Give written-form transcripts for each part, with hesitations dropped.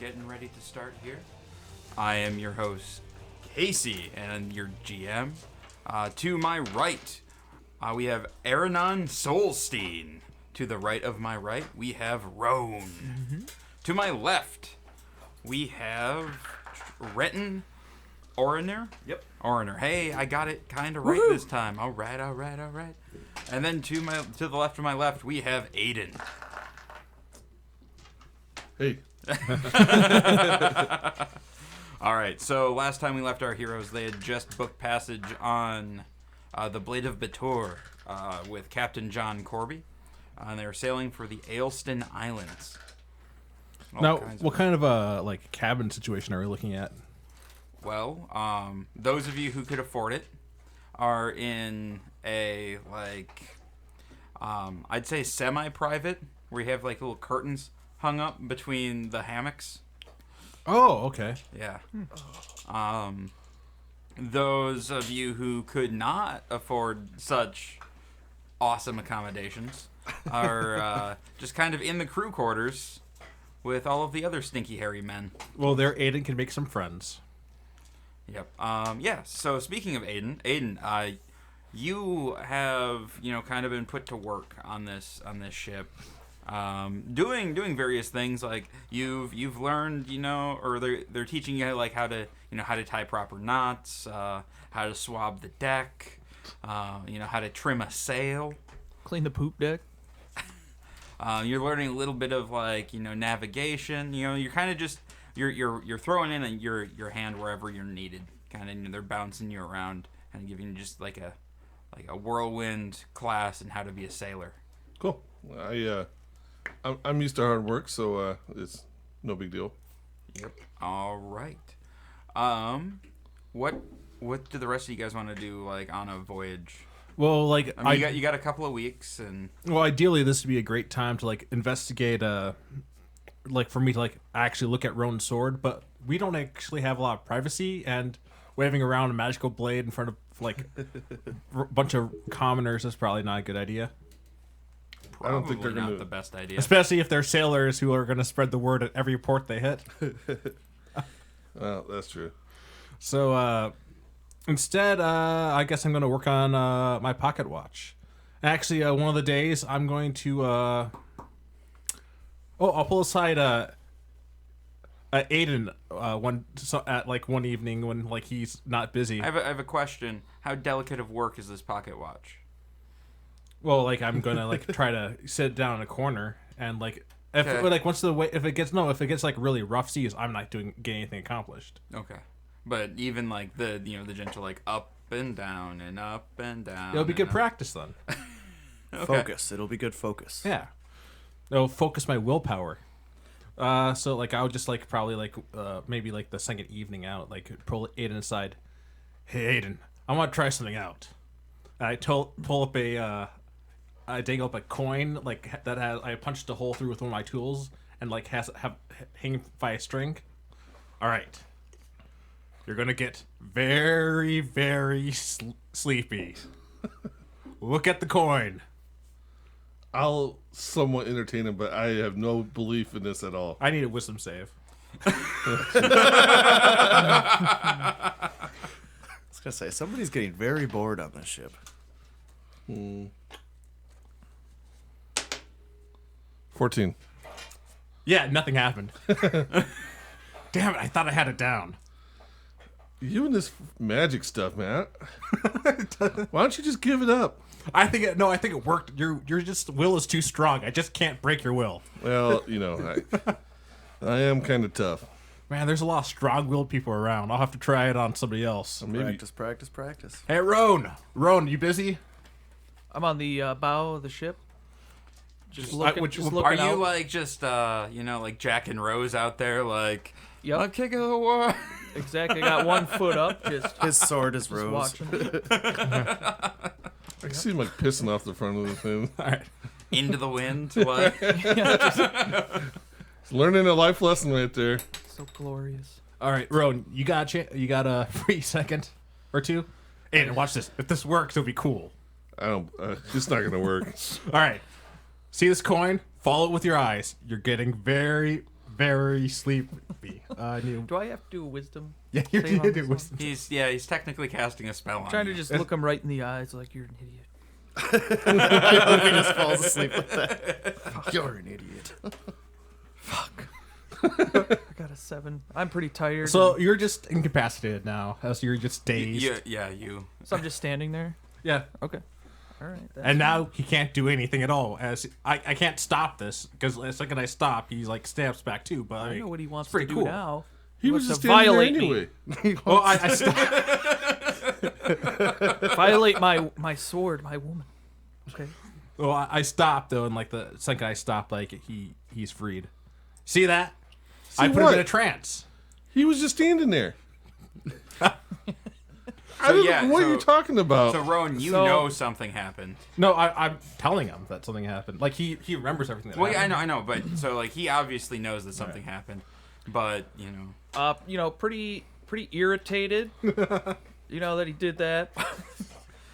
getting ready to start here. I am your host, Casey, and your GM. To my right, we have Aranon Solstein. To the right of my right, we have Roan. Mm-hmm. To my left, we have Renton Oriner. Yep. Oriner. Hey, I got it kind of right this time. All right. And then to the left of my left, we have Aiden. Hey. All right, so last time we left our heroes, they had just booked passage on the Blade of Bator with Captain John Corby, and they were sailing for the Ailston Islands. Now, what kind of a cabin situation are we looking at? Well, those of you who could afford it are in a I'd say semi-private, where you have like little curtains hung up between the hammocks. Oh, okay. Yeah. Those of you who could not afford such awesome accommodations are just kind of in the crew quarters with all of the other stinky hairy men. Well, there Aiden can make some friends. Yep. Yeah. So speaking of Aiden, you have kind of been put to work on this ship. Doing various things, like you've learned, or they're teaching you how to tie proper knots, how to swab the deck, how to trim a sail, clean the poop deck. You're learning a little bit of navigation. You're kind of just you're throwing in your hand wherever you're needed. Kind of they're bouncing you around and giving you just like a whirlwind class in how to be a sailor. Cool. I'm used to hard work, so it's no big deal. Yep. All right. What do the rest of you guys want to do on a voyage? Well, you got a couple of weeks, and ideally this would be a great time to investigate. For me to actually look at Roan's sword, but we don't actually have a lot of privacy, and waving around a magical blade in front of a bunch of commoners is probably not a good idea. I don't think they're not the best idea, especially if they're sailors who are going to spread the word at every port they hit. Well, that's true. So instead, I guess I'm going to work on my pocket watch. Actually, one of the days I'm going to I'll pull aside Aiden one evening when he's not busy. I have a question. How delicate of work is this pocket watch? Well, I'm gonna try to sit down in a corner and if it gets really rough seas, I'm not getting anything accomplished. Okay, but even the gentle up and down and up and down. It'll be good practice then. Okay. Focus. It'll be good focus. Yeah, it'll focus my willpower. So I would just probably maybe the second evening out, pull Aiden aside. Hey Aiden, I want to try something out. And I pull up I dangle up a coin that has. I punched a hole through with one of my tools and have hanging by a string. All right, you're gonna get very, very sleepy. Look at the coin. I'll somewhat entertain him, but I have no belief in this at all. I need a wisdom save. I was gonna say somebody's getting very bored on this ship. 14. Yeah, nothing happened. Damn it! I thought I had it down. You and this magic stuff, man. Why don't you just give it up? I think it worked. Your will is too strong. I just can't break your will. Well, I am kind of tough. Man, there's a lot of strong-willed people around. I'll have to try it on somebody else. Maybe. Practice. Hey, Roan, you busy? I'm on the bow of the ship. Just looking. Are out. you Jack and Rose out there Yep. I'm kicking the war? Exactly. Got 1 foot up. His sword is Rose. Watching. I can see him pissing off the front of the thing. All right. Into the wind. Learning a life lesson right there. So glorious. All right, Roan, you got a free second or two? Aiden, watch this. If this works, it'll be cool. It's not gonna work. All right. See this coin? Follow it with your eyes. You're getting very, very sleepy. Do I have to do a wisdom? Yeah, you save on did this it. one? He's technically casting a spell on Trying you. to just look him right in the eyes like you're an idiot. He just falls asleep with that. You're an idiot. Fuck. I got a 7. I'm pretty tired. So you're just incapacitated now, as you're just dazed. Yeah, you. So I'm just standing there. Yeah. Okay. All right. And now he can't do anything at all. As I can't stop this because the second I stop, he's like snaps back too. But I know what he wants to pretty do cool. now. He was wants just to standing there violate me. anyway. Well, I stopped. Violate my sword, my woman. Okay. Well, I stopped though, and like the second I stopped, like he's freed. See that? I put him what? in a trance. He was just standing there. I don't know what you're talking about. So Rowan, you So- know something happened. No, I'm telling him that something happened. Like he remembers everything. That Well, yeah, happened. I know, but so like he obviously knows that something happened, but Pretty irritated. That he did that.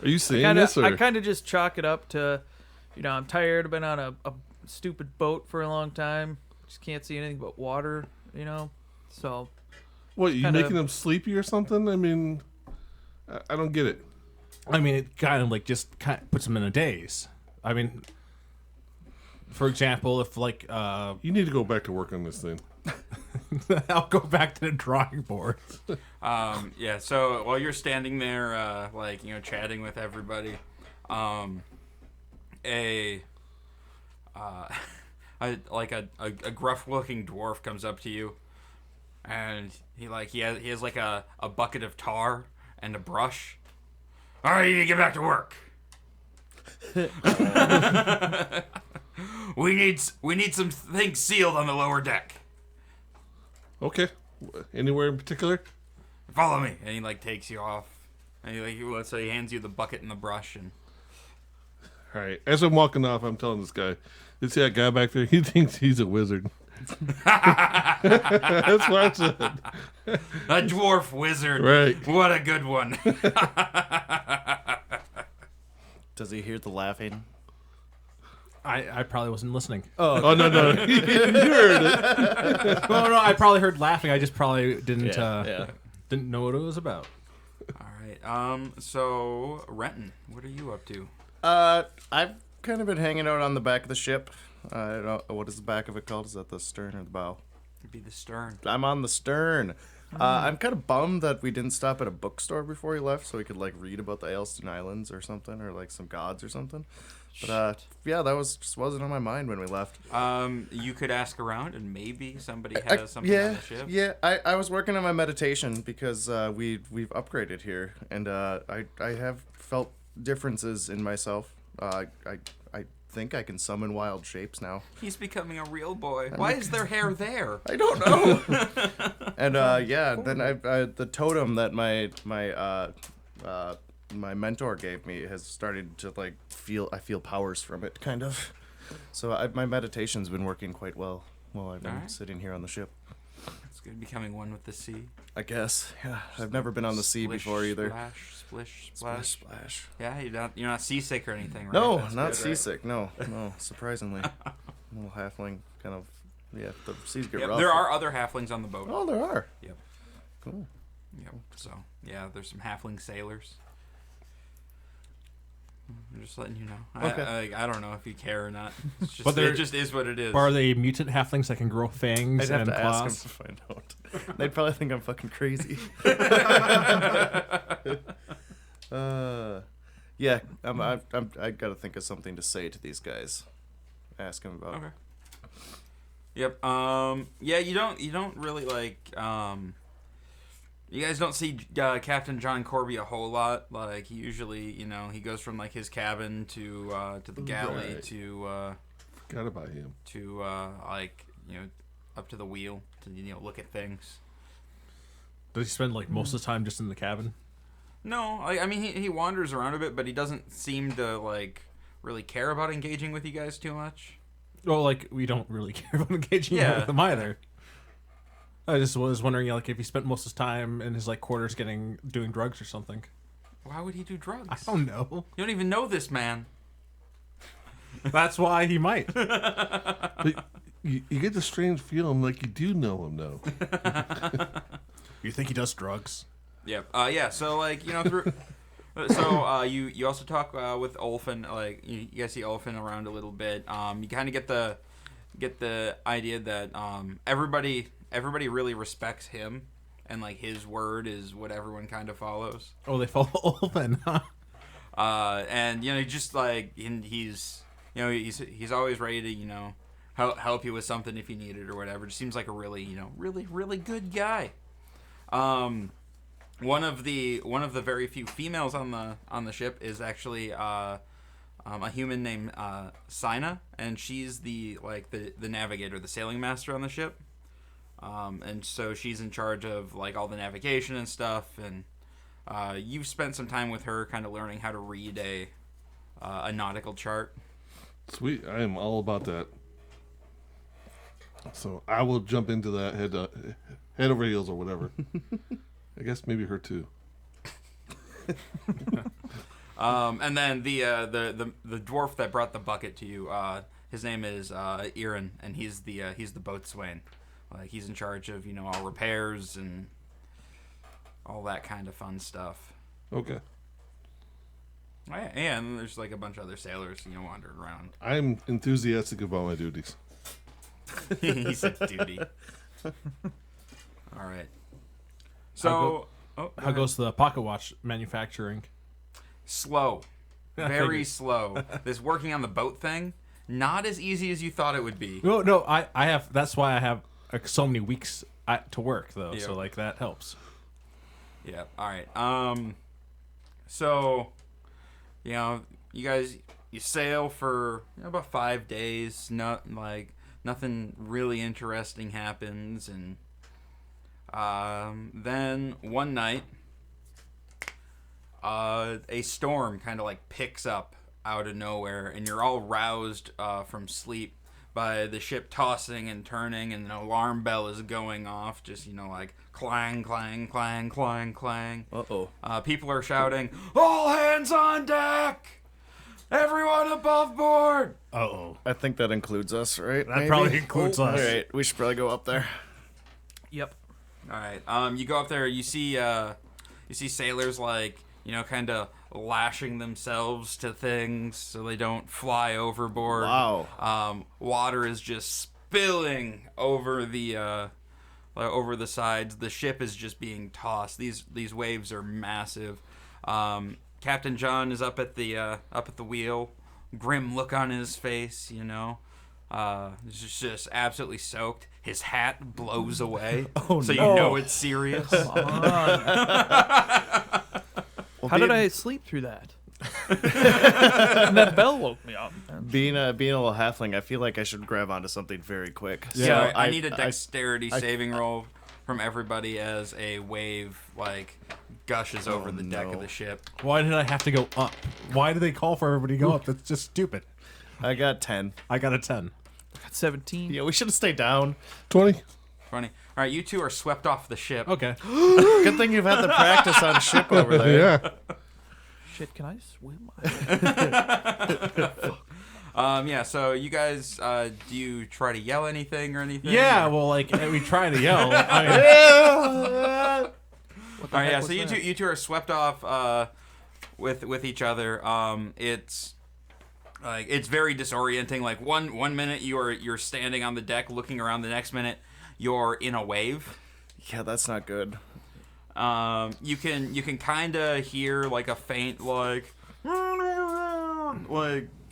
Are you saying this? Or? I kind of just chalk it up to, I'm tired. I've been on a stupid boat for a long time. Just can't see anything but water. So What, you kinda- making him sleepy or something? I mean, I don't get it. I mean, it kind of like just kind of puts him in a daze. I mean, for example, if like You need to go back to work on this thing. I'll go back to the drawing board. yeah. So while you're standing there, chatting with everybody, a gruff-looking dwarf comes up to you, and he has like a bucket of tar and a brush. All right, you need to get back to work. we need some things sealed on the lower deck. Okay. Anywhere in particular? Follow me, and he takes you off, and so he hands you the bucket and the brush, and All right. As I'm walking off, I'm telling this guy, you see that guy back there? He thinks he's a wizard. That's what I said. a dwarf wizard. Right. What a good one. Does he hear the laughing? I probably wasn't listening. Oh, no. You heard it. No, I probably heard laughing. I just probably didn't Yeah. didn't know what it was about. All right. So Renton, what are you up to? I've kind of been hanging out on the back of the ship. I don't know, what is the back of it called? Is that the stern or the bow? It'd be the stern. I'm on the stern. I'm kind of bummed that we didn't stop at a bookstore before he left, so we could read about the Ailston Islands or something, or some gods or something. But yeah, that wasn't on my mind when we left. You could ask around, and maybe somebody has something on the ship. Yeah. I was working on my meditation because we've upgraded here, and I have felt differences in myself. I think I can summon wild shapes now. He's becoming a real boy. Why is there hair there? I don't know. And then the totem that my mentor gave me has started to I feel powers from it, kind of. So my meditation's been working quite well while I've been Alright. sitting here on the ship. It's good becoming one with the sea. I guess. Yeah, I've never been on the sea Splish, before either. Splash, splish, splash. Splish, splash. Yeah, you're not seasick or anything, right? No, That's not good, right? seasick. No, surprisingly. Little halfling, kind of. Yeah, the seas get Yep, rough. there are other halflings on the boat. Oh, there are. Yep. Cool. Yep. So yeah, there's some halfling sailors. I'm just letting you know. Okay. I don't know if you care or not. It's just, But it just is what it is. Are they mutant halflings that can grow fangs I'd have and to ask them claws? to find out. They'd probably think I'm fucking crazy. Yeah, I gotta think of something to say to these guys. Ask them about. Okay. Yep. Yeah, you don't really you guys don't see Captain John Corby a whole lot. He usually, he goes from his cabin to the galley Right. to Forgot about him. up to the wheel to look at things. Does he spend most of the time just in the cabin? No, I mean he wanders around a bit, but he doesn't seem to really care about engaging with you guys too much. Well, we don't really care about engaging Yeah. with them either. I just was wondering, if he spent most of his time in his quarters doing drugs or something. Why would he do drugs? I don't know. You don't even know this man. That's why he might. But You get the strange feeling like you do know him now. You think he does drugs? Yep. Yeah. So like through. So you also talk with Olfin. Like you guys see Olfin around a little bit. You kind of get the idea that everybody really respects him, and like his word is what everyone kind of follows. Oh, they follow Olfen, huh? And just like he's always ready to help you with something if you need it or whatever. Just seems like a really really good guy. One of the very few females on the ship is actually a human named Sina, and she's the navigator, the sailing master on the ship. And so she's in charge of like all the navigation and stuff, and you've spent some time with her kind of learning how to read a nautical chart. Sweet, I am all about that. So I will jump into that head over heels or whatever. I guess maybe her too. And then the dwarf that brought the bucket to you, his name is Iran, and he's the boatswain. Like he's in charge of all repairs and all that kind of fun stuff. Okay. Oh, yeah, and there's like a bunch of other sailors wandering around. I'm enthusiastic about my duties. He said duty. All right. So How goes the pocket watch manufacturing? slow, very figured. slow. This working on the boat thing, not as easy as you thought it would be. No, I have. That's why I have so many weeks to work though. Yeah. So like that helps. Yeah. All right. So, you guys sail for about 5 days. Nothing really interesting happens, and then one night, a storm kind of like picks up out of nowhere, and you're all roused from sleep by the ship tossing and turning, and an alarm bell is going off, just like clang, clang, clang, clang, clang. People are shouting, "All hands on deck! Everyone above board!" I think that includes us, right? That probably includes us. All right, we should probably go up there. Yep. All right. You go up there. You see sailors kind of lashing themselves to things so they don't fly overboard. Wow. Water is just spilling over the sides. The ship is just being tossed. These waves are massive. Captain John is up at the wheel, grim look on his face. He's just absolutely soaked. His hat blows away, so you know it's serious. How did I sleep through that? And that bell woke me up. Being a little halfling, I feel like I should grab onto something very quick. So So I need a dexterity saving roll from everybody as a wave gushes over the deck of the ship. Why did I have to go up? Why did they call for everybody to go up? That's just stupid. I got 10. I got a 10. 17. Yeah, we should have stayed down. 20. Funny. All right, you two are swept off the ship. Okay. Good thing you've had the practice on ship over there. Yeah. Shit, can I swim? Yeah. So you guys, do you try to yell anything or anything? Yeah. Or- Well, we try to yell. I mean, All right. Yeah. So you two are swept off with each other. It's very disorienting. Like one minute you're standing on the deck looking around. The next minute you're in a wave. Yeah, that's not good. You can kind of hear like a faint like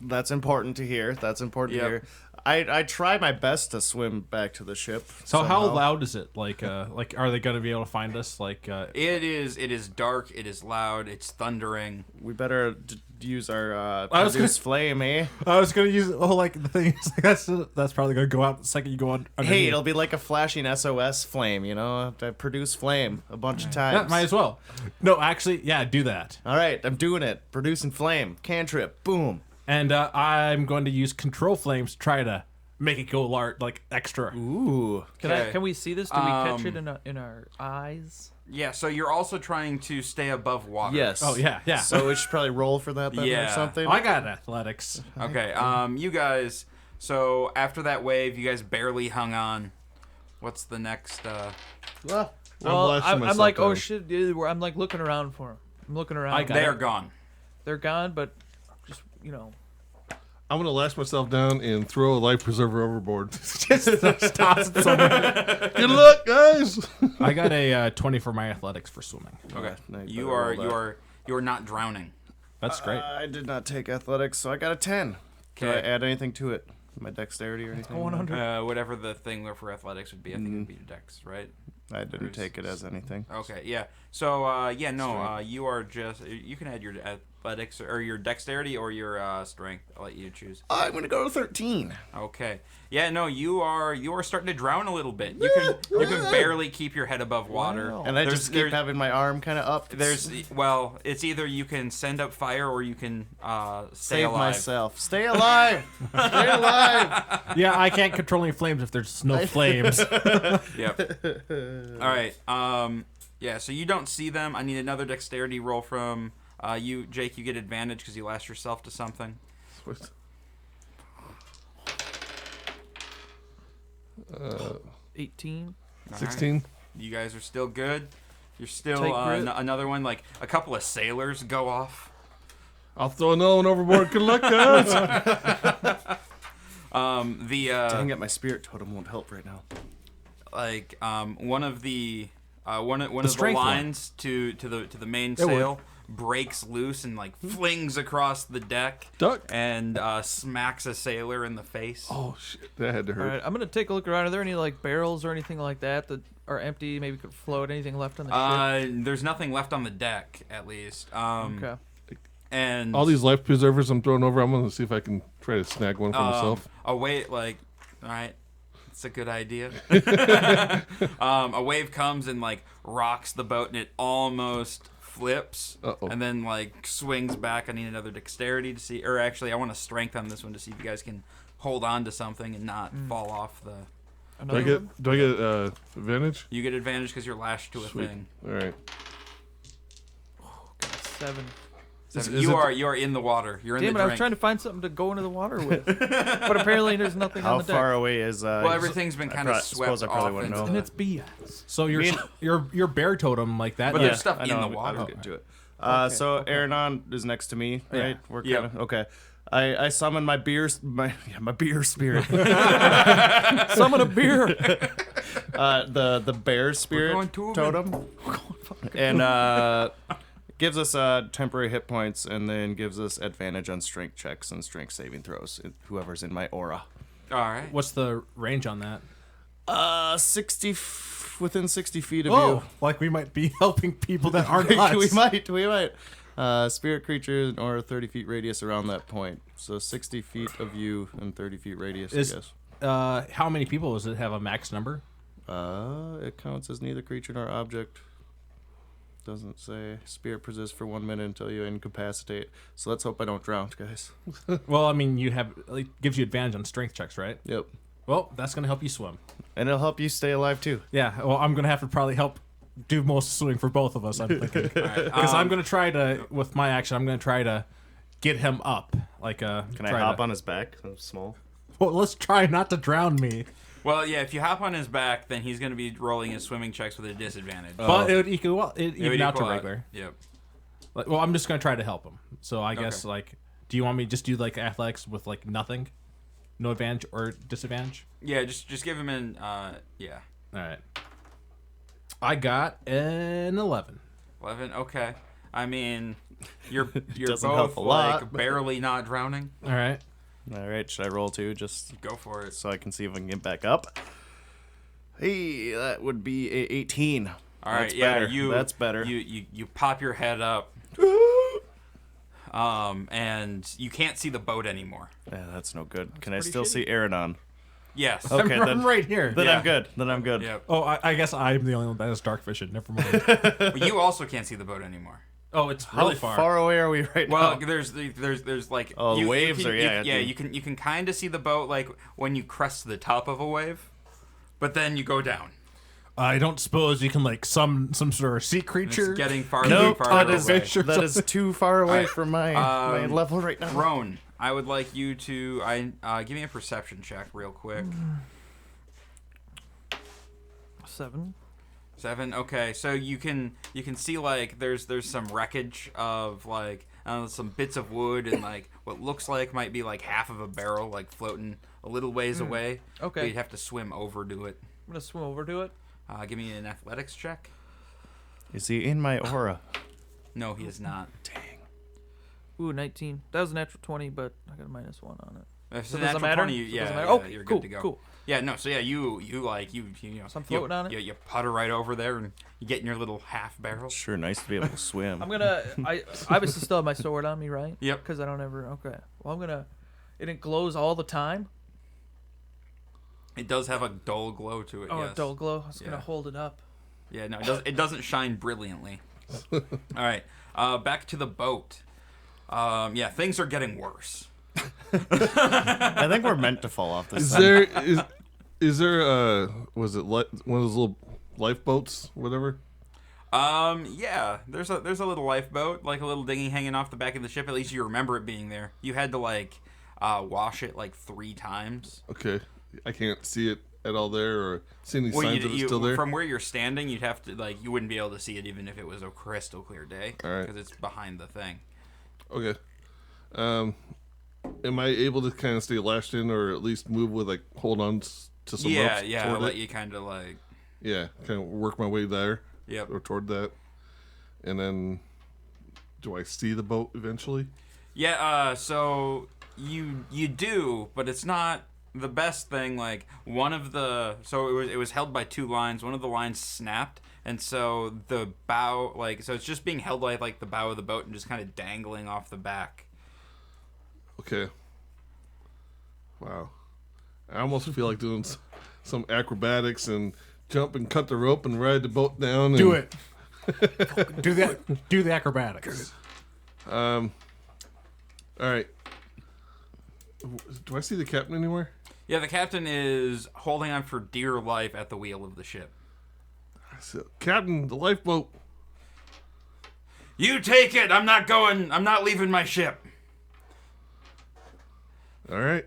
That's important to hear. That's important Yep. to hear. I try my best to swim back to the ship. so how somehow. loud is it? Like are they gonna be able to find us? Like, it is dark. It is loud. It's thundering. We better use our I was produce flame, eh? I was gonna use like the thing. Is, that's probably gonna go out the second you go on. Hey, underneath. it'll be like a flashing SOS flame, to produce flame a bunch of Yeah, times. might as well. No, actually, yeah, do that. All right, I'm doing it. Producing flame. Cantrip. Boom. And I'm going to use control flames to try to make it go large, like extra. Ooh. Okay. Can we see this? Do we catch it in our eyes? Yeah. So you're also trying to stay above water. Yes. Oh yeah. So we should probably roll for that then or Yeah. something. I got athletics. Okay. You guys So after that wave, you guys barely hung on. What's the next? Well, blasting I'm myself like, oh down. shit, I'm like looking around for him. I'm looking around. They are gone. They're gone, but just I'm gonna lash myself down and throw a life preserver overboard. Just toss it somewhere. Good luck, guys. I got a 20 for my athletics for swimming. Okay. No, You better are roll you that. are you are not drowning. That's great. I did not take athletics, so I got a 10. Can I Okay. add anything to it? My dexterity or anything? 100. Whatever the thing for athletics would be, I think it would be your dex, right? I didn't take it as anything. Okay, yeah. So, you are just... You can add your athletics or your dexterity or your strength. I'll let you choose. I'm gonna go to 13. Okay. Yeah, no, you are starting to drown a little bit. You can barely keep your head above water. Wow. And I There's- just keep there's- having my arm kind of up. it's either you can send up fire or you can stay Save alive. myself. Stay alive. Stay alive. Yeah, I can't control any flames if there's no flames. Yep. All right. Yeah. So you don't see them. I need another dexterity roll from you, Jake. You get advantage because you lashed yourself to something. 18. All right. 16. You guys are still good. You're still Take grit. another one. Like a couple of sailors go off. I'll throw another one overboard. Good luck, guys. Dang it, my spirit totem won't help right now. One of the one of the strength one. lines to the main sail breaks loose and like flings across the deck Duck. and smacks a sailor in the face. Oh shit, that had to All hurt. right, I'm gonna take a look around. Are there any like barrels or anything like that that are empty? Maybe could float. Anything left on the ship? There's nothing left on the deck, at least. Okay. And All these life preservers I'm throwing over, I'm gonna see if I can try to snag one for myself. a wave, all right, it's a good idea. A wave comes and like rocks the boat, and it almost flips, Uh-oh. and then like swings back. I need another dexterity to see, or actually, I want a strength on this one to see if you guys can hold on to something and not fall off the. Do I get advantage? You get advantage because you're lashed to a Sweet. thing. All right. 7. Is You it- are in the water. You're in Damn the it! I drink. was trying to find something to go into the water with, but apparently there's nothing How on the deck. far away is? Well, everything's been kind of swept suppose I probably off wouldn't into know. And the- it's BS. So your bear totem like that. But yeah. there's stuff I in know, the I water. was getting to it. So okay. Aranon is next to me, Yeah. right? We're Yep. kind of okay. I summon my beer spirit. Summon a beer. The bear spirit going tubing. totem, and gives us temporary hit points, and then gives us advantage on strength checks and strength saving throws. Whoever's in my aura. All right. What's the range on that? 60 within 60 feet of Oh, like we might be helping people that aren't you. us. we might. Spirit creature or 30 feet radius around that point. So 60 feet of you and 30 feet radius, Is- I guess. How many people does it have a max number? It counts as neither creature nor object. Doesn't say. Spirit persists for 1 minute until you incapacitate. So let's hope I don't drown, guys. Well, I mean, you have like, gives you advantage on strength checks, right? Yep. Well, that's gonna help you swim. And it'll help you stay alive too. Yeah. Well, I'm gonna have to probably help do most swimming for both of us. I'm thinking All right. because I'm gonna try to with my action. I'm gonna try to get him up. Like Can I try hop to- on his back? I'm small. Well, let's try not to drown me. Well, yeah, if you hop on his back, then he's going to be rolling his swimming checks with a disadvantage. But it would equal it It would even out to equal regular. Yep. Like, well, I'm just gonna try to help him. So I guess Okay. like, do you want me to just do like athletics with like nothing, no advantage or disadvantage? Yeah, just give him an yeah. All right. I got an 11. 11. Okay. I mean, you're Doesn't both help a lot, like barely not drowning. All right. All right, should I roll too, just Go for it. so I can see if I can get back up? Hey, that would be a 18. All right. That's Yeah, better. That's better. You pop your head up. And you can't see the boat anymore. Yeah, that's no good. Can I pretty still shitty. see Aranon? Yes. Okay, I'm then- right here. Then Yeah. I'm good. Then I'm good. Yep. Oh, I guess I'm the only one that has dark vision. Never mind. But you also can't see the boat anymore. Oh, it's How really far away are we right Well, now? there's like Oh, the waves can, are- yeah, you can kind of see the boat like when you crest the top of a wave, but then you go down. I don't suppose you can like some sort of sea And creature. It's getting farther Nope, and farther that is away. Fish or that is too far away Alright, from my um, level right now. Roan, I would like you to give me a perception check real quick. 7. 7. Okay, so you can see like there's some wreckage of like some bits of wood and like what looks like might be like half of a barrel like floating a little ways away. Okay. But you'd have to swim over to it. I'm gonna swim over to it. Give me an athletics check. Is he in my aura? No, he is not. Ooh, 19. That was a natural 20, but I got a -1 on it. If it's So a does it natural matter? 20, So does it yeah, matter? yeah, Okay, you're cool, good to go. cool. Yeah, no, so yeah, you know, So I'm floating on it? You putter right over there and you get in your little half barrel. Sure, nice to be able to swim. I'm gonna. I obviously still have my sword on me, right? Yep. Because I don't ever. Okay. Well, I'm gonna. And it glows all the time. It does have a dull glow to it. Oh, yes. a dull glow. I was Yeah. gonna hold it up. Yeah, no, it doesn't shine brilliantly. All right, back to the boat. Yeah, things are getting worse. I think we're meant to fall off this Is thing. there is there was it one of those little lifeboats, whatever? Yeah, there's a little lifeboat, like a little dinghy hanging off the back of the ship. At least you remember it being there. You had to like wash it like 3 times. Okay, I can't see it at all there, or see any signs of it still there. From where you're standing, you'd have to like you wouldn't be able to see it even if it was a crystal clear day, All right. because it's behind the thing. Okay. Am I able to kind of stay lashed in, or at least move with like hold on to some ropes? Yeah, toward I'll let it? you kind of like. Yeah, kind of work my way there. Yep. Or toward that, and then do I see the boat eventually? Yeah, so you do, but it's not the best thing. Like it was held by 2 lines. One of the lines snapped, and so the bow so it's just being held by like the bow of the boat and just kind of dangling off the back. Okay. Wow. I almost feel like doing some acrobatics and jump and cut the rope and ride the boat down. And, Do it. Do that. Do the acrobatics. All right. Do I see the captain anywhere? Yeah, the captain is holding on for dear life at the wheel of the ship. So, Captain, the lifeboat. You take it. I'm not leaving my ship. All right.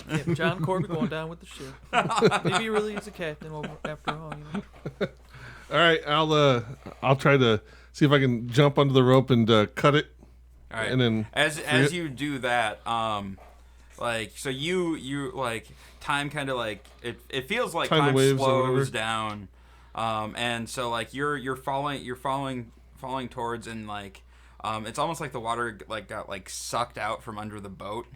Yeah, John Corbett going down with the ship. Maybe he really is a captain after all. You know. All right. I'll try to see if I can jump under the rope and cut it. All right. And then as you do that, so you like time kind of like it feels like Time time waves or slows whatever. down, and so like you're falling towards and like it's almost like the water like got like sucked out from under the boat,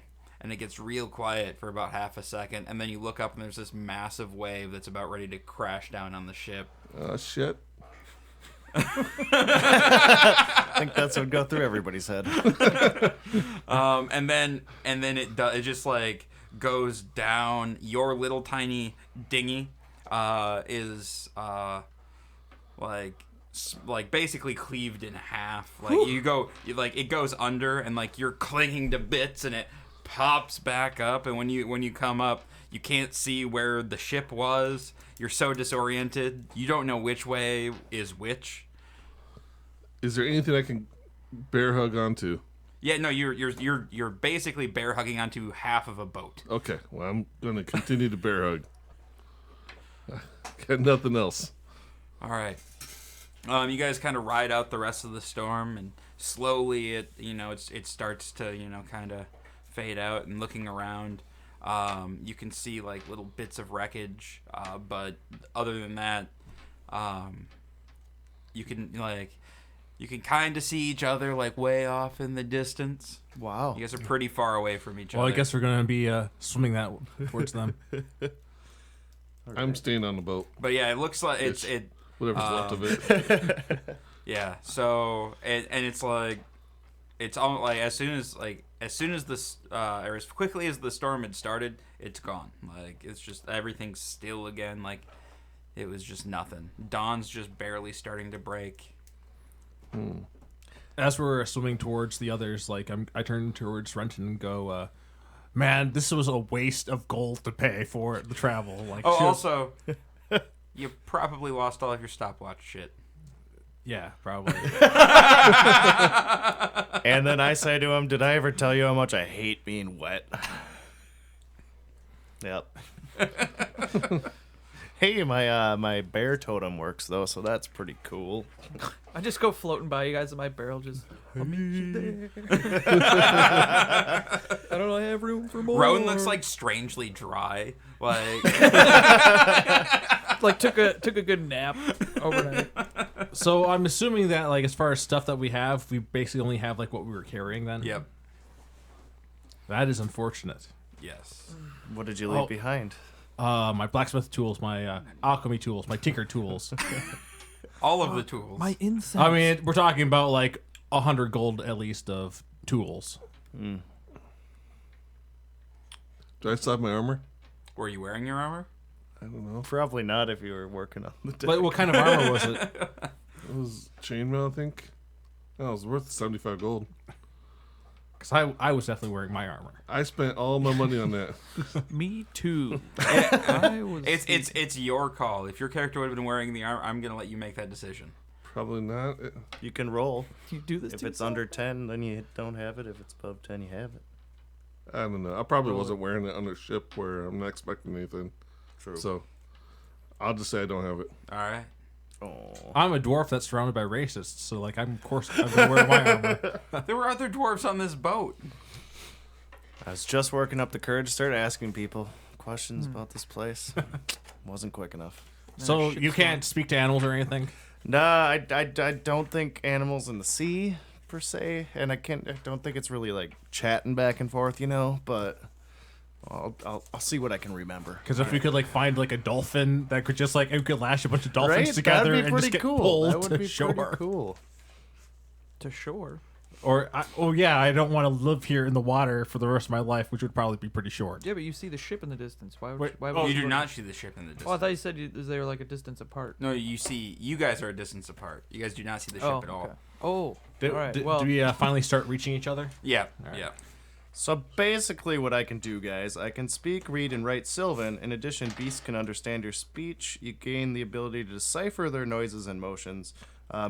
and it gets real quiet for about half a second, and then you look up and there's this massive wave that's about ready to crash down on the ship. Oh shit. I think that's what would go through everybody's head. And then it just like goes down. Your little tiny dinghy is like basically cleaved in half. Like it goes under, and like you're clinging to bits, and it pops back up. And when you come up, you can't see where the ship was. You're so disoriented. You don't know which way is which. Is there anything I can bear hug onto? Yeah, no, you're basically bear hugging onto half of a boat. Okay. Well, I'm gonna continue to bear hug. Got nothing else. All right. You guys kind of ride out the rest of the storm, and slowly it starts to kind of fade out. And looking around, you can see like little bits of wreckage, but other than that, you can kind of see each other like way off in the distance. Wow. You guys are pretty far away from each Well, other. I guess we're gonna be swimming that towards them. I'm staying on the boat. But yeah, it looks like it. Whatever's left of it. Yeah. So it's like it's all like as soon as this or as quickly as the storm had started, it's gone. Like it's just everything's still again. Like it was just nothing. Dawn's just barely starting to break. As we're swimming towards the others, like I turn towards Renton and go, "Man, this was a waste of gold to pay for the travel." Like, Oh, she was- also, you probably lost all of your stopwatch shit. Yeah, probably. And then I say to him, "Did I ever tell you how much I hate being wet?" Yep. Hey, my bear totem works though, so that's pretty cool. I just go floating by you guys in my barrel, just. I'll meet you there. I don't have room for more. Rowan looks like strangely dry. Like like took a good nap overnight. So I'm assuming that, like, as far as stuff that we have, we basically only have like what we were carrying then. Yep. That is unfortunate. Yes. What did you leave Oh. behind? My blacksmith tools, my alchemy tools, my tinker tools. All of the tools. My insides. I mean, we're talking about like 100 gold at least of tools. Do I still have my armor? Were you wearing your armor? I don't know. Probably not if you were working on the deck. But what kind of armor was it? It was chainmail, I think. Oh, it was worth 75 gold. Because I was definitely wearing my armor. I spent all my money on that. Me too. I was. It's your call. If your character would have been wearing the armor, I'm gonna let you make that decision. Probably not. You can roll. You do this. If to it's yourself? under 10, then you don't have it. If it's above 10, you have it. I don't know. I probably wasn't wearing it on a ship where I'm not expecting anything. True. So I'll just say I don't have it. All right. Oh. I'm a dwarf that's surrounded by racists, so like I'm gonna wear my armor. There were other dwarves on this boat. I was just working up the courage to start asking people questions about this place. Wasn't quick enough. So you can't speak to animals or anything? Nah, I don't think animals in the sea per se, and I don't think it's really like chatting back and forth, you know. But I'll see what I can remember. Because if we could like find like a dolphin that could just like, we could lash a bunch of dolphins Right? together That'd be and pretty just get cool. pulled That would to be shore. pretty cool. to shore. Or I don't want to live here in the water for the rest of my life, which would probably be pretty short. Yeah, but you see the ship in the distance. Why would? Wait, Why would You do not see the ship in the Oh, I distance. thought you said they were like a distance apart. No, you guys are a distance apart. You guys do not see the ship at all. okay. Oh, Do, all right. do- well, do we finally start reaching each other? Yeah. Yeah. So basically what I can do, guys, I can speak, read, and write Sylvan. In addition, beasts can understand your speech. You gain the ability to decipher their noises and motions.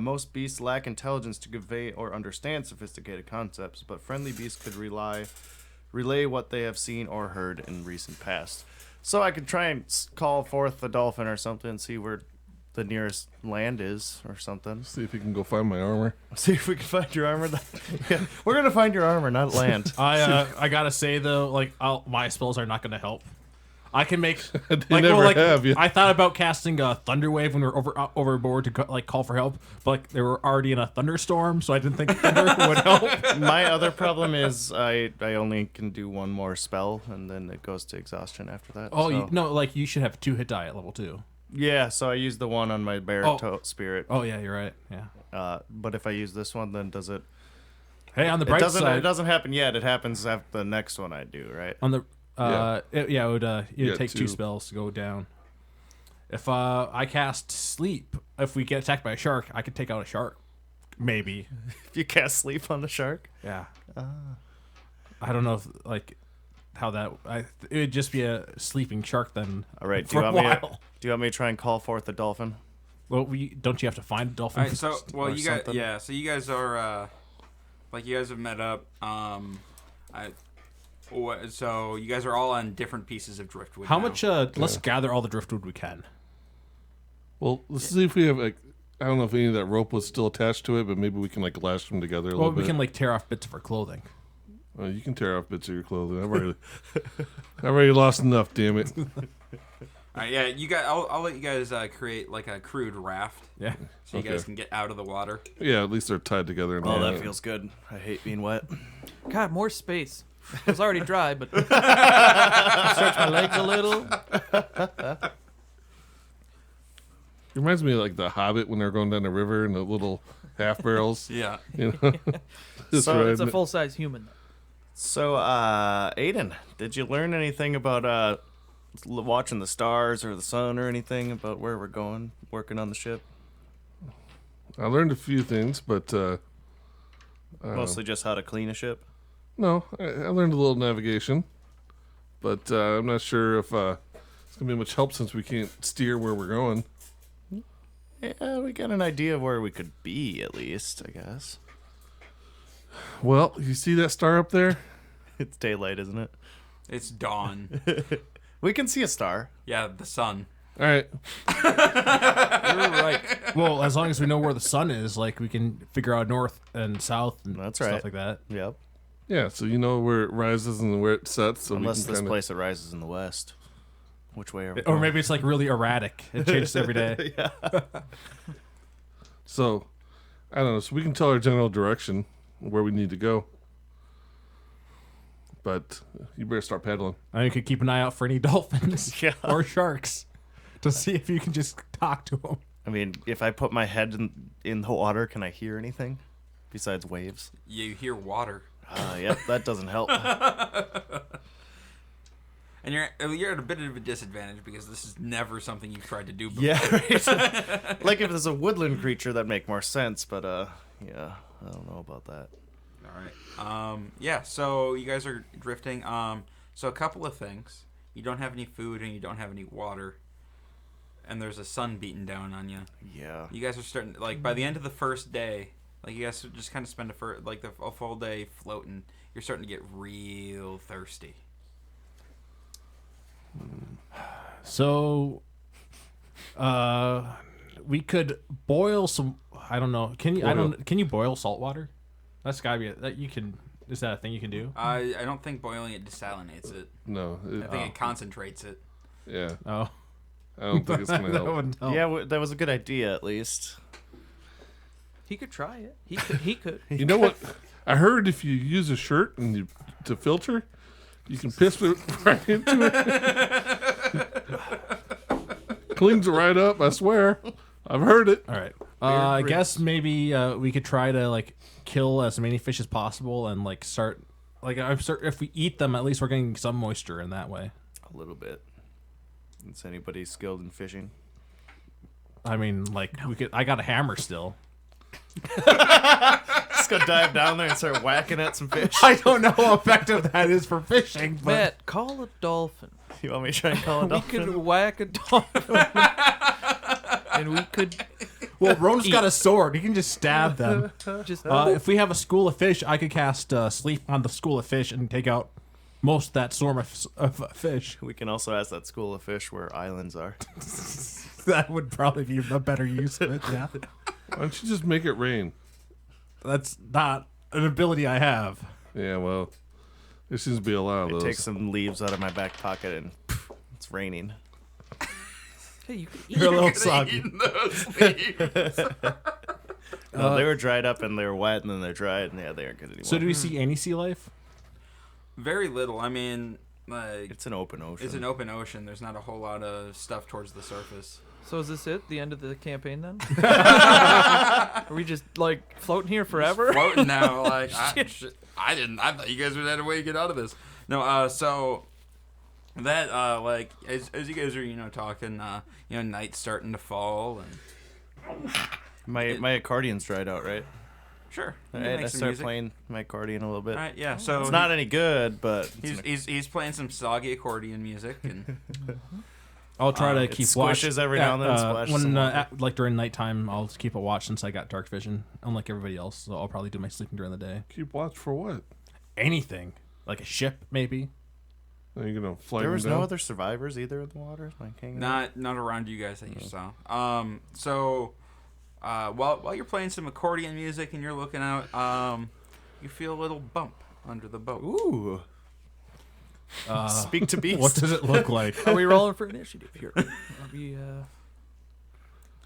Most beasts lack intelligence to convey or understand sophisticated concepts, but friendly beasts could relay what they have seen or heard in recent past. So I could try and call forth the dolphin or something, see where the nearest land is or something. See if you can go find my armor. See if we can find your armor. Yeah, we're gonna find your armor, not land. I gotta say though, like my spells are not gonna help. I can make They never have, yeah. I thought about casting a thunder wave when we were overboard to like call for help, but like they were already in a thunderstorm, so I didn't think thunder would help. My other problem is I only can do one more spell, and then it goes to exhaustion after that. Oh, so. no, like you should have 2 hit die at level 2. Yeah, so I used the one on my bear spirit. Oh yeah, you're right. Yeah. But if I use this one, then does it? Hey, on the It bright doesn't. side, It doesn't happen yet. It happens after the next one I do. Right. on the it would Yeah, take 2 2. spells to go down. If I cast sleep, if we get attacked by a shark, I could take out a shark. Maybe. If you cast sleep on the shark. Yeah. I don't know if like how that. It would just be a sleeping shark then. All right. For a while. Do you want me to try and call forth the dolphin? Well, don't you have to find a dolphin? All right. So, well, Or you guys, something. yeah. So you guys are, like, you guys have met up. So you guys are all on different pieces of driftwood. How now. much? Let's gather all the driftwood we can. Well, let's see if we have like, I don't know if any of that rope was still attached to it, but maybe we can like lash them together a Well, little we bit. can like tear off bits of our clothing. You can tear off bits of your clothing. I've already lost enough. Damn it. All right, yeah, you guys. I'll let you guys create like a crude raft, Yeah. so you guys can get out of the water. Yeah, at least they're tied together. And Oh, all that feels good. I hate being wet. God, more space. It was already dry, but stretch my legs a little. It reminds me of like the Hobbit when they're going down the river in the little half barrels. Yeah. You know, just So riding It's a it. full size human. So, Aiden, did you learn anything about watching the stars or the sun or anything about where we're going, working on the ship? I learned a few things, but Mostly just how to clean a ship. no, I learned a little navigation. But I'm not sure if it's gonna be much help since we can't steer where we're going. Yeah, we got an idea of where we could be, at least, I guess. Well, you see that star up there? It's daylight, isn't it? It's dawn. We can see a star. Yeah, the sun. All right. You're right. Well, as long as we know where the sun is, like we can figure out north and south and That's stuff right. like that. Yep. Yeah, so you know where it rises and where it sets. So Unless we can this kinda... place arises in the west. Which way are we Or going? maybe it's like really erratic. It changes every day. So, I don't know. So we can tell our general direction where we need to go. But you better start paddling. And you could keep an eye out for any dolphins Yeah. or sharks to see if you can just talk to them. I mean, if I put my head in the water, can I hear anything besides waves? You hear water. Yep, that doesn't help. And you're at a bit of a disadvantage because this is never something you've tried to do before. Yeah, right. Like if there's a woodland creature, that'd make more sense. But yeah, I don't know about that. All right. Yeah. So you guys are drifting. So a couple of things. You don't have any food and you don't have any water. And there's a sun beating down on you. Yeah. You guys are starting like by the end of the first day. Like you guys just kind of spend a full day floating. You're starting to get real thirsty. So, we could boil some. I don't know. Can you? I don't. Can you boil salt water? That's gotta be that you can. Is that a thing you can do? I don't think boiling it desalinates it. No. I think it concentrates it. Yeah. Oh, I don't think it's going to that help. wouldn't help. Yeah, that was a good idea, at least. He could try it. He could. You know what? I heard if you use a shirt and to filter, you can piss it right into it. Cleans it right up, I swear. I've heard it. All right. I guess maybe we could try to like kill as many fish as possible and like start like if we eat them, at least we're getting some moisture in that way. A little bit. Is anybody skilled in fishing? I mean, like we could. I got a hammer still. Just go dive down there and start whacking at some fish. I don't know how effective that is for fishing, but Matt, call a dolphin. You want me to try and call a We dolphin? could whack a dolphin. And we could well, Ron's got a sword. He can just stab them. just If we have a school of fish, I could cast sleep on the school of fish and take out most of that swarm of fish. We can also ask that school of fish where islands are. That would probably be a better use of it. Yeah, Why don't you just make it rain? that's not an ability I have. Yeah, well, there seems to be a lot of I those. take some leaves out of my back pocket and it's raining. hey, you could eat You're a little soggy. No, they were dried up and they were wet and then they're dried and yeah, they aren't good anymore. So, do we see any sea life? Very little. I mean, like It's an open ocean. it's an open ocean. There's not a whole lot of stuff towards the surface. So is this it? The end of the campaign then? Are we just like floating here forever? Floating now, like I thought you guys would have a way to get out of this. No, so that like as you guys are talking, night's starting to fall and My accordion's dried out, right? sure. you All can right, make I some start music. playing my accordion a little bit. All right, yeah. So It's not any good, but he's playing some soggy accordion music and I'll try to it keep watch. squishes every now and then, splashes when some water. like during nighttime, I'll keep a watch since I got dark vision, unlike everybody else. So I'll probably do my sleeping during the day. Keep watch for what? Anything like a ship, maybe. Are you going to fly there them was down? no other survivors either in the water. Like hanging out? not around you guys that you saw. So while you're playing some accordion music and you're looking out, you feel a little bump under the boat. Ooh. Speak to beast. What does it look like? Are we rolling for initiative here? Are we, Yeah,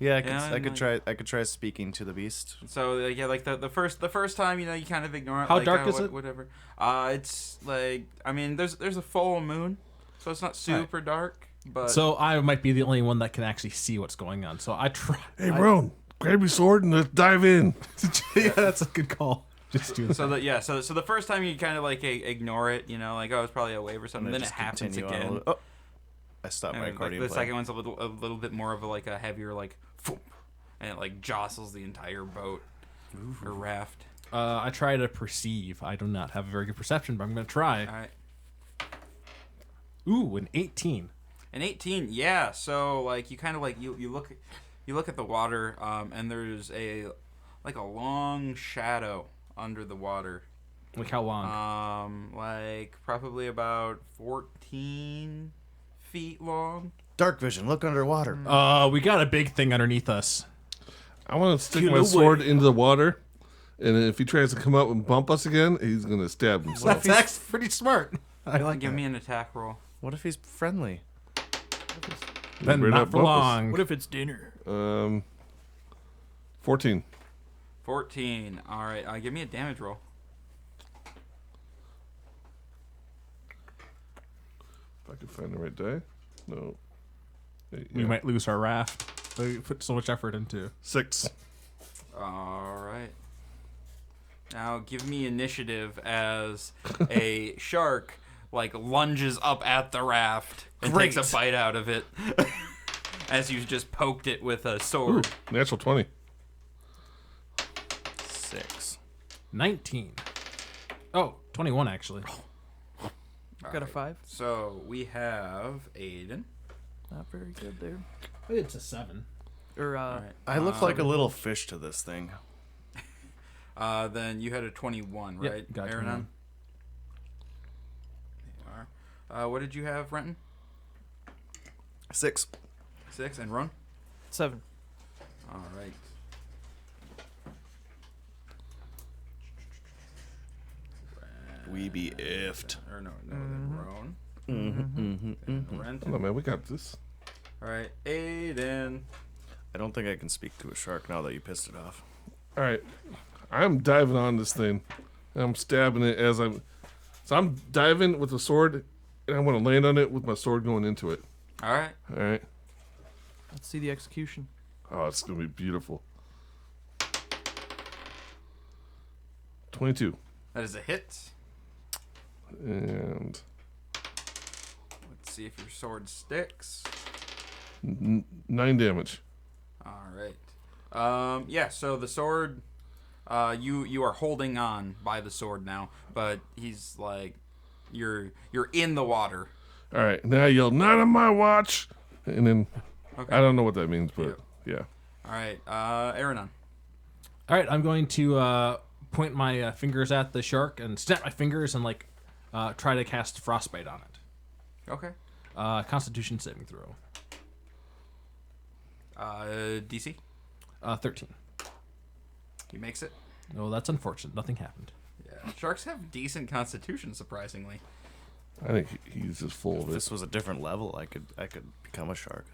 Yeah, I could like- try. I could try speaking to the beast. So yeah, like the first time, you kind of ignore it. How like, dark is it? Whatever. It's like there's a full moon, so it's not super dark. But So I might be the only one that can actually see what's going on. So I try. Hey, Ron, grab your sword and let's dive in. Yeah, that's a good call. Just do that. so the first time you kind of like ignore it, like it's probably a wave or something. And Then it just happens continue on a again. little- Oh, I stopped my And, like, accordion. the playing. second one's a little bit more of a heavier thump, and it like jostles the entire boat or raft. I try to perceive. I do not have a very good perception, but I'm going to try. All right. Ooh, an 18. An 18, yeah. So like you kind of you look, you look at the water, and there's a long shadow under the water. Like how long? Like probably about 14 feet long. Dark vision. Look underwater. We got a big thing underneath us. I want to stick Get my away. sword into the water, and if he tries to come up and bump us again, he's gonna stab himself. That's actually pretty smart. I like Give that. me an attack roll. What if he's friendly? Then Better not for bump us. long. What if it's dinner? 14. 14. All right. Give me a damage roll. If I can find the right die. No. We might lose our raft. We put so much effort into. 6. All right. Now give me initiative as a shark lunges up at the raft and takes a bite out of it as you just poked it with a Ooh, sword. natural 20. 6. 19. Oh, 21 actually. Got a 5. So we have Aiden. Not very good there. It's a 7. Or All right. I look like a little fish to this thing. Then you had a 21, Yep, right? got Aaron? 21. There you are. What did you have, Renton? 6. 6, and Ron? 7. All right. We be ifed. Or no, then Ron. Mm-hmm. And Renton. Hold on, man. We got this. All right, Aiden. I don't think I can speak to a shark now that you pissed it off. All right. I'm diving on this thing. And I'm stabbing it as I'm... So I'm diving with the sword, and I want to land on it with my sword going into it. All right. All right. Let's see the execution. Oh, it's going to be beautiful. 22. That is a hit. And... Let's see if your sword sticks. 9 damage. All right. Yeah. So the sword, you are holding on by the sword now, but he's you're in the water. All right. Now I yell, "Not on my watch!" And then Okay. I don't know what that means, but yeah. All right. Aaron. All right, I'm going to point my fingers at the shark and snap my fingers and try to cast frostbite on it. Okay. Constitution saving throw. DC. 13. He makes it. Oh, that's unfortunate. Nothing happened. Yeah. Sharks have decent constitution, surprisingly. I think he's just full If of it. this was a different level, I could become a shark.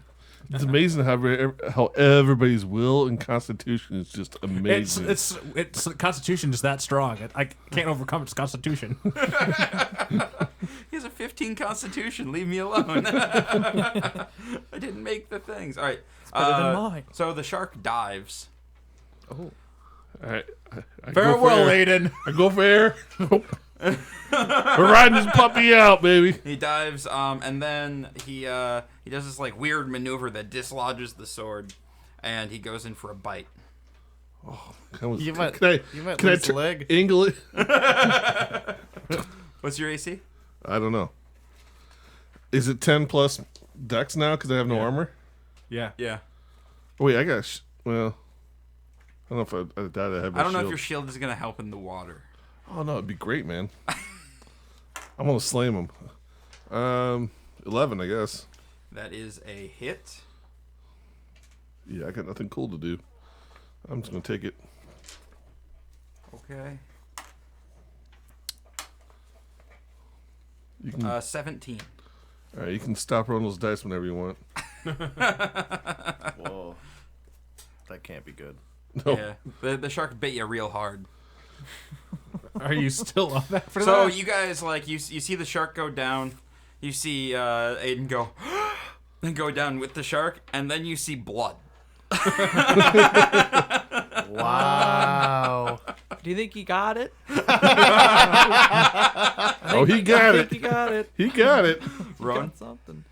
It's amazing how everybody's will and constitution is just amazing. It's Constitution is that strong. I can't overcome its Constitution. He has a 15 constitution. Leave me alone. I didn't make the things. All right. better than mine. So the shark dives. All right. I go for Farewell, air. Aiden. I go for air. We're riding this puppy out, baby. He dives, and then he does this weird maneuver that dislodges the sword, and he goes in for a bite. You might can I lose a leg. angle it? What's your AC? I don't know. Is it 10 plus dex now because I have no armor? Yeah. Yeah. Oh, wait, I got... well, I don't know if I died. I have my I don't know if shield. your shield is gonna help in the water. Oh, no, it'd be great, man. I'm going to slam him. 11, I guess. That is a hit. Yeah, I got nothing cool to do. I'm just going to take it. Okay. You can, 17. all right, you can stop rolling those dice whenever you want. Whoa. That can't be good. No. Yeah. The shark bit you real hard. Are you still up after So that? you guys you see the shark go down, you see Aiden go, then go down with the shark, and then you see blood. Wow. Do you think he got it? Oh, he got I it. think he got it. He got it. Ron? Got something.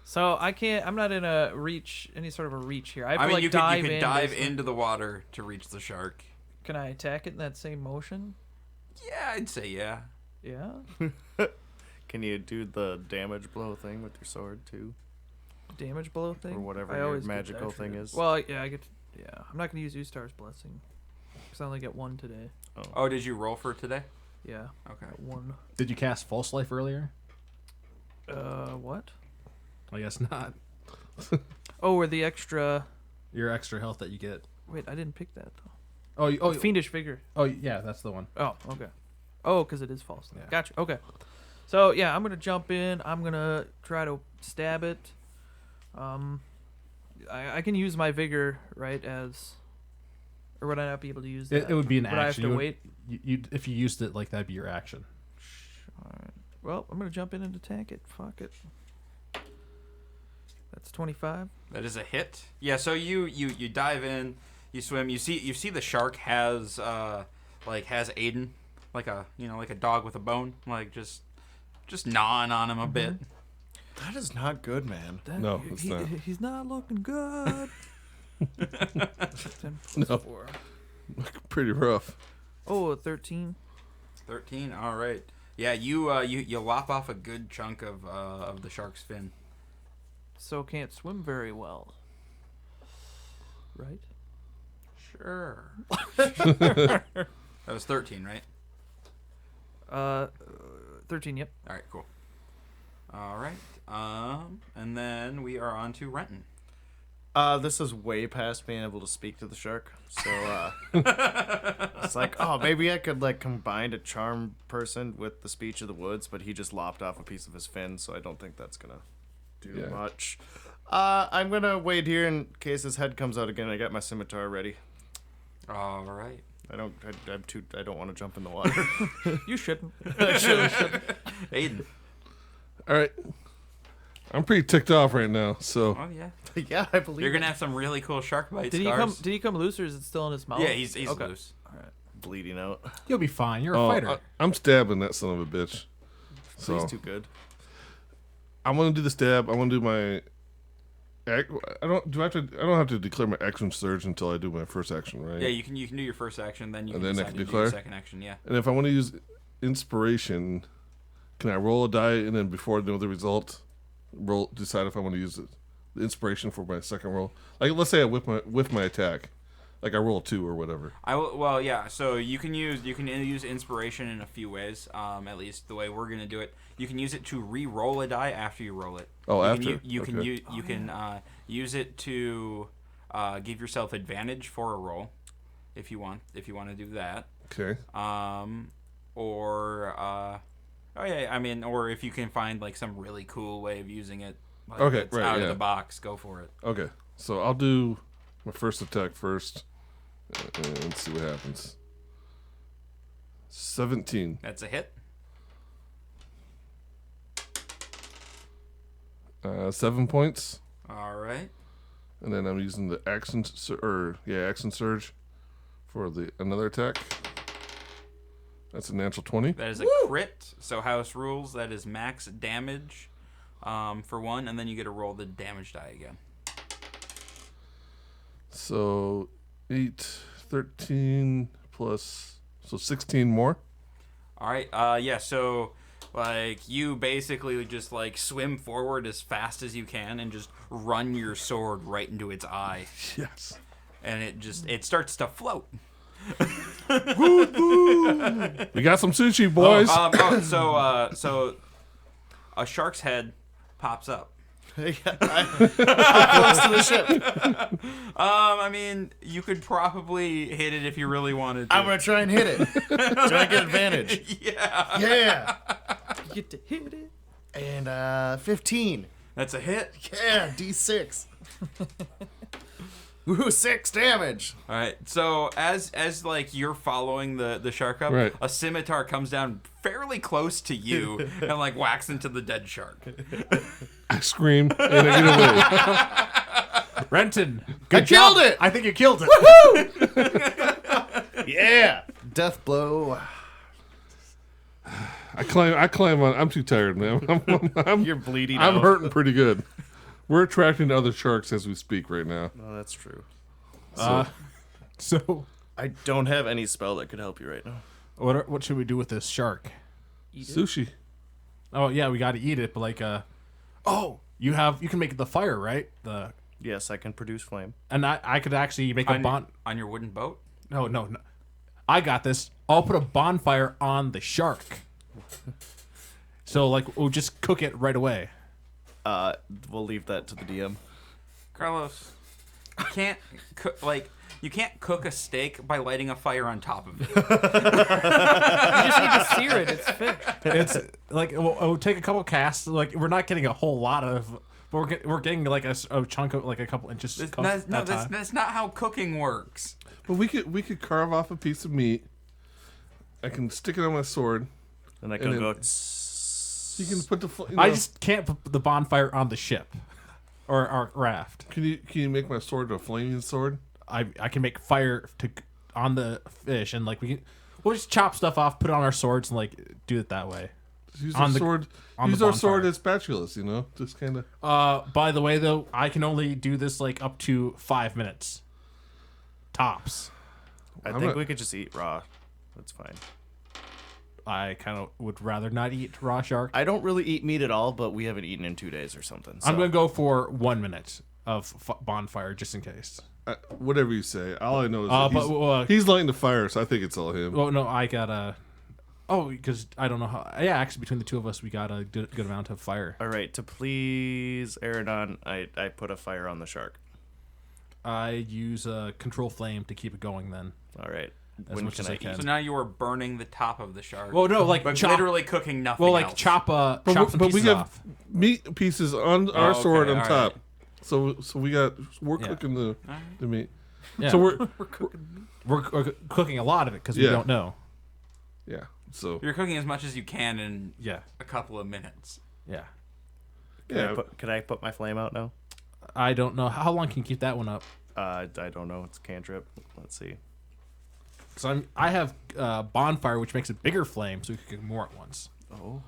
So I'm not in any sort of a reach here. I have I to mean, you could dive in. dive basically. into the water to reach the shark. Can I attack it in that same motion? Yeah, I'd say yeah. Yeah. Can you do the damage blow thing with your sword too? damage blow thing Or whatever I your always get magical extra. thing is. Well, yeah, I get. Yeah, I'm not gonna use Ustar's blessing because I only get one today. Oh, did you roll for today? Yeah, Okay. one. Did you cast False Life earlier? What? I guess not. Oh, or the extra. Your extra health that you get. Wait, I didn't pick that though. Oh, Fiendish Vigor. oh, yeah, that's the one. Oh, okay. Oh, because it is false. Yeah. Gotcha. Okay. So yeah, I'm gonna jump in. I'm gonna try to stab it. I can use my vigor, right? Or would I not be able to use that? It would be an Would I have action. to You would- wait? You if you used it like that'd be your action. Alright. Well, I'm gonna jump in and attack it. Fuck it. That's 25. That is a hit. Yeah. So you dive in, you swim. You see the shark has has Aiden like a dog with a bone, like just gnawing on him a bit. That is not good, man. No, it's not. He's not looking good. 10 plus No. 4. Pretty rough. Oh, 13. 13. All right. Yeah. You lop off a good chunk of the shark's fin. So can't swim very well. Right? Sure. That was 13, right? 13, yep. All right, cool. All right. And then we are on to Renton. This is way past being able to speak to the shark. So it's like, oh, maybe I could like combine a charm person with the speech of the woods, but he just lopped off a piece of his fin, so I don't think that's gonna do much. I'm gonna wait here in case his head comes out again. I got my scimitar ready. All right. I don't want to jump in the water. You shouldn't. Aiden. All right. I'm pretty ticked off right now, so Oh yeah. Yeah, I believe You're gonna have some really cool shark bite Did scars. he come loose or is it still in his mouth? Yeah, he's Okay. loose. bleeding out. You'll be fine. You're a fighter. I'm stabbing that son of a bitch. So He's too good. I'm gonna do the stab. I'm gonna do my. I don't have to declare my action surge until I do my first action, right? Yeah, you can do your first action, then you And can then I decide can to do your declare? second action. Yeah. And if I want to use inspiration, can I roll a die and then before I know the result, decide if I want to use the inspiration for my second roll? Like let's say I whiff my attack, like I roll a 2 or whatever. I will. Well, yeah. So you can use inspiration in a few ways. At least the way we're gonna do it. You can use it to re-roll a die after you roll it. Oh, you after. Can, you Okay. can you can use it to give yourself advantage for a roll, if you want to do that. Okay. Or if you can find like some really cool way of using it. Like, Okay, that's right, out yeah. of the box. Go for it. Okay. So I'll do my first attack first, and see what happens. 17. That's a hit. 7 points, All right. and then I'm using the action surge for another attack. That's a natural 20. That is a crit. So house rules. That is max damage for one, and then you get to roll the damage die again. So 8, 13 plus, so 16 more. All right. Yeah. So, like, you basically just like swim forward as fast as you can and just run your sword right into its eye, Yes. and it starts to float. We got some sushi, boys. So a shark's head pops up. Close to the ship. I mean, you could probably hit it if you really wanted to. I'm gonna try and hit it. Do I get advantage? Yeah. Yeah. You get to hit it. And 15. That's a hit. Yeah, D6. Woo, 6 damage. All right. So as like you're following the shark up, Right. a scimitar comes down fairly close to you and like whacks into the dead shark. I scream and I get away. Renton, I good killed job. it. I think you killed it. Yeah. Death blow. I climb on. I'm too tired, man. You're bleeding I'm out. hurting pretty good. We're attracting other sharks as we speak right now. Oh, that's true. So I don't have any spell that could help you right now. what should we do with this shark? Sushi. Oh yeah, we got to eat it, but like You can make the fire, right? Yes, I can produce flame. And I could actually make a on your wooden boat. No. I got this. I'll put a bonfire on the shark. So like we'll just cook it right away. We'll leave that to the DM. Carlos, you can't cook you can't cook a steak by lighting a fire on top of it. You just need to sear it. It's fish. It's like we'll take a couple casts. Like we're not getting a whole lot of, but we're getting like a chunk of like a couple inches. That's not how cooking works. But we could carve off a piece of meat. I can stick it on my sword. And I can go. You can put the. I just can't put the bonfire on the ship, or our raft. Can you make my sword a flaming sword? I can make fire on the fish, and like we'll just chop stuff off, put it on our swords, and like do it that way. Use our sword. Use our sword as spatulas. Just kind of. By the way, though, I can only do this like up to 5 minutes, tops. I think we could just eat raw. That's fine. I kind of would rather not eat raw shark. I don't really eat meat at all, but we haven't eaten in 2 days or something. So. I'm gonna go for 1 minute of bonfire just in case. whatever you say. All I know is that he's lighting the fire, so I think it's all him. Well, no, I got a. Oh, because I don't know how. Yeah, actually, between the two of us, we got a good amount of fire. All right, to please Aerodon, I put a fire on the shark. I use a control flame to keep it going. Then. All right. As much as I can. So now you are burning the top of the shark. Well, no, like but literally cooking nothing. Well, like else. chop some but pieces we have off. meat pieces on our sword on top. Right. So we're cooking the meat. Yeah. So we're cooking a lot of it because we don't know. Yeah. So you're cooking as much as you can in a couple of minutes. Yeah. Can I put my flame out now? I don't know how long can you keep that one up. I don't know. It's a cantrip. Let's see. So I have bonfire, which makes a bigger flame, so we can cook more at once. Oh.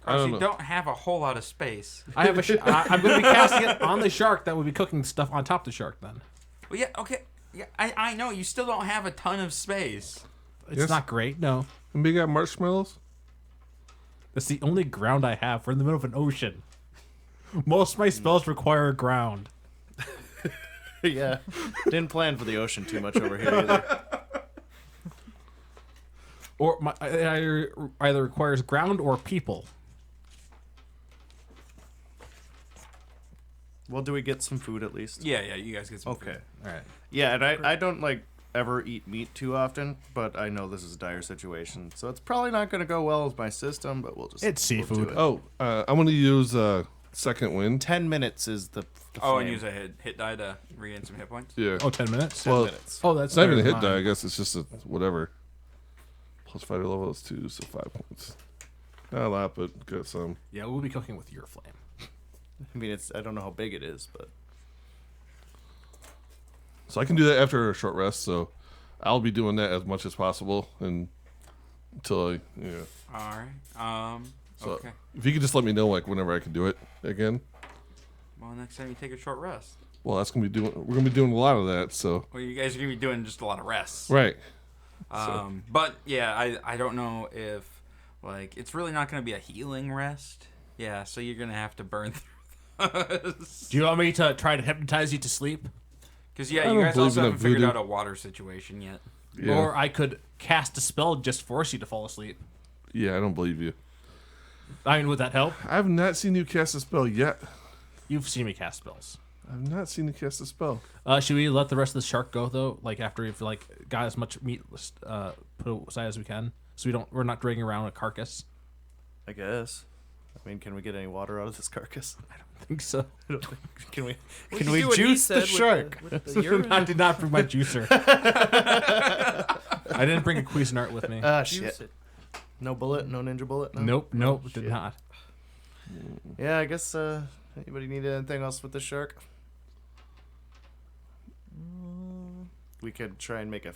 You don't have a whole lot of space. I have I'm going to be casting it on the shark that would be cooking stuff on top of the shark then. Well, yeah, okay. Yeah, I know. You still don't have a ton of space. It's not great, no. And we got marshmallows? That's the only ground I have. We're in the middle of an ocean. Most of my spells require ground. Yeah. Didn't plan for the ocean too much over here either. Or it either requires ground or people. Well, do we get some food at least? Yeah, you guys get some Okay. food. All right. Yeah, and I don't ever eat meat too often, but I know this is a dire situation, so it's probably not going to go well with my system. But we'll just It's seafood. We'll do it. Oh, I'm going to use second wind. 10 minutes is the Oh, flame. and use a hit die to regain some hit points. Yeah. Oh, 10 minutes? 10 minutes. Oh, that's It's not even a better hit than die. I mine. guess it's just a whatever. Plus 5 level is 2, so 5 points. Not a lot, but got some. Yeah, we'll be cooking with your flame. I mean, I don't know how big it is, but So I can do that after a short rest. So I'll be doing that as much as possible until All right. So Okay. if you could just let me know whenever I can do it again. Well, next time you take a short rest. Well, we're gonna be doing a lot of that. So Well, you guys are gonna be doing just a lot of rests. right. But yeah, I don't know if it's really not gonna be a healing rest. Yeah, so you're gonna have to burn through those. Do you want me to try to hypnotize you to sleep? Because I you don't guys believe also in haven't figured voodoo. out a water situation yet. Yeah. Or I could cast a spell just force you to fall asleep. Yeah, I don't believe you. I mean, would that help? I have not seen you cast a spell yet. You've seen me cast spells. I've not seen you cast a spell. Should we let the rest of the shark go though? After we've got as much meat put aside as we can, so we're not dragging around a carcass. I guess. I mean, can we get any water out of this carcass? I think so. Can we We can could we do what he juice said the with shark? with the urine. I did not bring my juicer. I didn't bring a Cuisinart with me. Ah, Juice shit. it. No bullet, no ninja bullet. No? Nope, did shit. not. Yeah, I guess. Anybody need anything else with the shark? We could try and make a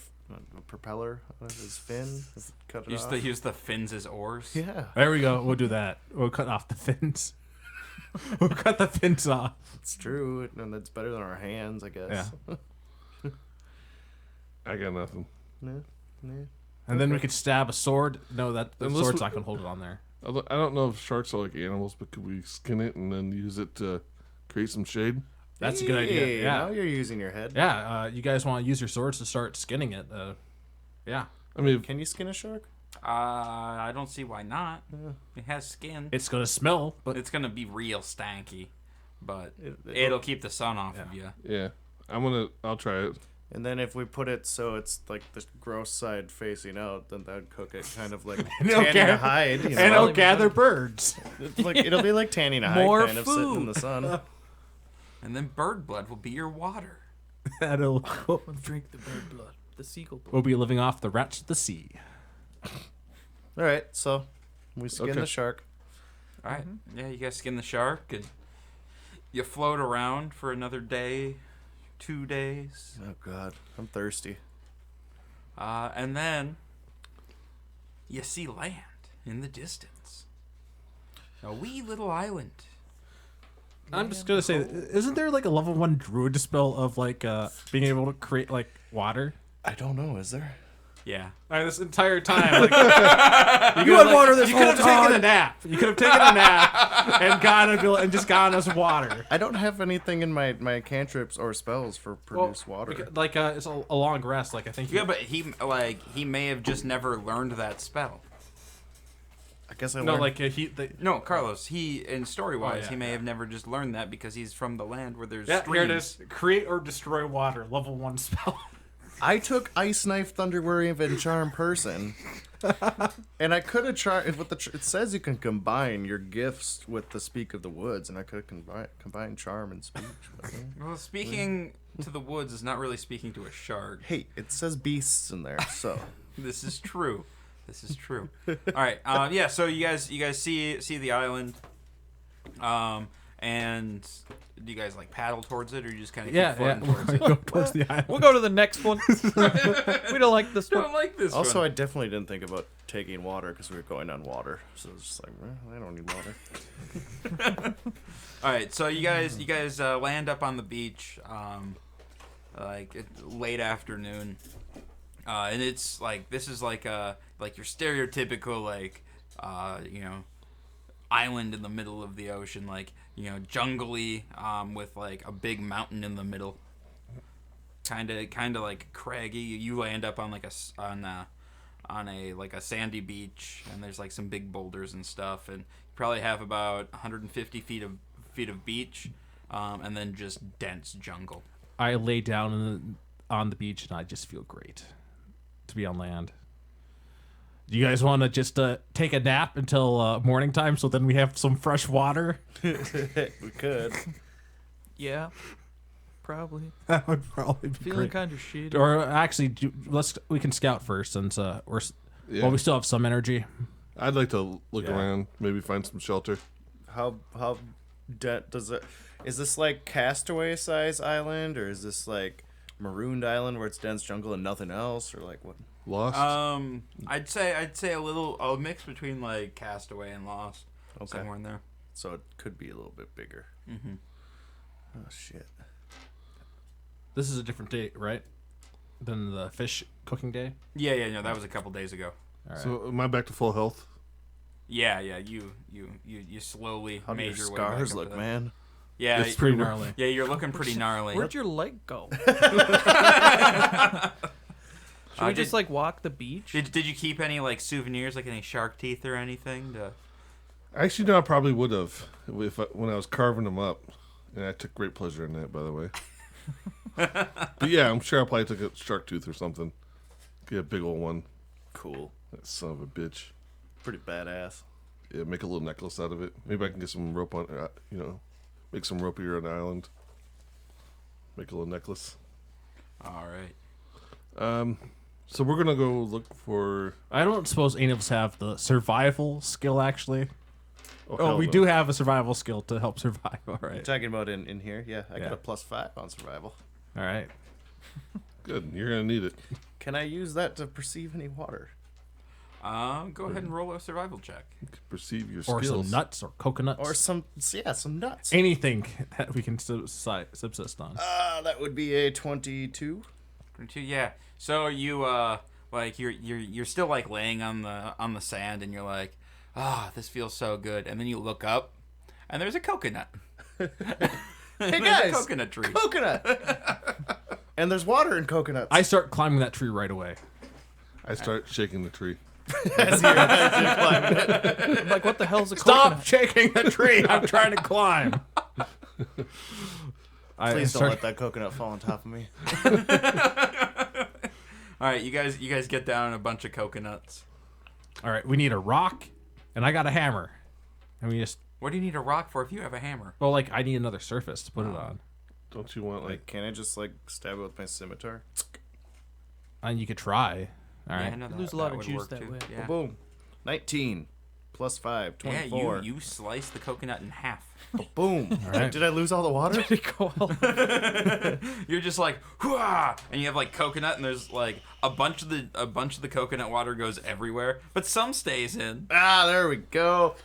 propeller out of his fin. Cut it off. Use the fins as oars. Yeah, There we go. We'll do that. We'll cut off the fins. We'll cut the fins off. it's true, and that's better than our hands, I guess. I got nothing. Yeah. And then we could stab a sword. No, the Unless sword's not going to hold it on there. I don't know if sharks are like animals, but could we skin it and then use it to create some shade. That's a good idea. Hey, Yeah. Now you're using your head. Yeah, you guys want to use your swords to start skinning it? Yeah. I mean, Can you skin a shark? I don't see why not. It has skin. It's gonna smell, but It's gonna be real stanky, but It'll- it'll keep the sun off of you. yeah. I'll try it. And then if we put it so it's like the gross side facing out, then that'd cook it kind of like it'll tanning gather- a hide. You and know? it'll gather birds. It's like it'll be like tanning a hide, More kind of sitting in the sun. And then bird blood will be your water. That'll We'll drink the bird blood, the seagull blood. we'll be living off the rats of the sea. All right, so we skin Okay. the shark. All right. Yeah, you guys skin the shark and you float around for another day, 2 days, Oh God, I'm thirsty. and then you see land in the distance. A wee little island. I'm just gonna say, isn't there like a level 1 druid spell of like being able to create like water? I don't know. Is there? Yeah. This entire time, like, You had water this you could whole have taken a time. nap. You could have taken a nap and just gotten us water. I don't have anything in my cantrips or spells for produce water. Like it's a long rest. Like I think. Yeah, but he may have just never learned that spell. I guess I no, learned. like No, Carlos, in story-wise, yeah, he may have never just learned that because he's from the land where there's yeah, streams. here it is. Create or destroy water. Level 1 spell. I took Ice Knife, Thunder Wave, and Charm Person, and I could have tried with the. It says you can combine your gifts with the Speak of the Woods, and I could have combined Charm and Speech. Well, speaking to the woods is not really speaking to a shark. Hey, it says beasts in there, so This is true. This is true. All right. Yeah. So you guys see the island, and do you guys like paddle towards it, or you just kind of keep floating towards it? Go towards the island. We'll go to the next one. We don't like this I one. don't like this. also I one. definitely didn't think about taking water because we were going on water, so it's just like I don't need water. All right. So you guys land up on the beach, like late afternoon, and it's like this is like your stereotypical like island in the middle of the ocean, like jungly, with like a big mountain in the middle, kind of like craggy. You land up on like on a like a sandy beach, and there's like some big boulders and stuff, and you probably have about 150 feet of beach, and then just dense jungle. I lay down on the beach and I just feel great to be on land. Do you guys want to just take a nap until morning time so then we have some fresh water? We could. Yeah, probably. That would probably be Feeling great. kind of shitty. Or actually, we can scout first since we still have some energy. I'd like to look Yeah. around, maybe find some shelter. How does it? Is this like Castaway size island, or is this like Marooned Island where it's dense jungle and nothing else, or like what? Lost. I'd say a mix between like Castaway and Lost, somewhere in there. So it could be a little bit bigger. Mm-hmm. Oh shit. This is a different day, right? Than the fish cooking day? Yeah, no, that was a couple days ago. All right. So am I back to full health? Yeah, you slowly How do made your your way back scars up to look, that. man? Yeah, It's pretty gnarly. Yeah, you're looking pretty gnarly. Where'd your leg go? Should we did- just like walk the beach? Did you keep any like souvenirs, like any shark teeth or anything? Actually, no, I probably would have when I was carving them up, and I took great pleasure in that, by the way. But yeah, I'm sure I probably took a shark tooth or something. Get a big old one. Cool. That son of a bitch. Pretty badass. Yeah, make a little necklace out of it. Maybe I can get some rope on, make some rope here on the island. Make a little necklace. All right. So we're gonna go look for. I don't suppose any of us have the survival skill, actually. hell We no. do have a survival skill to help survive. All You're right. talking about in here? Yeah, I Yeah. got a +5 on survival. All right. Good. You're gonna need it. Can I use that to perceive any water? Go ahead and roll a survival check. Perceive your Or skills. some nuts or coconuts. Or some nuts. anything that we can subsist on. That would be a 22. 22, yeah. So you like you're still like laying on the sand, and you're like, this feels so good. And then you look up, and there's a coconut. Hey There's guys, a coconut tree. coconut. And there's water in coconuts. I start climbing that tree right away. I start shaking the tree. as you're climbing it. I'm like, what the hell's a Stop coconut? shaking the tree! I'm trying to climb. Please don't let that coconut fall on top of me. All right, you guys get down a bunch of coconuts. All right, we need a rock, and I got a hammer, and we just. What do you need a rock for if you have a hammer? Well, like I need another surface to put it on, Don't you want Like, can I just like stab it with my scimitar? and you could try. All right. Yeah, no, You that- lose a lot of would juice work that too. way. Yeah. Boom. 19 plus 5, Yeah, 24. you slice the coconut in half. Boom. right. Did I lose all the water? You're just like, "Hooah!" And you have like coconut, and there's like a bunch of the coconut water goes everywhere, but some stays in. Ah, there we go.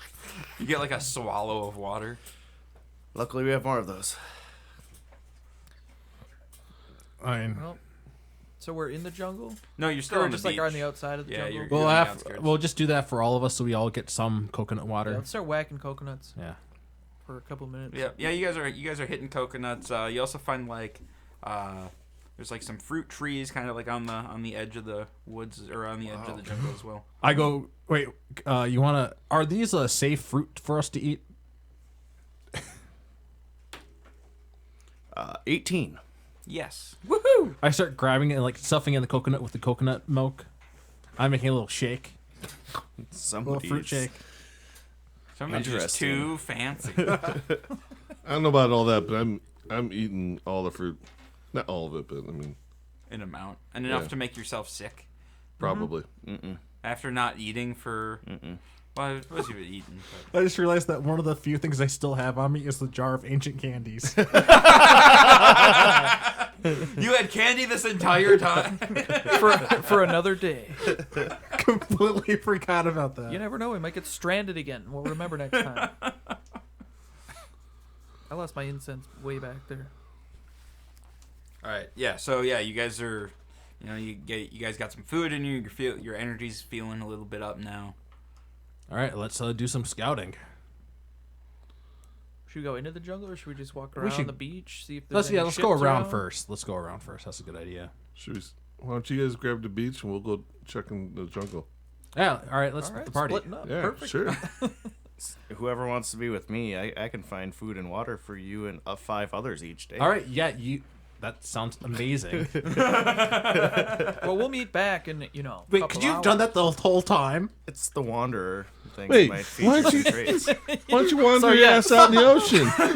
You get like a swallow of water. Luckily, we have more of those. I mean, Well, so we're in the jungle? No, you're still Or on the just beach. like on the outside of the Yeah, jungle? you're- we'll on the have outskirts. we'll just do that for all of us, so we all get some coconut Yeah, water. let's start whacking coconuts Yeah. for a couple minutes. Yeah. You guys are hitting coconuts. You also find like there's like some fruit trees kind of like on the edge of the woods or on the edge of the jungle as well. I go. Wait. You wanna? Are these a safe fruit for us to eat? 18. Yes. I start grabbing it and like stuffing in the coconut with the coconut milk. I'm making a little shake, a little Somebody's fruit shake. Somebody's just Interesting. too fancy. I don't know about all that, but I'm eating all the fruit. Not all of it, but I mean, In amount and enough Yeah. to make yourself sick probably. after not eating for. Well, I suppose you've been eating. I just realized that one of the few things I still have on me is the jar of ancient candies. But you had candy this entire time. For another day. Completely forgot about that. You never know. We might get stranded again. We'll remember next time. I lost my incense way back there. All right. Yeah. So yeah, you guys are, you guys got some food in you. Your energy's feeling a little bit up now. All right, let's do some scouting. Should we go into the jungle or should we just walk around should- the beach? See if there's any Let's go ships around first. Let's go around first. That's a good idea. Why don't you guys grab the beach and we'll go check in the jungle? Yeah. All right. Let's All right, the party. splitting up. Yeah, Perfect. sure. Whoever wants to be with me, I can find food and water for you and 5 others each day. All right. Yeah. That sounds amazing. Well, we'll meet back in, Wait, couple could you have hours. done that the whole time? It's the wanderer thing. Wait, Might why feature don't some you- traits. Why don't you wander Sorry, your yeah. ass out in the ocean? Where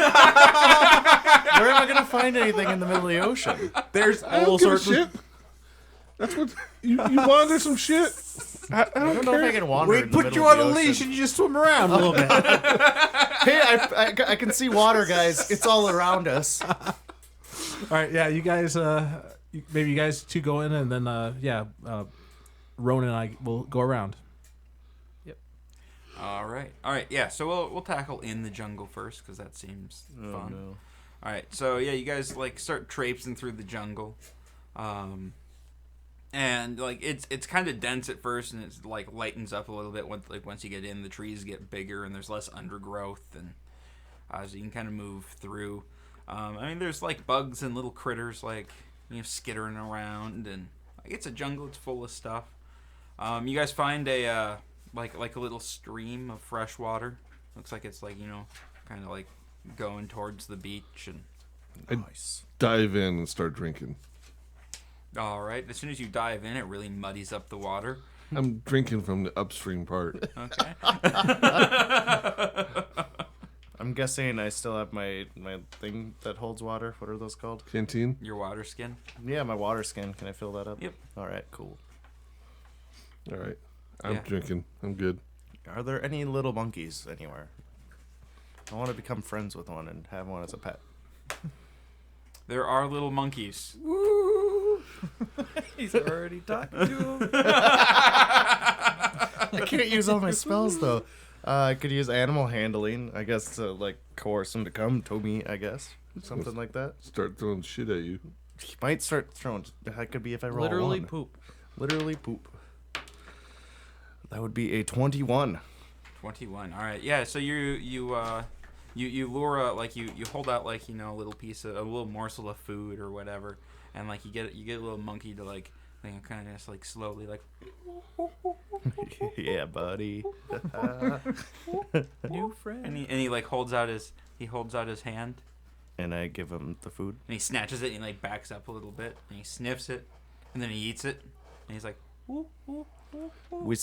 am I going to find anything in the middle of the ocean? There's I all don't give a sorts of. shit. That's what you wander some shit. I I don't don't know if I care. can wander We in the put middle you of on the a leash ocean. and you just swim around a little bit. Hey, I can see water, guys. It's all around us. All right. Yeah. You guys. Maybe you guys two go in and then Ronan and I will go around. All right. Yeah. So we'll tackle in the jungle first because that seems fun. no. All right. So yeah, you guys like start traipsing through the jungle, and like it's kind of dense at first, and it's like lightens up a little bit once you get in. The trees get bigger and there's less undergrowth, and so you can kind of move through. I mean, there's like bugs and little critters like skittering around, and like it's a jungle. It's full of stuff. You guys find a like a little stream of fresh water. Looks like it's like kind of like going towards the beach, and Nice. Dive in and start drinking. all right. As soon as you dive in, it really muddies up the water. I'm drinking from the upstream part. Okay. I'm guessing I still have my thing that holds water. What are those called? Canteen? Your water skin. Yeah, my water skin. Can I fill that up? Yep. All right, cool. All right. I'm Yeah. drinking. I'm good. Are there any little monkeys anywhere? I want to become friends with one and have one as a pet. There are little monkeys. He's already talking to him. I can't use all my spells though. I could use animal handling, I guess, to like coerce him to come to me. I guess something like that. Start throwing shit at you. He might start throwing. That could be if I roll Literally one. poop. Literally poop. That would be a 21. 21. All right. Yeah. So you you lure you hold out like a little piece of a little morsel of food or whatever, and like you get a little monkey to like kind of just like slowly like Yeah, buddy. New friend. and he like holds out his hand And I give him the food. and he snatches it and he like backs up a little bit and he sniffs it and then he eats it and he's like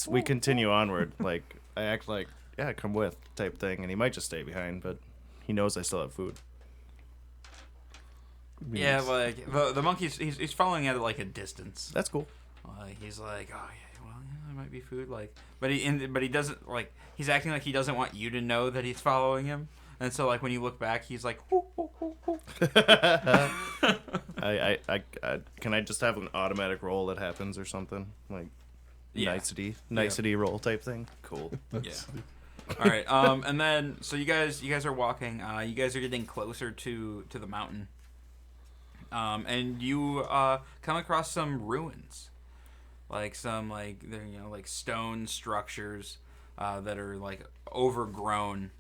We continue onward. Like I act like, yeah, come with type thing, and he might just stay behind, but he knows I still have food. yeah, like the monkey's he's following at like a distance. That's cool. He's like, oh yeah, well, there might be food, like, but he doesn't like he's acting like he doesn't want you to know that he's following him, and so like when you look back, he's like, "Hoo, hoo, hoo, hoo." I can I just have an automatic roll that happens or something like Yeah. nicety roll type thing. Cool. Yeah. All right. And then so you guys are walking. You guys are getting closer to the mountain. And you come across some ruins, like some they're like stone structures that are like overgrown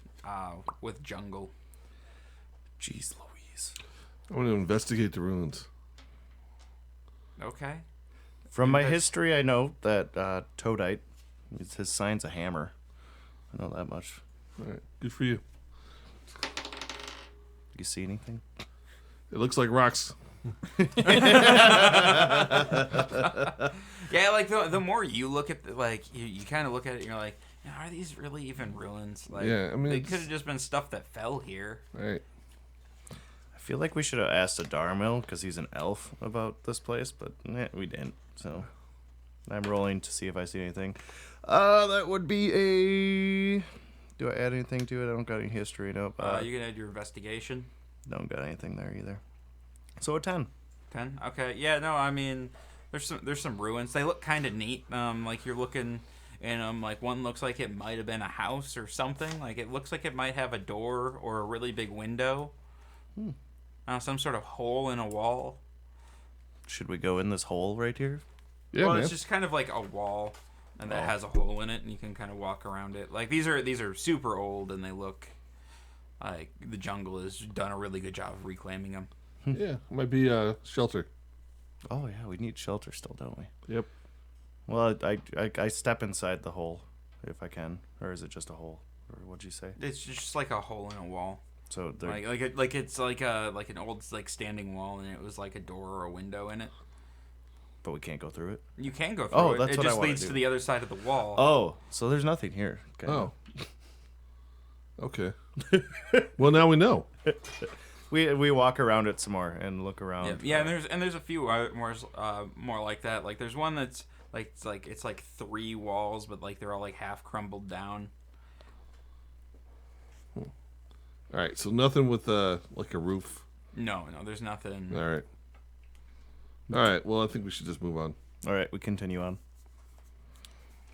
with jungle. Jeez Louise. I want to investigate the ruins. Okay. From my That's- history, I know that Toadite, his sign's a hammer. I know that much. All right, good for you. You see anything? It looks like rocks. Yeah, like the more you look at you kind of look at it and you're like, are these really even ruins? Like, Yeah, I mean, they it's- could have just been stuff that fell here. Right. I feel like we should have asked a Darmil because he's an elf about this place, but we didn't. So I'm rolling to see if I see anything. That would be a. Do I add anything to it? I don't got any history. Nope. You can add your investigation. Don't got anything there either. So a 10. 10. Okay. Yeah. No. I mean, there's some ruins. They look kind of neat. Like you're looking, and like one looks like it might have been a house or something. Like it looks like it might have a door or a really big window. Some sort of hole in a wall. Should we go in this hole right here? Yeah, Well, man. it's just kind of like a wall, and that Oh. has a hole in it, and you can kind of walk around it. Like these are super old, and they look like the jungle has done a really good job of reclaiming them. Yeah, might be shelter. Oh yeah, we need shelter still, don't we? Yep. Well, I step inside the hole if I can, or is it just a hole? Or what'd you say? It's just like a hole in a wall. So there. It's like an old like standing wall, and it was like a door or a window in it. But we can't go through it. You can go through Oh, it. that's It what I just wanna leads do. to the other side of the wall. Oh, so there's nothing here. Okay. Oh. Okay. Well, now we know. We walk around it some more and look around. Yeah, and there's a few more like that. Like there's one that's it's like 3 walls, but like they're all like half crumbled down. All right, so nothing with like a roof. No, there's nothing. All right. All right. Well, I think we should just move on. All right, we continue on.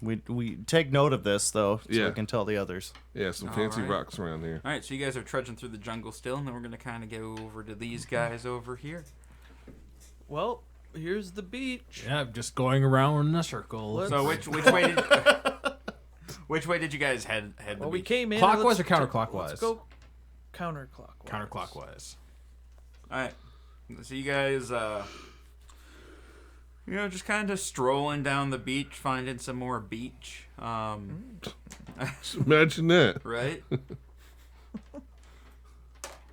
We take note of this though, so Yeah. we can tell the others. Yeah, some All fancy right. rocks around here. All right, so you guys are trudging through the jungle still, and then we're gonna kind of go over to these guys over here. Well, here's the beach. Yeah, just going around in a circle. Let's- So which way did you guys head? Well, we came in. Clockwise let's- or counterclockwise? Let's go counterclockwise. Counterclockwise. All right, so you guys, just kind of strolling down the beach, finding some more beach. Just imagine that. Right.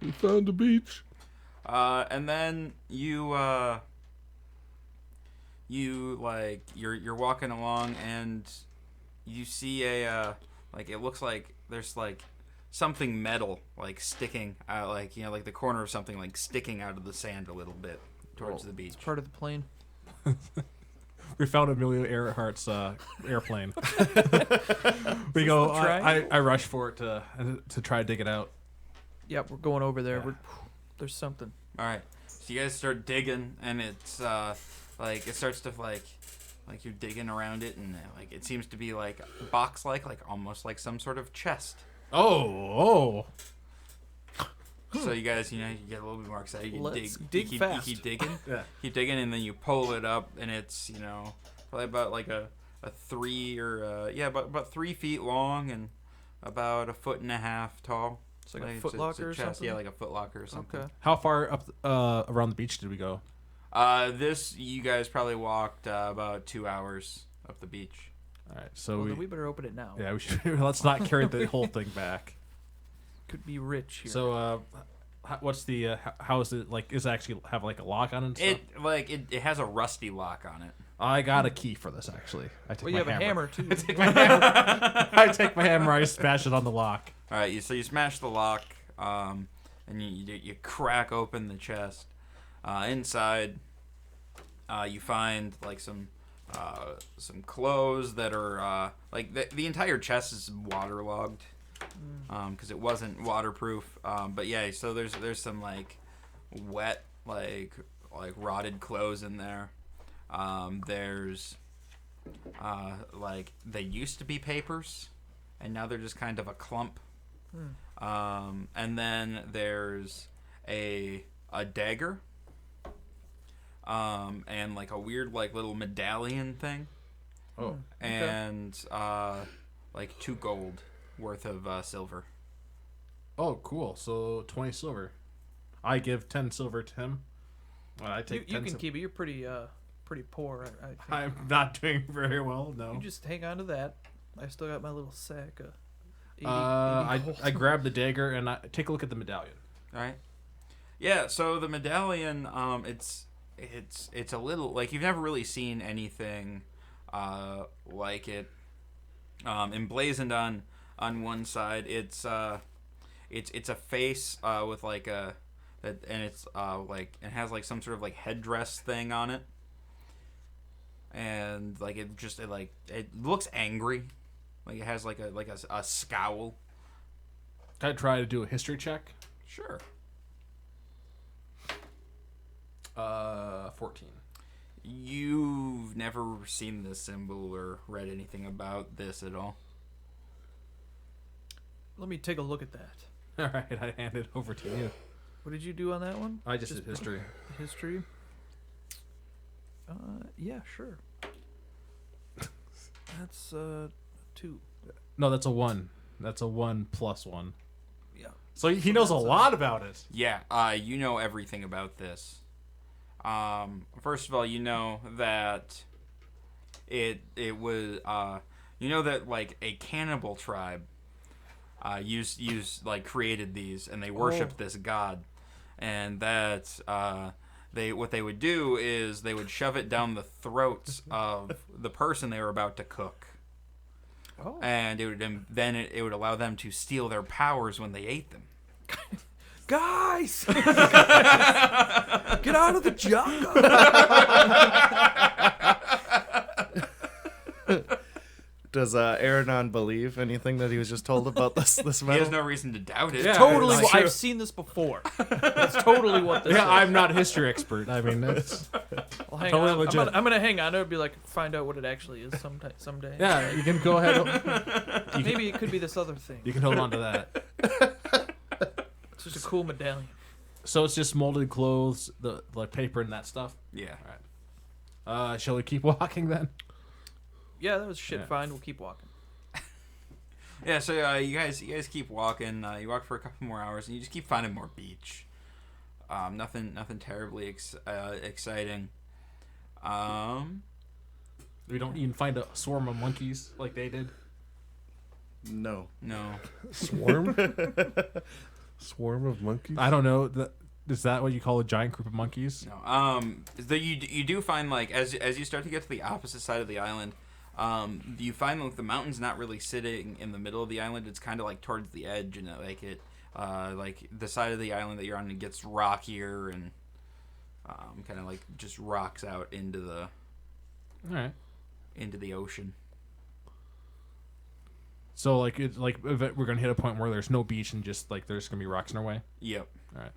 We found the beach. And then you're walking along and you see a it looks like there's like something metal like sticking out, like the corner of something like sticking out of the sand a little bit towards the beach. Part of the plane. We found Amelia Earhart's airplane. We go. I rush for it to try to dig it out. Yep, we're going over there. Yeah. There's something. All right, so you guys start digging, and it's it starts to like you're digging around it, and like it seems to be like box like almost like some sort of chest. Oh. So you guys, you get a little bit more excited. You Let's dig dig fast. You keep digging. Yeah. Keep digging, and then you pull it up, and it's probably about like a 3 or about 3 feet long and about 1.5 feet tall. It's like a Foot Locker or chest, something. yeah, like a Foot Locker or something. Okay. How far up around the beach did we go? This you guys probably walked about 2 hours up the beach. All right, so Well, then we better open it now. yeah, we should. Let's not carry the whole thing back. Could be rich here. So, what's the? How is it like? Is it actually have like a lock on it? And stuff? It has a rusty lock on it. I got a key for this actually. I take well, my you have a hammer too. I take my hammer. I take my hammer. I smash it on the lock. All right, so you smash the lock, and you crack open the chest. Inside, you find like some clothes that are like the entire chest is waterlogged because it wasn't waterproof. But yeah, so there's some like wet like rotted clothes in there. There's like they used to be papers, and now they're just kind of a clump. And then there's a dagger. And like a weird like little medallion thing. Oh, and like 2 gold worth of silver. oh, cool. So 20 silver. I give 10 silver to him. Well, I you take. you 10 can keep it. You're pretty poor. I think. I'm not doing very well. No. You just hang on to that. I still got my little sack of 80 I gold. grab the dagger and I take a look at the medallion. All right. Yeah. So the medallion, it's a little like you've never really seen anything like it. Emblazoned on one side, it's a face with like a that, and it's like it has like some sort of like headdress thing on it, and like it looks angry, like it has like a scowl. Can I try to do a history check? Sure. 14. You've never seen this symbol or read anything about this at all. Let me take a look at that. All right, I hand it over to you. What did you do on that one? I just did history. History. Yeah, sure. That's 2. No, that's a 1. That's a 1 plus 1. Yeah. So he knows a lot about it. Yeah, you know everything about this. First of all, you know that it was you know that like a cannibal tribe created these, and they worshipped this god, and that what they would do is they would shove it down the throats of the person they were about to cook. Oh. And it would allow them to steal their powers when they ate them. Guys! Get out of the jungle! Does Aranon believe anything that he was just told about this He medal? has no reason to doubt it. Yeah. Totally. That's I've true. seen this before. That's totally what this is. Yeah, I'm not a history expert. I mean, that's Well, hang totally on. legit. I'm gonna hang on to it and be like, find out what it actually is someday. yeah. You can go ahead. Maybe it could be this other thing. You can hold on to that. It's just a cool medallion. So it's just molded clothes, the like paper and that stuff. Yeah. Shall we keep walking then? Yeah, that was shit. Yeah. Fine, we'll keep walking. Yeah, so you guys keep walking. You walk for a couple more hours, and you just keep finding more beach. Nothing terribly exciting. We don't even find a swarm of monkeys like they did. No. Swarm? Swarm of monkeys? I don't know. Is that what you call a giant group of monkeys? No. You do find like as you start to get to the opposite side of the island, you find like the mountain's not really sitting in the middle of the island. It's kind of like towards the edge, and like the side of the island that you're on, it gets rockier and kind of like just rocks out into the ocean. So like we're gonna hit a point where there's no beach and just like there's gonna be rocks in our way. Yep. All right.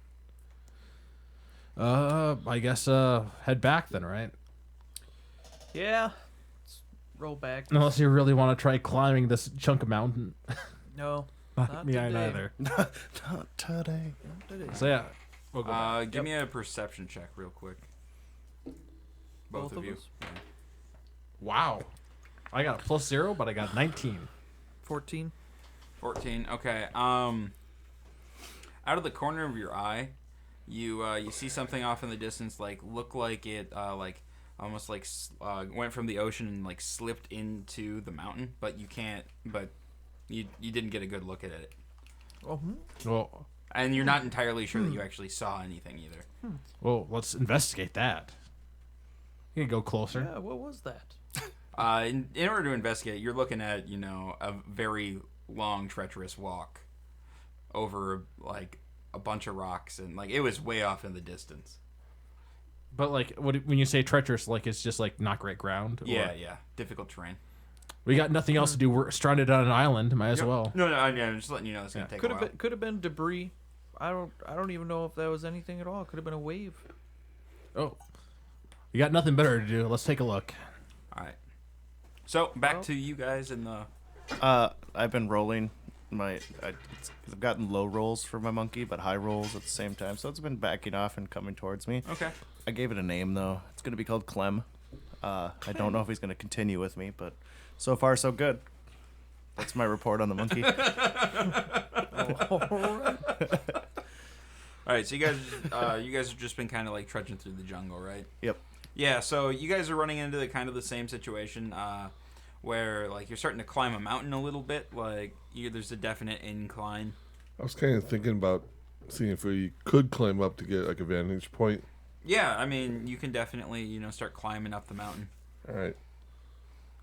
I guess head back then, right? Yeah. Let's roll back. Unless you really want to try climbing this chunk of mountain. No. Not me today. either. Not today. Not today. So yeah, we'll go back. Give me a perception check real quick. Both of you. us? Yeah. Wow, I got a +0, but I got 19. 14. 14. Okay. out of the corner of your eye, you see something off in the distance, like look like it like almost like went from the ocean and like slipped into the mountain, but you can't. But you didn't get a good look at it, Well, and you're not entirely sure that you actually saw anything either. let's investigate that. You can go closer. Yeah, what was that? In order to investigate, you're looking at a very long, treacherous walk over like a bunch of rocks, and like it was way off in the distance. But like, when you say treacherous, like it's just like not great ground. Yeah, difficult terrain. We got nothing else to do. We're stranded on an island. Might as well. No, I'm just letting you know it's gonna take a while. Could have been debris. I don't even know if that was anything at all. Could have been a wave. Oh, we got nothing better to do. Let's take a look. All right. So back to you guys in the. I've been rolling I've gotten low rolls for my monkey, but high rolls at the same time. So it's been backing off and coming towards me. Okay. I gave it a name though. It's gonna be called Clem. I don't know if he's gonna continue with me, but so far so good. That's my report on the monkey. All right. So you guys have just been kind of like trudging through the jungle, right? Yep. Yeah. So you guys are running into the kind of the same situation. Where like you're starting to climb a mountain a little bit, like there's a definite incline. I was kind of thinking about seeing if we could climb up to get like a vantage point. Yeah, I mean you can definitely start climbing up the mountain. All right,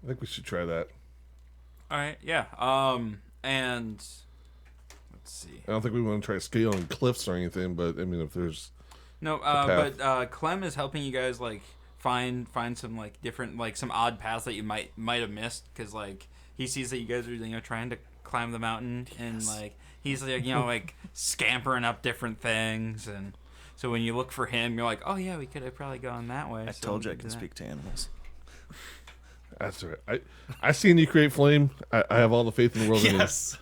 I think we should try that. All right, yeah. And let's see. I don't think we want to try scaling cliffs or anything, but I mean if there's No, but Clem is helping you guys like find some like different like some odd paths that you might have missed, because like he sees that you guys are trying to climb the mountain, and like he's like like scampering up different things, and so when you look for him, you're like, oh yeah, we could have probably gone that way. I told you I can speak to animals. That's right. I seen you create flame. I have all the faith in the world in you. Yes.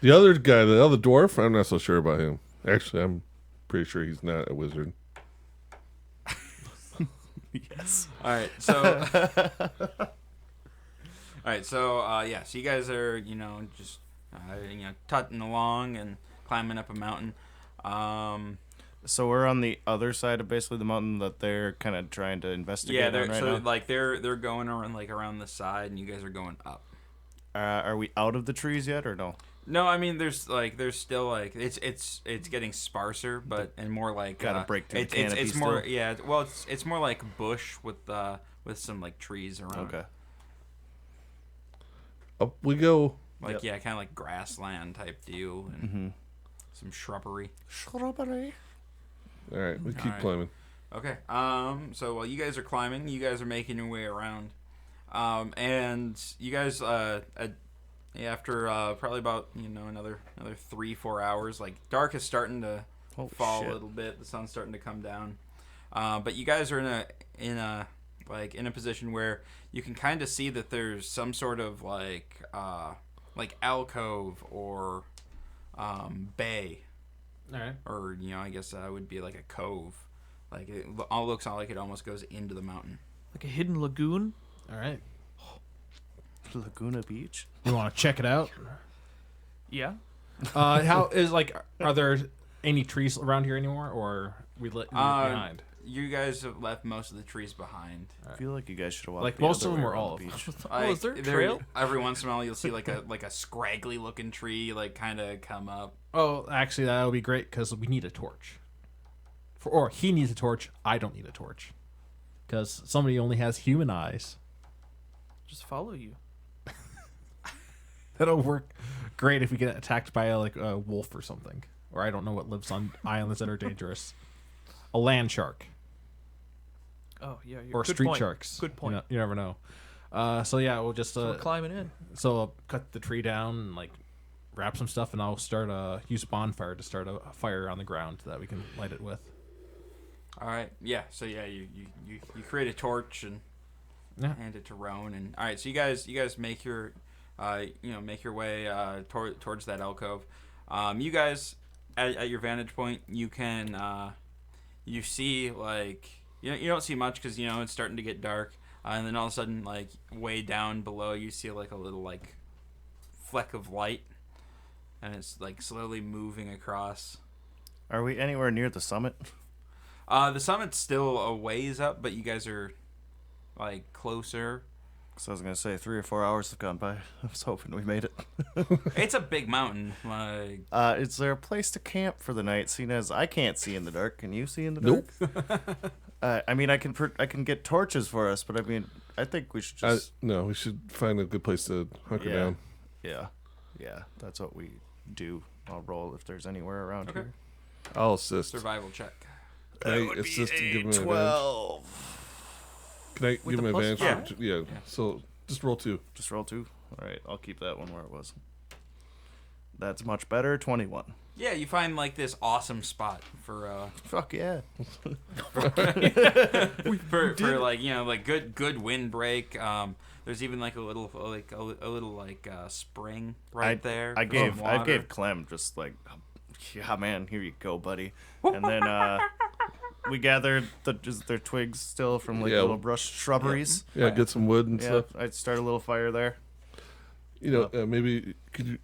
The other guy, the other dwarf, I'm not so sure about him. Actually, I'm pretty sure he's not a wizard. Yes. All right, so so you guys are just tutting along and climbing up a mountain. So we're on the other side of basically the mountain that they're kind of trying to investigate. Yeah, on right so now. like they're going around the side, and you guys are going up. Are we out of the trees yet, or no? No, I mean there's still like it's getting sparser, but and more like Gotta break through the canopy it's more still? it's more like bush with some like trees around. Okay. Up we go. Like Yep. kind of like grassland type deal, and some shrubbery. Shrubbery. All right, we keep All right. climbing. Okay. So while you guys are climbing, you guys are making your way around, and you guys after probably about another 3-4 hours, like dark is starting to fall shit. a little bit. The sun's starting to come down, but you guys are in a position where you can kind of see that there's some sort of like alcove or bay, All right. or I guess would be like a cove. Like it all looks like it almost goes into the mountain. Like a hidden lagoon. All right. Laguna Beach. You want to check it out? Yeah. How is like? Are there any trees around here anymore, or we let behind? You guys have left most of the trees behind. I feel like you guys should have walked Like, the most other of them way or around all the of beach. Oh, is there a trail? Every once in a while, you'll see like a scraggly looking tree like kind of come up. Oh, actually, that would be great because we need a torch. Or he needs a torch. I don't need a torch because somebody only has human eyes. Just follow you. That'll work great if we get attacked by a wolf or something, or I don't know what lives on islands that are dangerous. A land shark Oh yeah. or good street point. sharks. Good point. You never know. So yeah, we'll just So we're climbing in. so I'll cut the tree down and like wrap some stuff, and I'll start use a bonfire to start a fire on the ground that we can light it with. All right. Yeah. So yeah, you create a torch and Yeah. hand it to Roan, and all right. So you guys make your make your way towards that alcove. You guys at your vantage point, you can you see like you don't see much because it's starting to get dark, and then all of a sudden like way down below you see like a little like fleck of light, and it's like slowly moving across, Are we anywhere near the summit? The summit's still a ways up, but you guys are like closer. So I was gonna say 3 or 4 hours have gone by. I was hoping we made it. It's a big mountain. Like, Is there a place to camp for the night? Seeing as I can't see in the dark, can you see in the dark? Nope. I mean, I can get torches for us, but I mean, I think we should just No, we should find a good place to hunker down. yeah. That's what we do. I'll roll if there's anywhere around Okay. here. I'll assist. survival check. Can I assist and give him an advantage? 12. Can I give him the an plus advantage? five? Yeah. So just roll 2. Just roll 2. All right, I'll keep that one where it was. That's much better. 21. Yeah, you find like this awesome spot for Fuck yeah. for like like good windbreak. There's even like a little spring right there. I for gave some I water. gave Clem just like, yeah, man, here you go, buddy. And then we gathered their twigs still from like Yeah. little brush shrubberies. Yeah, get some wood and Yeah, stuff. I'd start a little fire there. Maybe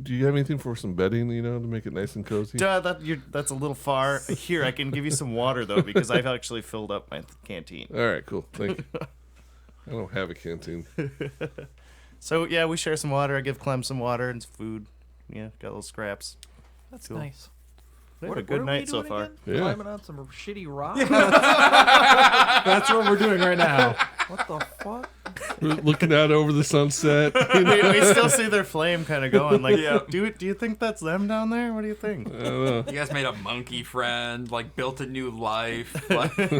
do you have anything for some bedding? To make it nice and cozy. That's a little far. Here, I can give you some water though because I've actually filled up my canteen. All right, cool. Thank you. I don't have a canteen. So yeah, we share some water. I give Clem some water and some food. Yeah, got little scraps. That's Cool. nice. We had What a good are we night so doing far. again? Yeah. Climbing on some shitty rock. That's what we're doing right now. What the fuck? We're looking out over the sunset. we still see their flame kind of going. Like, Yeah. do you think that's them down there? What do you think? I don't know. You guys made a monkey friend, like built a new life. Like, This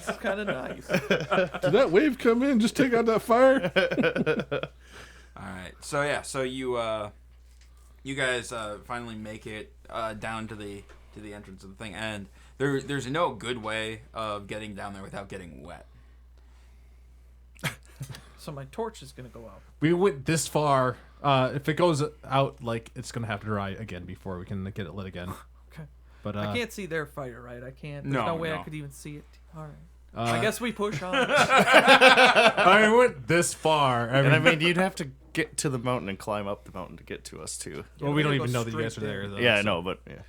is kind of nice. Did that wave come in? Just take out that fire. all right, so you guys finally make it down to the entrance of the thing, and there's no good way of getting down there without getting wet. So my torch is gonna go out. We went this far. If it goes out, like it's gonna have to dry again before we can get it lit again. Okay. But I can't see their fire, right? I can't. There's No, no way I no. could even see it. All right. Uh, I guess we push on. I went this far. And I mean, you'd have to get to the mountain and climb up the mountain to get to us too. well, we don't gotta even go know that you guys are straight there. there. Though, Yeah, I so. know, but yeah.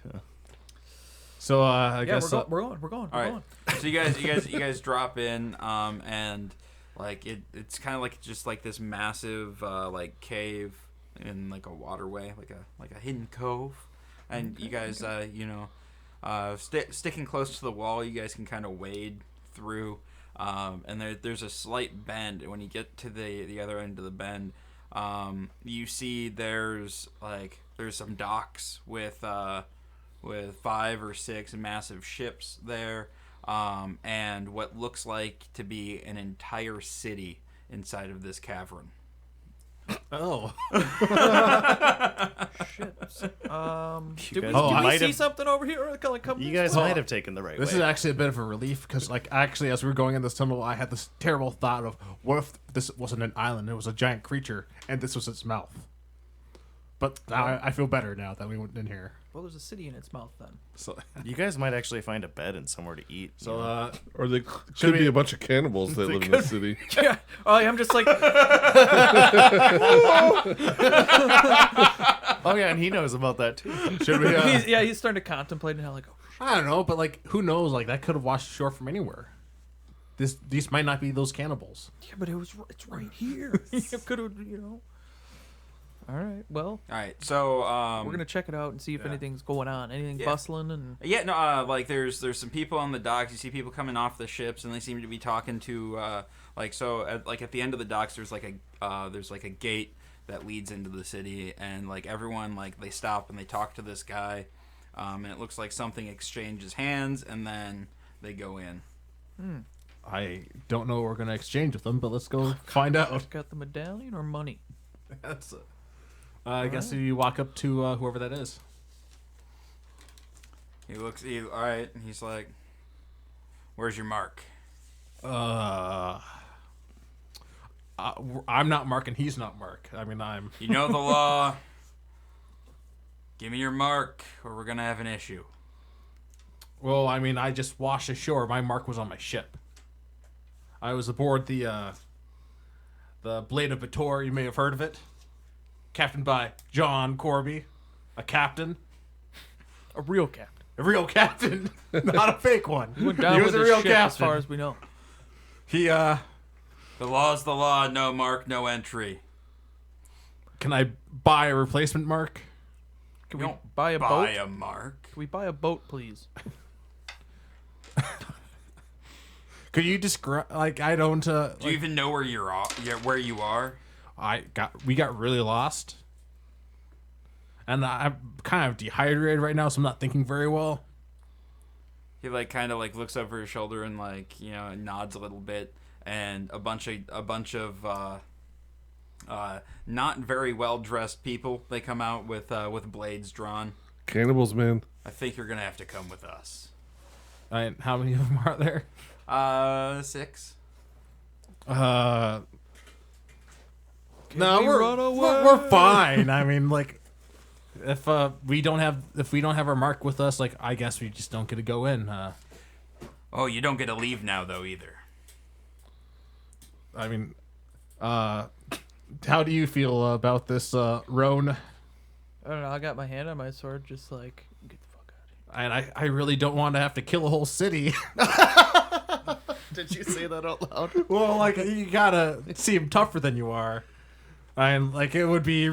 So I Yeah, guess we're going. We're All right, going. so you guys drop in, and like it's kind of like just like this massive like cave in like a waterway, like a hidden cove, and you guys sticking close to the wall, you guys can kind of wade through, and there's a slight bend. When you get to the other end of the bend, you see there's some docks with 5 or 6 massive ships there, and what looks like to be an entire city inside of this cavern. Oh. Shit. You Did we, guys did we might see have- something over here? Or come You this guys way? might have taken the right This way. is actually a bit of a relief because, like, actually, as we were going in this tunnel, I had this terrible thought of what if this wasn't an island, it was a giant creature, and this was its mouth. But I feel better now that we went in here. Well, there's a city in its mouth then. So, You guys might actually find a bed and somewhere to eat. so you know? Or they could we- be a bunch of cannibals that live in the city. Yeah. Oh, I'm just like. Oh yeah, and he knows about that too. should we? he's starting to contemplate it now. Like, oh, I don't know, but like, who knows? Like, that could have washed ashore from anywhere. These might not be those cannibals. yeah, but it's right here. You could have, All right. Well, All right, so we're gonna check it out and see if anything's going on. Anything Yeah. bustling and. yeah, no, like there's some people on the docks. You see people coming off the ships, and they seem to be talking to at the end of the docks. There's like a gate that leads into the city, and like everyone they stop and they talk to this guy, and it looks like something exchanges hands, and then they go in. I don't know what we're gonna exchange with them, but let's go find out. Got the medallion or money? That's. I guess you walk up to whoever that is. He looks, all right, and he's like, "Where's your mark?" I'm not Mark, and he's not Mark. I mean, I'm. You know the law. Give me your mark, or we're gonna have an issue. Well, I mean, I just washed ashore. My mark was on my ship. I was aboard the Blade of Vitor. You may have heard of it. Captained by John Corby, a captain. A real captain. A real captain, not a fake one. He went down He with was a his real ship, as captain. far as we know. He The law's the law. No mark, no entry. Can I buy a replacement mark? Can You we don't buy a buy boat? a mark. Can we buy a boat, please? Could you describe? Like, I don't. Do you even know where where you are? We got really lost, and I'm kind of dehydrated right now, so I'm not thinking very well. He like kind of like looks over his shoulder and like nods a little bit, and a bunch of not very well dressed people. They come out with blades drawn. Cannibals, man. I think you're gonna have to come with us. How many of them are there? 6. No, we we're run we're fine. I mean, like, if we don't have our mark with us, like, I guess we just don't get to go in. Oh, you don't get to leave now though either. I mean, how do you feel about this, Roan? I don't know. I got my hand on my sword, just like, get the fuck out of here. And I really don't want to have to kill a whole city. Did you say that out loud? Well, like, you gotta seem tougher than you are. And, like, it would be...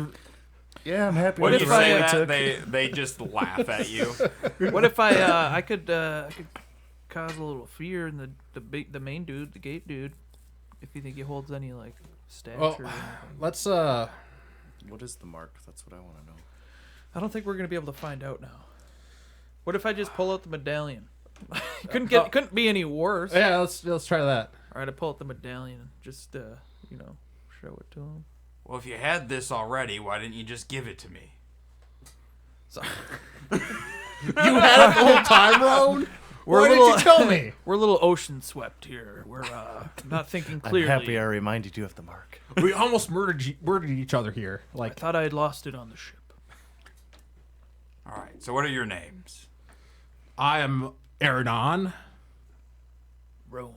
Yeah, I'm happy. When with you the say route we that, took. they just laugh at you. What if I could cause a little fear in the main dude, the gate dude, if you think he holds any like stats Well, or anything. let's, What is the mark? That's what I want to know. I don't think we're gonna be able to find out now. What if I just pull out the medallion? Couldn't be any worse. Yeah, let's try that. All right, I pull out the medallion and just show it to him. Well, if you had this already, why didn't you just give it to me? Sorry. You had it the whole time, Roan? Why didn't you tell me? We're a little ocean swept here. We're not thinking clearly. I'm happy I reminded you of the mark. We almost murdered each other here. I Like, thought I had lost it on the ship. All right. So what are your names? I am Eranon. Rome.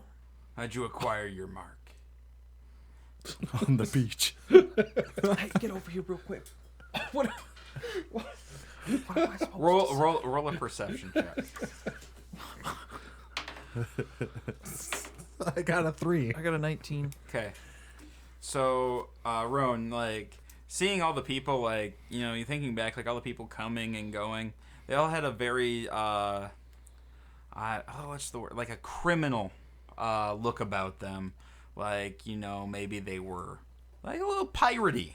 How'd you acquire your mark? On the beach. Hey, get over here real quick. What am I supposed to Roll a perception check. I got a 3. I got a 19. Okay. So, Roan, like, seeing all the people, like, you're thinking back, like, all the people coming and going, they all had a very, what's the word? Like, a criminal look about them. Like, maybe they were, like, a little piratey.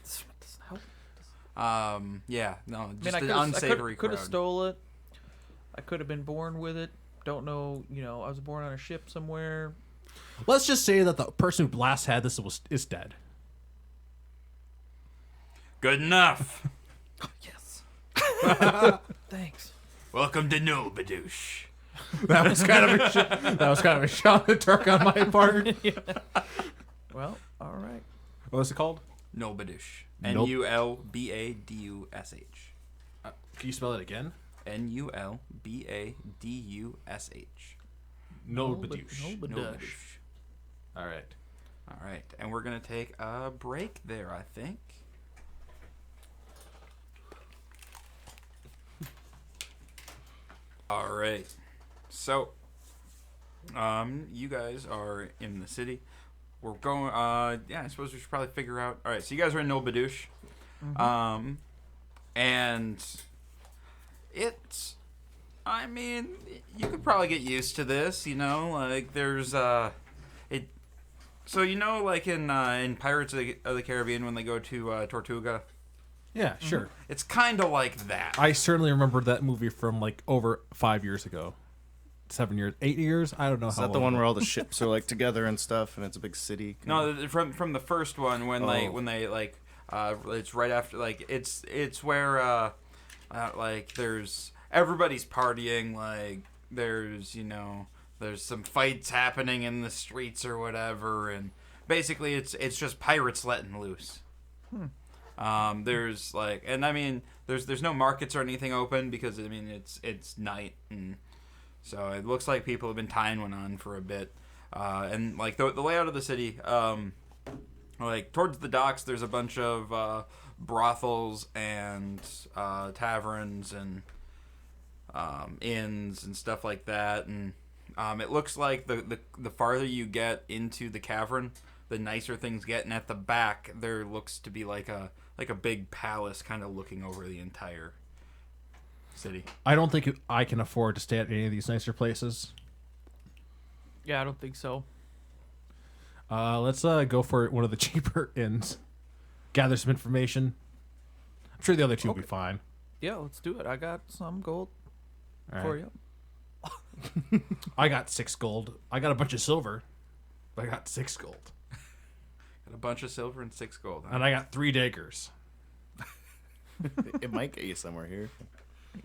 This doesn't help. Yeah, no, just I an mean, unsavory could crowd. have stole it. I could have been born with it. Don't know. I was born on a ship somewhere. Let's just say that the person who last had this is dead. Good enough. Yes. Thanks. Welcome to Nobadoosh. That was kind of a shot at Turk on my part. Well, all right. What was it called? Nobadoosh. Nope. Nulbadush. Can you spell it again? Nulbadush. Nulbadush. Nulbadush. All right. All right, and we're gonna take a break there, I think. All right, so you guys are in the city. We're going. I suppose we should probably figure out. All right, so you guys are in Nulbadush, and it's. I mean, you could probably get used to this. Like there's it. So like in Pirates of the Caribbean when they go to Tortuga, Yeah, sure. it's kind of like that. I certainly remember that movie from like over 5 years ago. 7 years, 8 years. I don't know Is how. that the long one ago. where all the ships are like together and stuff, and it's a big city? No, from the first one when they Oh. like it's right after like it's where like there's everybody's partying, like there's there's some fights happening in the streets or whatever, and basically it's just pirates letting loose. There's like, and I mean there's no markets or anything open because I mean it's night, and so it looks like people have been tying one on for a bit. And like the layout of the city, like towards the docks, there's a bunch of brothels and taverns and inns and stuff like that, and it looks like the farther you get into the cavern, the nicer things get, and at the back there looks to be like a big palace kind of looking over the entire city. I don't think I can afford to stay at any of these nicer places. Yeah, I don't think so. Let's go for one of the cheaper inns. Gather some information. I'm sure the other two will be fine. Yeah, let's do it. I got some gold All for right. you. I got 6 gold. I got a bunch of silver, but I got 6 gold. Got a bunch of silver and 6 gold. And I got 3 daggers. It might get you somewhere here.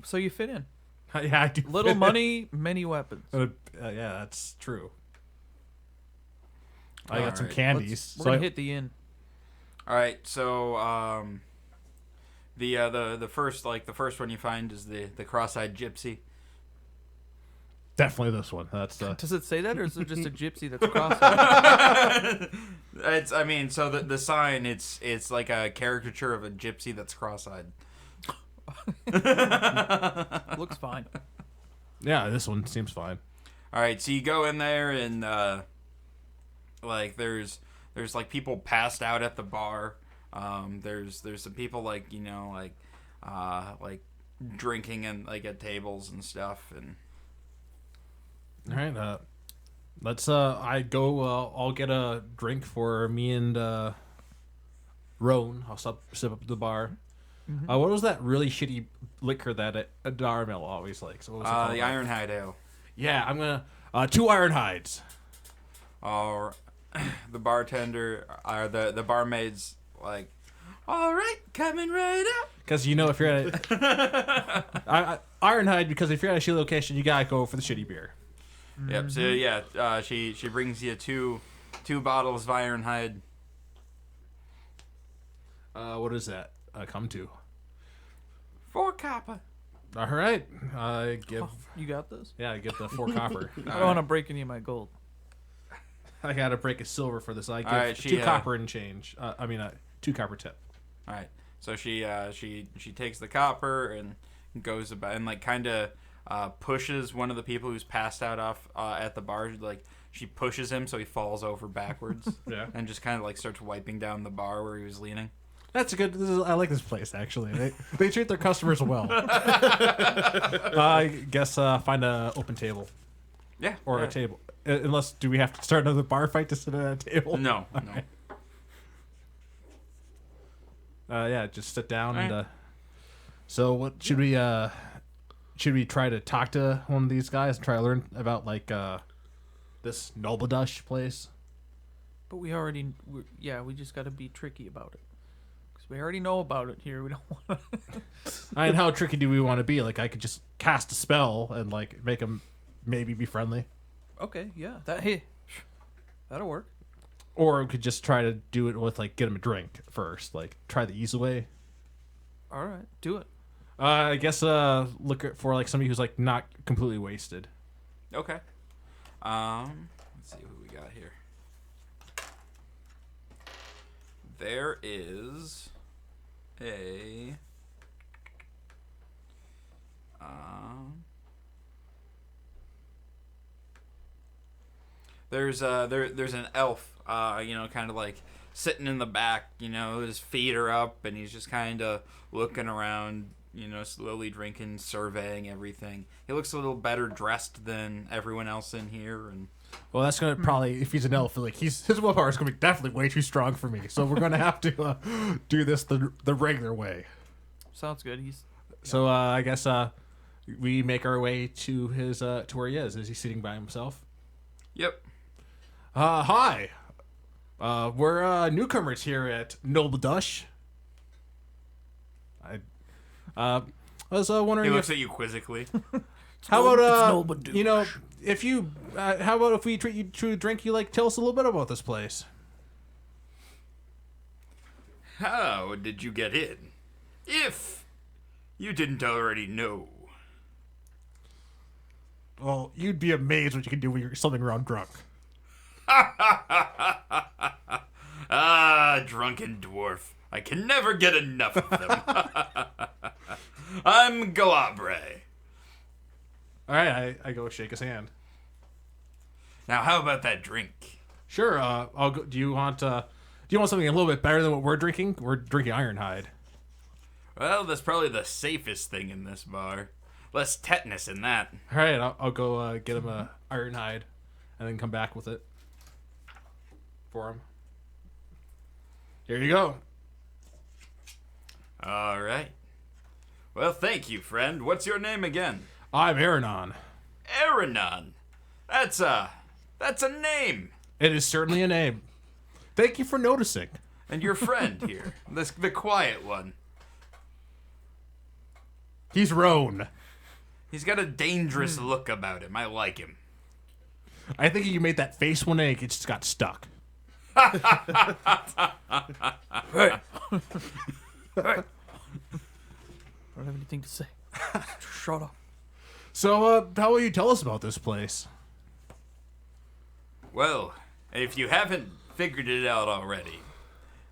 So you fit in. Yeah, I do. Little money, many weapons. Yeah, that's true. I got some Alright, candies. We're So gonna I- hit the inn. All right, so the first one you find is the cross-eyed gypsy. definitely this one. That's Does it say that, or is it just a gypsy that's cross-eyed? So the sign, it's like a caricature of a gypsy that's cross-eyed. Looks fine. yeah. This one seems fine. All right, so you go in there and like there's like people passed out at the bar. There's some people like drinking and like at tables and stuff. And All right. Let's. I go. I'll get a drink for me and Roan. I'll sip up at the bar. What was that really shitty liquor that Darmel always likes? What was it called? the Ironhide Ale. Yeah, I'm gonna 2 iron hides. Or the bartender or the barmaid's like, all right, coming right up. Because if you're at Ironhide, because if you're at a shitty location, you gotta go for the shitty beer. Yep. So yeah, she brings you two bottles of Ironhide. What does that come to? 4 copper. All right, I give. You got this? Yeah, I get the 4 copper. I don't want to break any of my gold. I gotta break a silver for this. I give right, 2 she, copper and change. 2 copper tip. All right. So she takes the copper and goes about and like kind of pushes one of the people who's passed out off at the bar. Like she pushes him so he falls over backwards. Yeah. And just kind of like starts wiping down the bar where he was leaning. That's a good. I like this place actually. They treat their customers well. I guess find a open table Yeah. or yeah. a table. Unless do we have to start another bar fight to sit at a table? No. Yeah, just sit down All and. So what should we? Should we try to talk to one of these guys and try to learn about like this Nobledush place? But we just got to be tricky about it. Because we already know about it here. We don't want to. And how tricky do we want to be? Like I could just cast a spell and like make them maybe be friendly. Okay, yeah. That'll work. Or we could just try to do it with like get him a drink first, like try the easy way. All right, do it. I guess look for like somebody who's like not completely wasted. Okay. Let's see who we got here. There is a there's an elf, kind of like sitting in the back, his feet are up and he's just kind of looking around, slowly drinking, surveying everything. He looks a little better dressed than everyone else in here, and Well, that's gonna probably if he's an elf, like his willpower is gonna be definitely way too strong for me. So we're gonna have to do this the regular way. Sounds good. So I guess we make our way to his to where he is. Is he sitting by himself? yep. Hi. We're newcomers here at Nobledush. I was He wondering looks if, at you quizzically. how about Nobledush. if you how about if we treat you to a drink? You like tell us a little bit about this place. How did you get in? If you didn't already know. Well, you'd be amazed what you can do when you're something around drunk. Ah, drunken dwarf. I can never get enough of them. I'm Galabre. All right, I go shake his hand. Now, how about that drink? Sure. I'll go. Do you want something a little bit better than what we're drinking? We're drinking Ironhide. Well, that's probably the safest thing in this bar. Less tetanus in that. All right, I'll go get him a Ironhide, and then come back with it for him. Here you go. All right. Well, thank you, friend. What's your name again? I'm Aranon. Aranon. That's a name. It is certainly a name. Thank you for noticing. And your friend here, the quiet one. He's Roan. He's got a dangerous look about him. I like him. I think you made that face one egg. It just got stuck. Hey. Hey. I don't have anything to say. Shut up. So, how will you tell us about this place? Well, if you haven't figured it out already,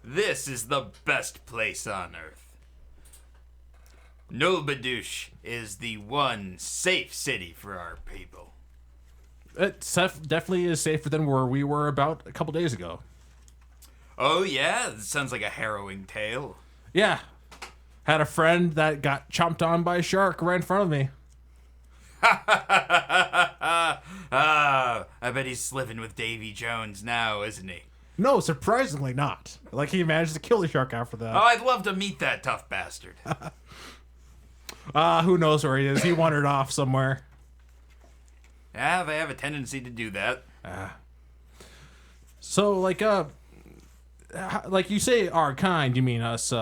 this is the best place on Earth. Nulbadoosh is the one safe city for our people. It definitely is safer than where we were about a couple days ago. Oh yeah? That sounds like a harrowing tale. Yeah. Had a friend that got chomped on by a shark right in front of me. I bet he's living with Davy Jones now, isn't he? No, surprisingly not. Like, he managed to kill the shark after Oh, that. I'd love to meet that tough bastard. Who knows where he is? He wandered off somewhere. Yeah, they have a tendency to do that. So, like you say our kind, you mean us,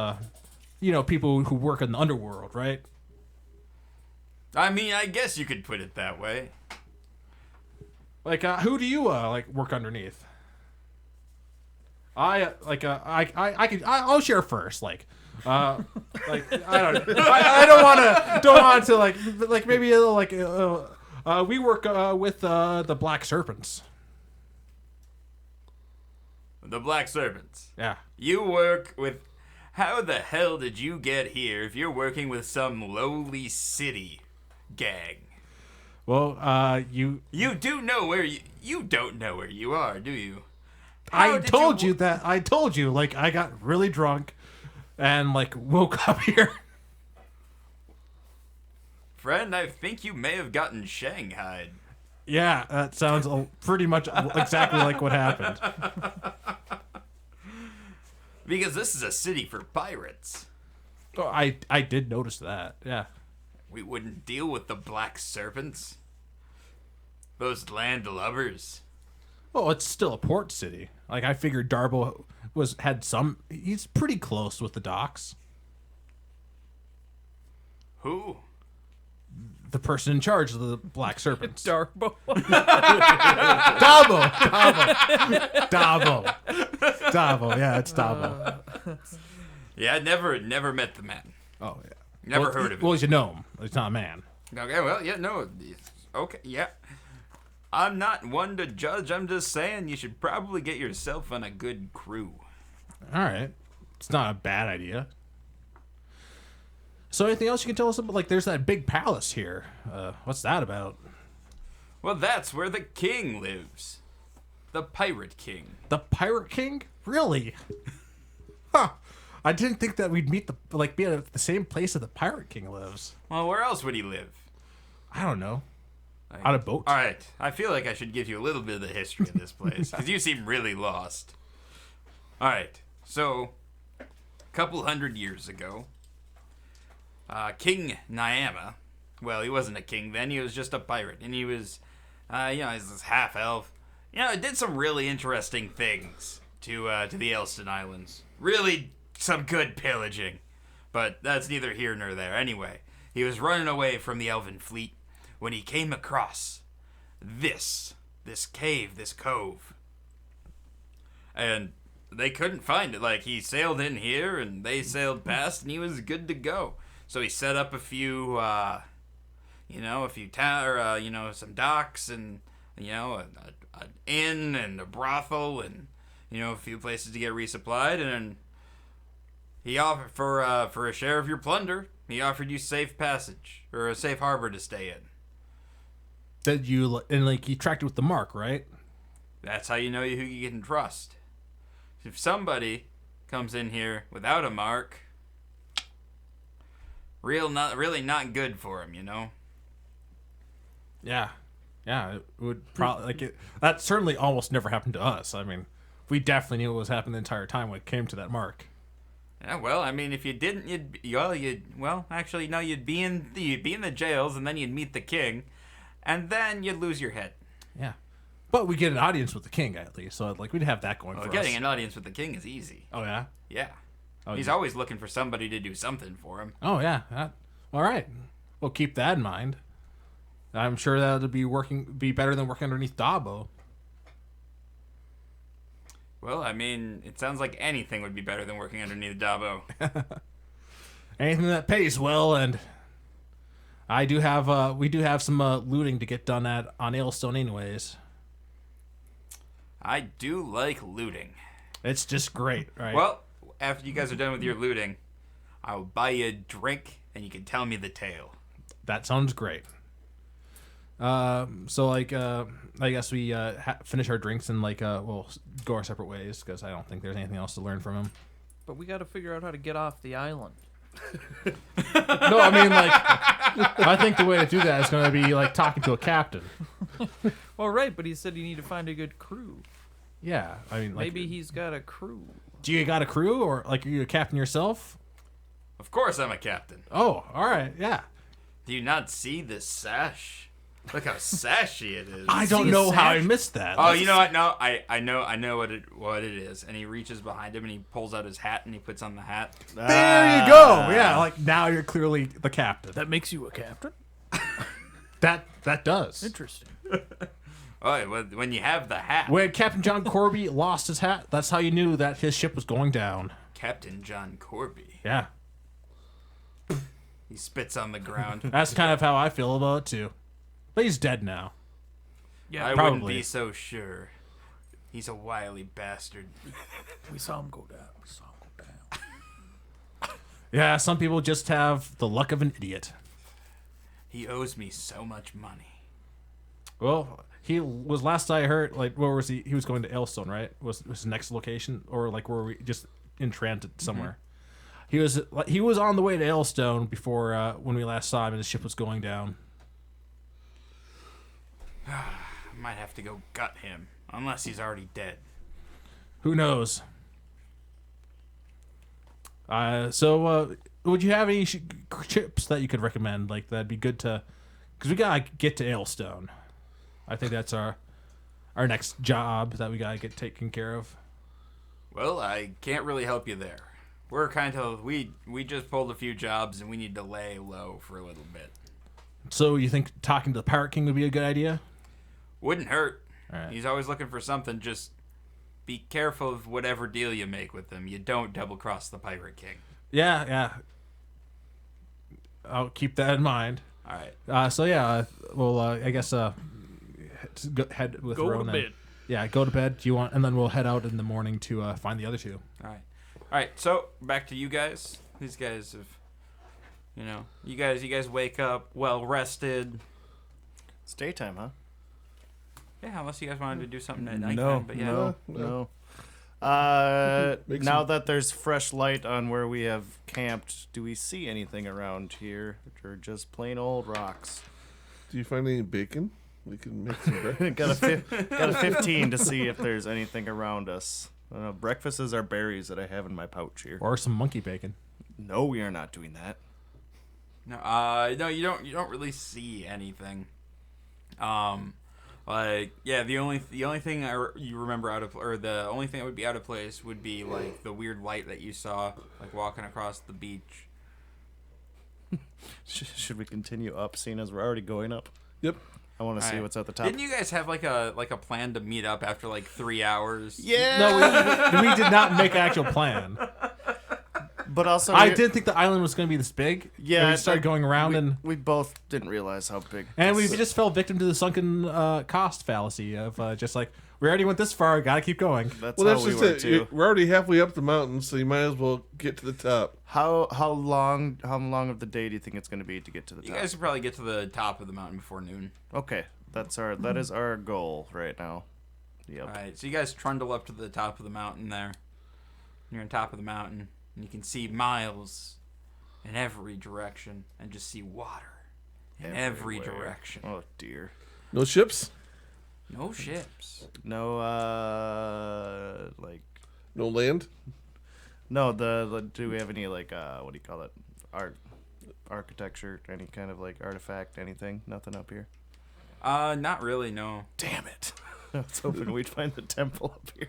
people who work in the underworld, right? I mean, I guess you could put it that way. Like, who do you, work underneath? I'll share first, I don't want to, maybe a little, we work, with, the Black Serpents. The Black Serpents. Yeah. You work with... How the hell did you get here if you're working with some lowly city gang? Well, you don't know where you are, do you? I told you, I got really drunk and, woke up here. Friend, I think you may have gotten shanghaied. Yeah, that sounds pretty much exactly like what happened. Because this is a city for pirates. Oh, I did notice that, yeah. We wouldn't deal with the Black Serpents. Those landlubbers. Well, it's still a port city. I figured Darbo he's pretty close with the docks. Who? The person in charge of the Black Serpents. Darbo. Dabo, yeah, it's Dabo. Yeah, I never met the man. Oh, yeah. Never heard of him. Well, he's a gnome. He's not a man. Okay, well, yeah, no. Okay, yeah. I'm not one to judge. I'm just saying you should probably get yourself on a good crew. All right. It's not a bad idea. So anything else you can tell us about? There's that big palace here. What's that about? Well, that's where the king lives. The Pirate King. The Pirate King? Really? Huh. I didn't think that we'd be at the same place that the Pirate King lives. Well, where else would he live? I don't know. On a boat? All right. I feel like I should give you a little bit of the history of this place, because you seem really lost. All right. So, a couple hundred years ago, King Nyama, well, he wasn't a king then, he was just a pirate, and he was, he's this half-elf. Did some really interesting things to the Elston Islands. Really some good pillaging. But that's neither here nor there. Anyway, he was running away from the elven fleet when he came across this cave, this cove. And they couldn't find it. He sailed in here, and they sailed past, and he was good to go. So he set up a few, some docks, and, an inn, and a brothel, and, a few places to get resupplied, and then he offered for a share of your plunder. He offered you safe passage or a safe harbor to stay in. That you and like you tracked it with the mark, right? That's how you know who you can trust. If somebody comes in here without a mark, really not good for him, Yeah, it would probably that certainly almost never happened to us. I mean, we definitely knew what was happening the entire time when it came to that mark. Yeah, well, I mean, if you didn't, you'd be in the jails, and then you'd meet the king, and then you'd lose your head. Yeah, but we get an audience with the king at least, so like we'd have that going for Getting us. an audience with the king is easy. Oh yeah. Yeah. Oh, He's always looking for somebody to do something for him. Oh yeah. All right. We'll keep that in mind. I'm sure that would be better than working underneath Dabo. Well, I mean, it sounds like anything would be better than working underneath Dabo. Anything that pays well, and we do have some looting to get done on Ailstone anyways. I do like looting. It's just great, right? Well, after you guys are done with your looting, I'll buy you a drink, and you can tell me the tale. That sounds great. So I guess we finish our drinks and we'll go our separate ways because I don't think there's anything else to learn from him. But we got to figure out how to get off the island. No, I mean I think the way to do that is going to be like talking to a captain. Well, right, but he said you need to find a good crew. Yeah, I mean Maybe he's got a crew. Do you got a crew or are you a captain yourself? Of course I'm a captain. Oh, all right, yeah. Do you not see this sash? Look how sashy it is. I don't See a know how I sash? missed that. Oh, you know what? No, I know what it is. And he reaches behind him and he pulls out his hat and he puts on the hat. There you go. Yeah, like now you're clearly the captain. That makes you a captain? That does. Interesting. Oh, well, when you have the hat, When Captain John Corby lost his hat, that's how you knew that his ship was going down. Captain John Corby. Yeah. He spits on the ground. That's kind of how I feel about it too. But he's dead now. Yeah, I wouldn't probably. be so sure. He's a wily bastard. we saw him go down. Yeah, some people just have the luck of an idiot. He owes me so much money. Well, he was last I heard. Like, where was he? He was going to Ailstone, right? Was his next location, or like were we just in transit somewhere? He was on the way to Ailstone before when we last saw him, and his ship was going down. I might have to go gut him, unless he's already dead. Who knows? So would you have any chips that you could recommend? Like that'd be good to, because we gotta get to Ailstone. I think that's our next job that we gotta get taken care of. Well, I can't really help you there. We're we just pulled a few jobs and we need to lay low for a little bit. So you think talking to the Pirate King would be a good idea? Wouldn't hurt. All right. He's always looking for something. Just be careful of whatever deal you make with him. You don't double cross the Pirate King. Yeah. I'll keep that in mind. All right. So yeah, well, I guess head with Go to Ronan. bed. Yeah, go to bed. Do you want? And then we'll head out in the morning to find the other two. All right. So back to you guys. These guys have, you guys wake up well rested. It's daytime, huh? Yeah, unless you guys wanted to do something at night. No, But yeah. no. Make Now some- that there's fresh light on where we have camped, do we see anything around here, or just plain old rocks? Do you find any bacon? We can make some breakfast. got a 15 to see if there's anything around us. Breakfast is our berries that I have in my pouch here. Or some monkey bacon. No, we are not doing that. No, you don't really see anything. The only thing you remember the only thing that would be out of place would be like the weird light that you saw like walking across the beach. Should we continue up, seeing as we're already going up? Yep. I want to see Alright. what's at the top. Didn't you guys have like a plan to meet up after like 3 hours? Yeah. No, we did not make an actual plan. But also, I didn't think the island was going to be this big. Yeah, we started going around, we both didn't realize how big. and we this- just fell victim to the sunken cost fallacy of just like, we already went this far, gotta keep going. That's Well, how that's we just were it. too. We're already halfway up the mountain, so you might as well get to the top. How long of the day do you think it's going to be to get to the You top? guys could probably get to the top of the mountain before noon. Okay, that is our goal right now. Yep. All right, so you guys trundle up to the top of the mountain there. You're on top of the mountain, and you can see miles in every direction, and just see water in every Everywhere. direction. Oh dear. No ships? No ships. No, like No land? no. The do we have any like what do you call it? Architecture, any kind of like artifact, anything? Nothing up here. Not really. No. Damn it! I was hoping we'd find the temple up here.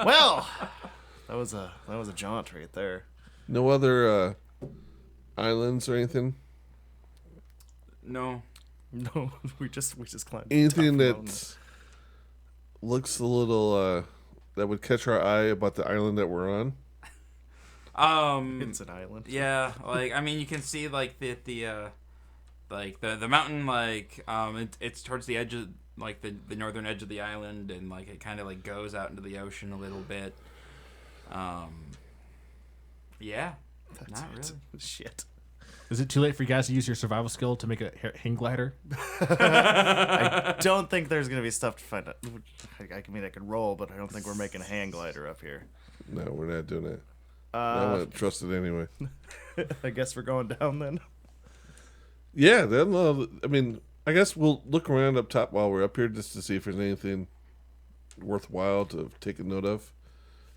Well, that was a jaunt right there. No other islands or anything? No. No, we just climbed. the top Anything of the that mountain. looks a little that would catch our eye about the island that we're on? It's an island. Yeah, like I mean, you can see like the mountain, like it's towards the edge of like the northern edge of the island, and like it kind of like goes out into the ocean a little bit. Yeah, That's not it. really. Shit. Is it too late for you guys to use your survival skill to make a hang glider? I don't think there's gonna be stuff to find. I mean, I could roll, but I don't think we're making a hang glider up here. No, we're not doing that. I wouldn't trust it anyway. I guess we're going down then. Yeah, then I mean, I guess we'll look around up top while we're up here just to see if there's anything worthwhile to take a note of.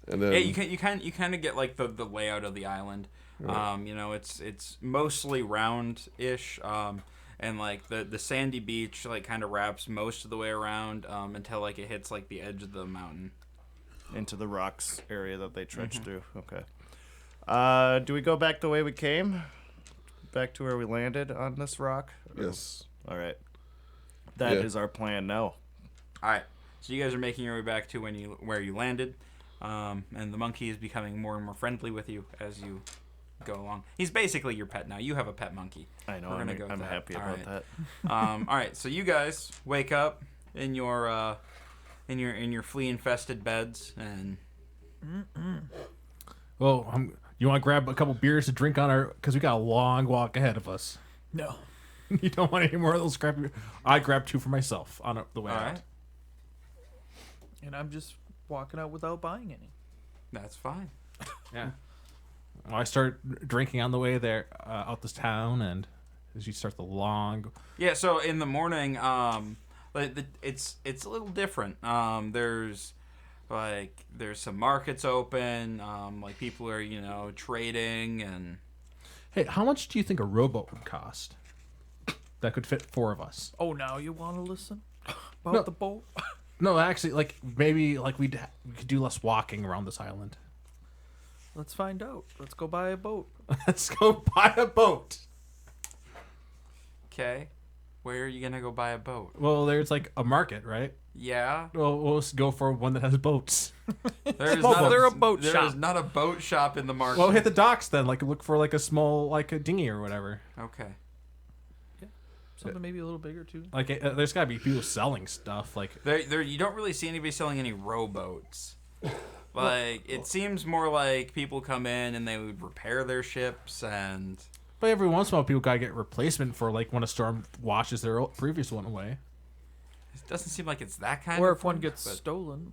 And then Yeah, you kind of get like the layout of the island. You know, it's mostly round-ish, and like the sandy beach like kind of wraps most of the way around until like it hits like the edge of the mountain. Into the rocks area that they trenched through. Okay. Do we go back the way we came? Back to where we landed on this rock? yes. All right. That is Yeah. our plan now. All right, so you guys are making your way back to where you landed, and the monkey is becoming more and more friendly with you as you go along. He's basically your pet now. You have a pet monkey. I know. We're gonna I'm, go with I'm that. happy All about right. that. All right, so you guys wake up in your flea infested beds, and Well, you want to grab a couple beers to drink on our, because we got a long walk ahead of us. No. You don't want any more of those crappy. I grabbed 2 for myself on the way all out. right, And I'm just walking out without buying any. that's fine. Yeah. Well, I start drinking on the way there out this town, and as you start the long. Yeah, so in the morning, it's a little different. There's some markets open. Like people are trading and. Hey, how much do you think a rowboat would cost? That could fit 4 of us. Oh, now you want to listen about No. the boat? No, actually, like maybe like we could do less walking around this island. Let's find out. Let's go buy a boat. Let's go buy a boat. Okay, where are you gonna go buy a boat? Well, there's like a market, right? Yeah, Well, we'll just go for one that has boats. there's Well, there a boat there shop. is not a boat shop in the market. Well, hit the docks then. Like look for like a small like a dinghy or whatever. Okay. Something maybe a little bigger, too. Like there's gotta be people selling stuff. Like There, you don't really see anybody selling any rowboats. Like it seems more like people come in and they would repair their ships and. but every once in a while, people gotta get replacement for like when a storm washes their previous one away. It doesn't seem like it's that kind Or of if one thing, gets but- stolen.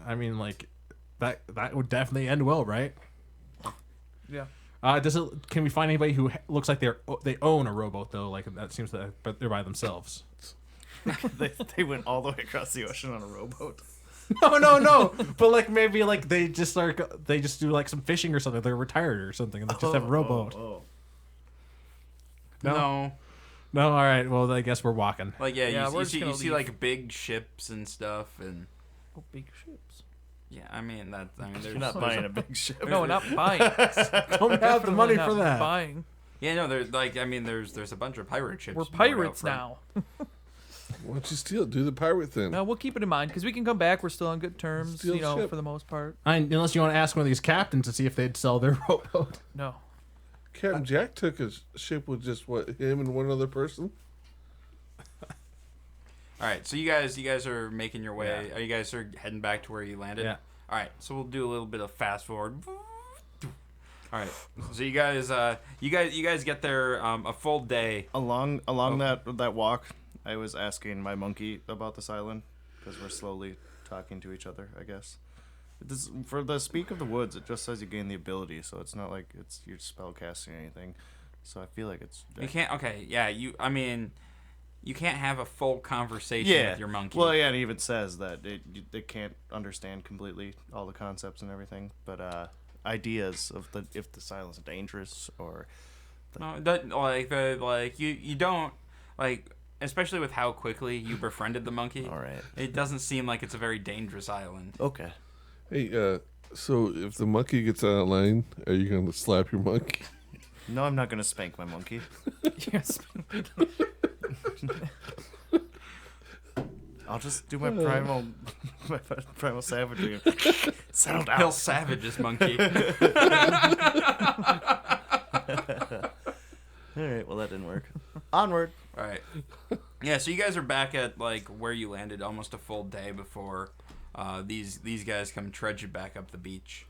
I mean, like that would definitely end well, right? Yeah. Can we find anybody who looks like they own a rowboat though? Like that seems that, but they're by themselves. they went all the way across the ocean on a rowboat. No. But like maybe like they just do like some fishing or something. They're retired or something, and they just have a rowboat. No. No, all right. Well, I guess we're walking. Like yeah, Yeah, you we're see just gonna leave. like big ships and stuff and Oh, big ships. yeah, I mean there's You're not buying a big ship. No, not buying. Don't have the money Definitely for not that. Buying. yeah, no, there's like I mean there's a bunch of pirate ships. We're moored out pirates front. now. Why don't you steal it? Do the pirate thing. No, we'll keep it in mind because we can come back. We're still on good terms, Steal ship. for the most part. Unless you want to ask one of these captains to see if they'd sell their rowboat. No. Captain Jack took a ship with just him and one other person. All right, so you guys are making your way. Are you guys are heading back to where you landed? Yeah. All right, so we'll do a little bit of fast forward. All right, so you guys get there a full day. Along that walk, I was asking my monkey about this island because we're slowly talking to each other, I guess. For the Speak of the Woods, it just says you gain the ability, so it's not like you're spell casting or anything. So I feel like it's... You can't... Okay, yeah, you can't have a full conversation with your monkey. Well, yeah, it even says that it can't understand completely all the concepts and everything, but ideas of if the silence is dangerous or... No, you don't... Like, especially with how quickly you befriended the monkey. All right. It doesn't seem like it's a very dangerous island. Okay. Hey, so if the monkey gets out of line, are you going to slap your monkey? No, I'm not going to spank my monkey. Yes. I'll just do my primal savagery. Settle down. He'll savage his monkey. All right, well that didn't work. Onward. All right. Yeah, so you guys are back at like where you landed almost a full day before these guys come trudging back up the beach.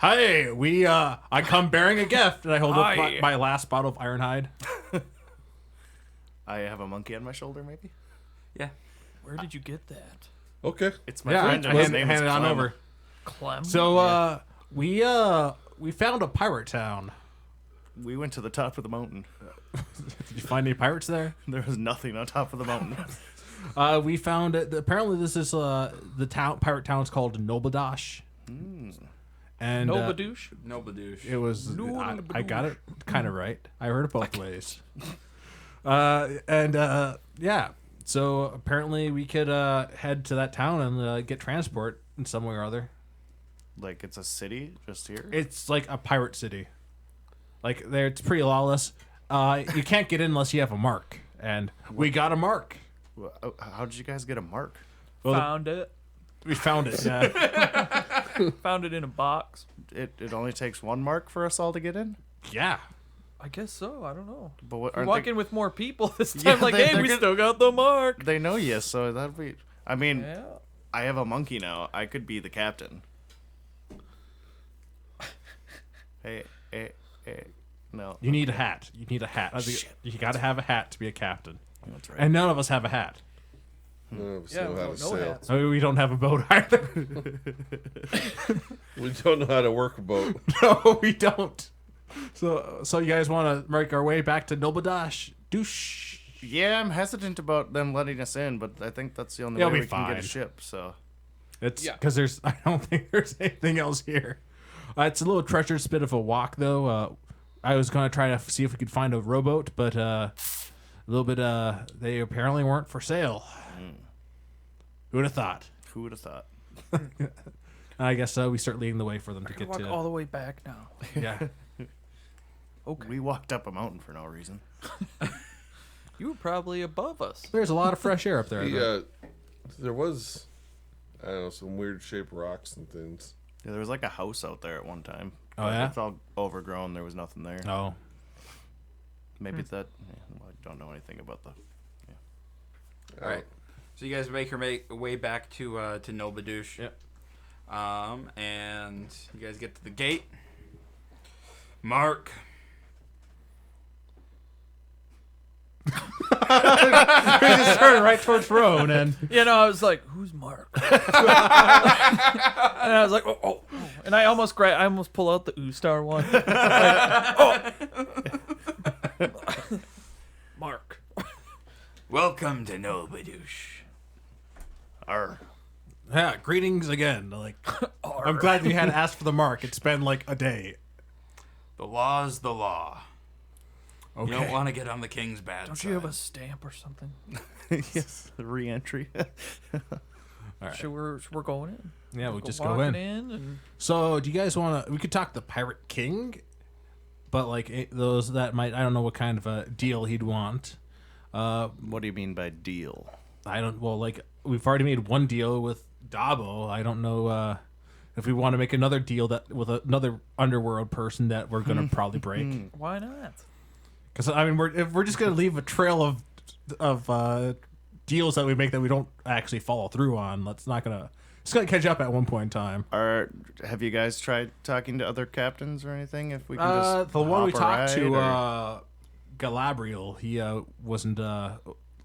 Hey, I come bearing a gift, and I hold up Hi. my last bottle of Ironhide. I have a monkey on my shoulder, maybe. Yeah. Where did you get that? Okay. It's my Yeah, friend. I and his hand name is it on Clem. over. Clem? So, we found a pirate town. We went to the top of the mountain. Did you find any pirates there? There was nothing on top of the mountain. We found it. Apparently, this is the pirate town is called Nobladash. And Nobadoosh? No badoosh. it was No, I got it kind of right. I heard it both ways. Yeah. So apparently, we could head to that town and get transport in some way or other. Like it's a city just here. It's like a pirate city. Like there, it's pretty lawless. You can't get in unless you have a mark, and we got a mark. How did you guys get a mark? Well, Found it. we found it. Yeah. Found it in a box. It only takes one mark for us all to get in. Yeah. I guess so. I don't know. But what? We're Aren't walking with more people this time. Yeah, like, they're hey, we gonna- still got the mark. they know you, so that'd be. I mean, Yeah. I have a monkey now. I could be the captain. Hey. No. You need a hat. You need a hat. Shit. You got to have a hat to be a captain. That's right. And none of us have a hat. None of us Yeah, know how no to sail. hats. I mean, we don't have a boat either. We don't know how to work a boat. No, we don't. So you guys want to make our way back to Nobadash? Douche. Yeah, I'm hesitant about them letting us in, but I think that's the only It'll way be we can get a fine. ship. So It's Yeah. because I don't think there's anything else here. It's a little treacherous bit of a walk, though. I was going to try to see if we could find a rowboat, but a little bit, they apparently weren't for sale. Who would have thought? who would have thought? I guess we start leading the way for them to get Walk to. all the way back now. Yeah. Okay. We walked up a mountain for no reason. You were probably above us. There's a lot of fresh air up there. There was, I don't know, some weird shaped rocks and things. Yeah, there was like a house out there at one time. Oh, But yeah? It's all overgrown. There was nothing there. Oh. Maybe that. Well, I don't know anything about the. All right. So you guys make your way back to Nobadoosh. Yep. And you guys get to the gate. Mark. We just started right towards Roan, and You know, I was like, "Who's Mark?" And I was like, "Oh!" And I almost pull out the Oostar one. Mark. Welcome to Nobadoosh. Arr. yeah, greetings again. Like, I'm glad you had to ask for the mark. It's been like a day. The law's the law. Okay. You don't want to get on the king's bad Don't side. you have a stamp or something? Yes, the re-entry. right. Sure, we're going in. Yeah, we'll just go walking in. and So, do you guys want to? We could talk the Pirate King, but like those that might, I don't know what kind of a deal he'd want. What do you mean by deal? I don't. Well, like we've already made one deal with Dabo. I don't know if we want to make another deal that with another underworld person that we're gonna probably break. Why not? Because I mean, we're just gonna leave a trail of deals that we make that we don't actually follow through on. It's gonna catch up at one point in time. Have you guys tried talking to other captains or anything? If we can just The one we hop a talked to, ride, Galabriel, he wasn't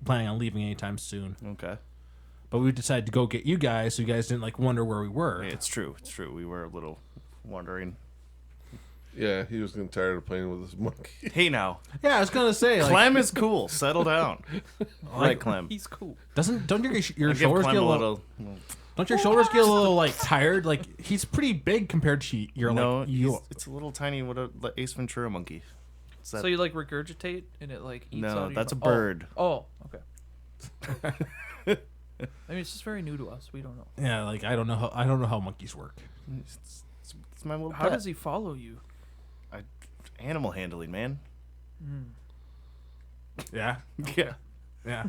planning on leaving anytime soon. okay. But we decided to go get you guys, so you guys didn't like wonder where we were. It's true. We were a little wondering. Yeah, he was getting tired of playing with his monkey. Hey now, Yeah, I was gonna say, like, Clem is cool. Settle down. All right, Clem. He's cool. don't your Give shoulders Clem get a a little? Don't your shoulders get a little like tired? Like he's pretty big compared to your No, like you. it's a little tiny. What a Ace Ventura monkey. Is that- So you like regurgitate and it like eats out no, of that's a your bird. Oh, okay. I mean, it's just very new to us. We don't know. Yeah, like I don't know how monkeys work. It's my little How pet. does he follow you? Animal handling, man. Yeah, Yeah, yeah.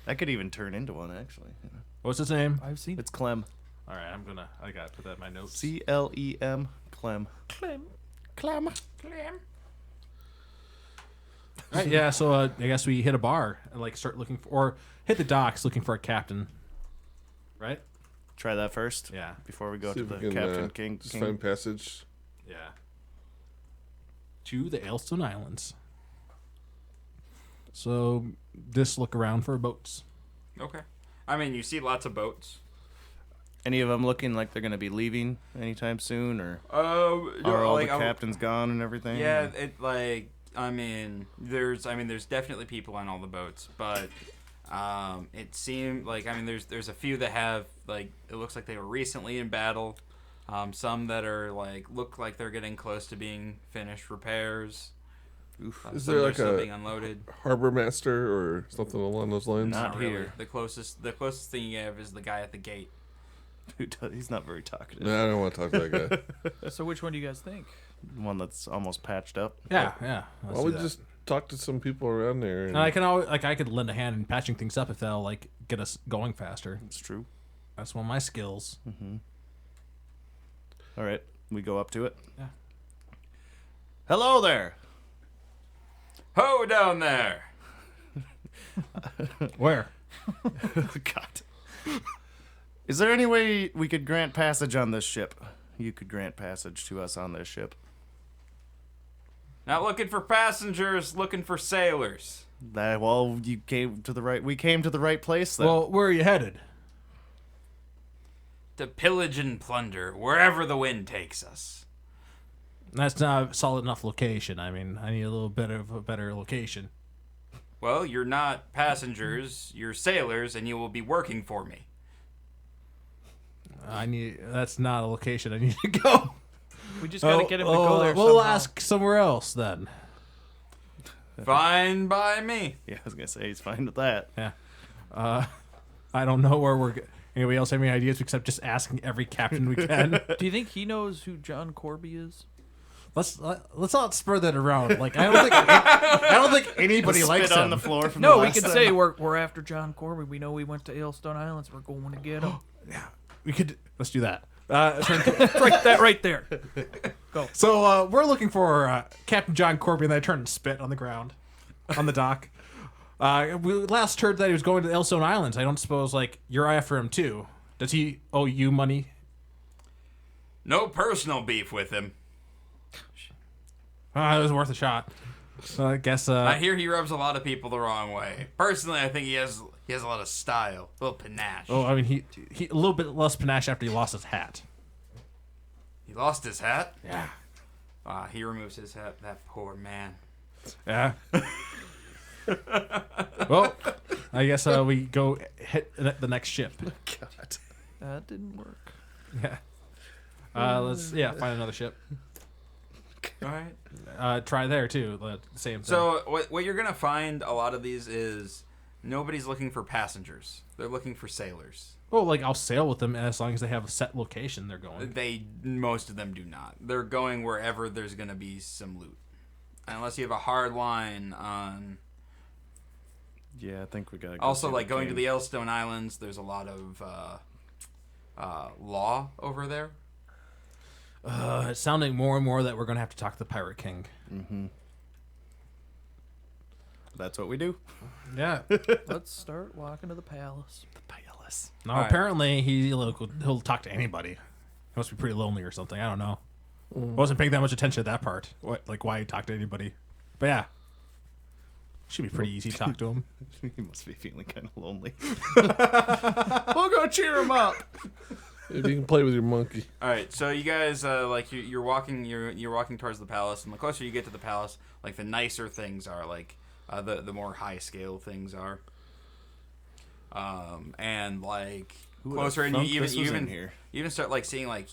that could even turn into one actually. What's his name? I've seen It's Clem. All right, I gotta put that in my notes. CLEM. Clem. Clem. Clem. All right, yeah. So I guess we hit a bar and like start looking for, or hit the docks looking for a captain. Right? Try that first. Yeah. Before we go See to if the we can Captain King. just find passage. Yeah. To the Ailstone Islands. So just look around for boats. Okay. I mean, you see lots of boats. Any of them looking like they're going to be leaving anytime soon, or Are are all the captains gone and everything? Yeah, it like there's definitely people on all the boats, but it seemed like there's a few that have like it looks like they were recently in battle. Some that are look like they're getting close to being finished repairs. Is Some there that are like still a being unloaded? harbor master or something along those lines? Not really. here. The closest thing you have is the guy at the gate. He's not very talkative. No, I don't want to talk to that guy. So which one do you guys think? One that's almost patched up. Yeah, yeah. Let's Why do we that. just talk to some people around there? And I can always I could lend a hand in patching things up if that'll like get us going faster. It's true. That's one of my skills. All right, we go up to it. Yeah. Hello there. Ho down there! Where? God. Is there any way we could grant passage on this ship? You could grant passage to us on this ship. Not looking for passengers, looking for sailors. Well, you came to the right. We came to the right place then. Well, where are you headed? To pillage and plunder wherever the wind takes us. That's not a solid enough location. I mean, I need a little bit of a better location. Well, you're not passengers, you're sailors, and you will be working for me. That's not a location I need to go. We just gotta get him to go there. We'll somehow. ask somewhere else then. Fine by me. yeah, I was gonna say he's fine with that. Yeah. I don't know where we're. Anybody else have any ideas except just asking every captain we can? Do you think he knows who John Corby is? let's not spur that around. Like I don't think anybody likes Spit him. on the floor from No, the we last could time. say we're after John Corby. We know we went to Ailstone Islands. We're going to get him. Let's do that. right, that right there. Go. So we're looking for Captain John Corby, and I turned and spit on the ground, on the dock. We last heard that he was going to the Ailstone Islands. I don't suppose you're after him too. Does he owe you money? No personal beef with him. It was worth a shot. So I guess. I hear he rubs a lot of people the wrong way. Personally, I think he has a lot of style, a little panache. Oh, I mean, he a little bit less panache after he lost his hat. He lost his hat? Yeah. He removes his hat. That poor man. Yeah. Well, I guess we go hit the next ship. God. That didn't work. Yeah. Let's find another ship. All right. Try there too. The same thing. So what you're gonna find a lot of these is nobody's looking for passengers. They're looking for sailors. well, I'll sail with them as long as they have a set location they're going. Most of them do not. They're going wherever there's gonna be some loot, unless you have a hard line on Yeah, I think we gotta. Go Also, see like going to king. the Yellowstone Islands, there's a lot of law over there. It's sounding more and more that we're gonna have to talk to the Pirate King. That's what we do. Yeah. Let's start walking to the palace. No, Alright. apparently he'll talk to anybody. He must be pretty lonely or something. I don't know. I wasn't paying that much attention to that part. Like why he talked to anybody. But yeah, should be pretty easy to talk to him. He must be feeling kind of lonely. We'll go cheer him up. Maybe you can play with your monkey. All right, so you guys you're walking towards the palace, and the closer you get to the palace, like the nicer things are, like the more high scale things are. And like closer, and you even start like seeing like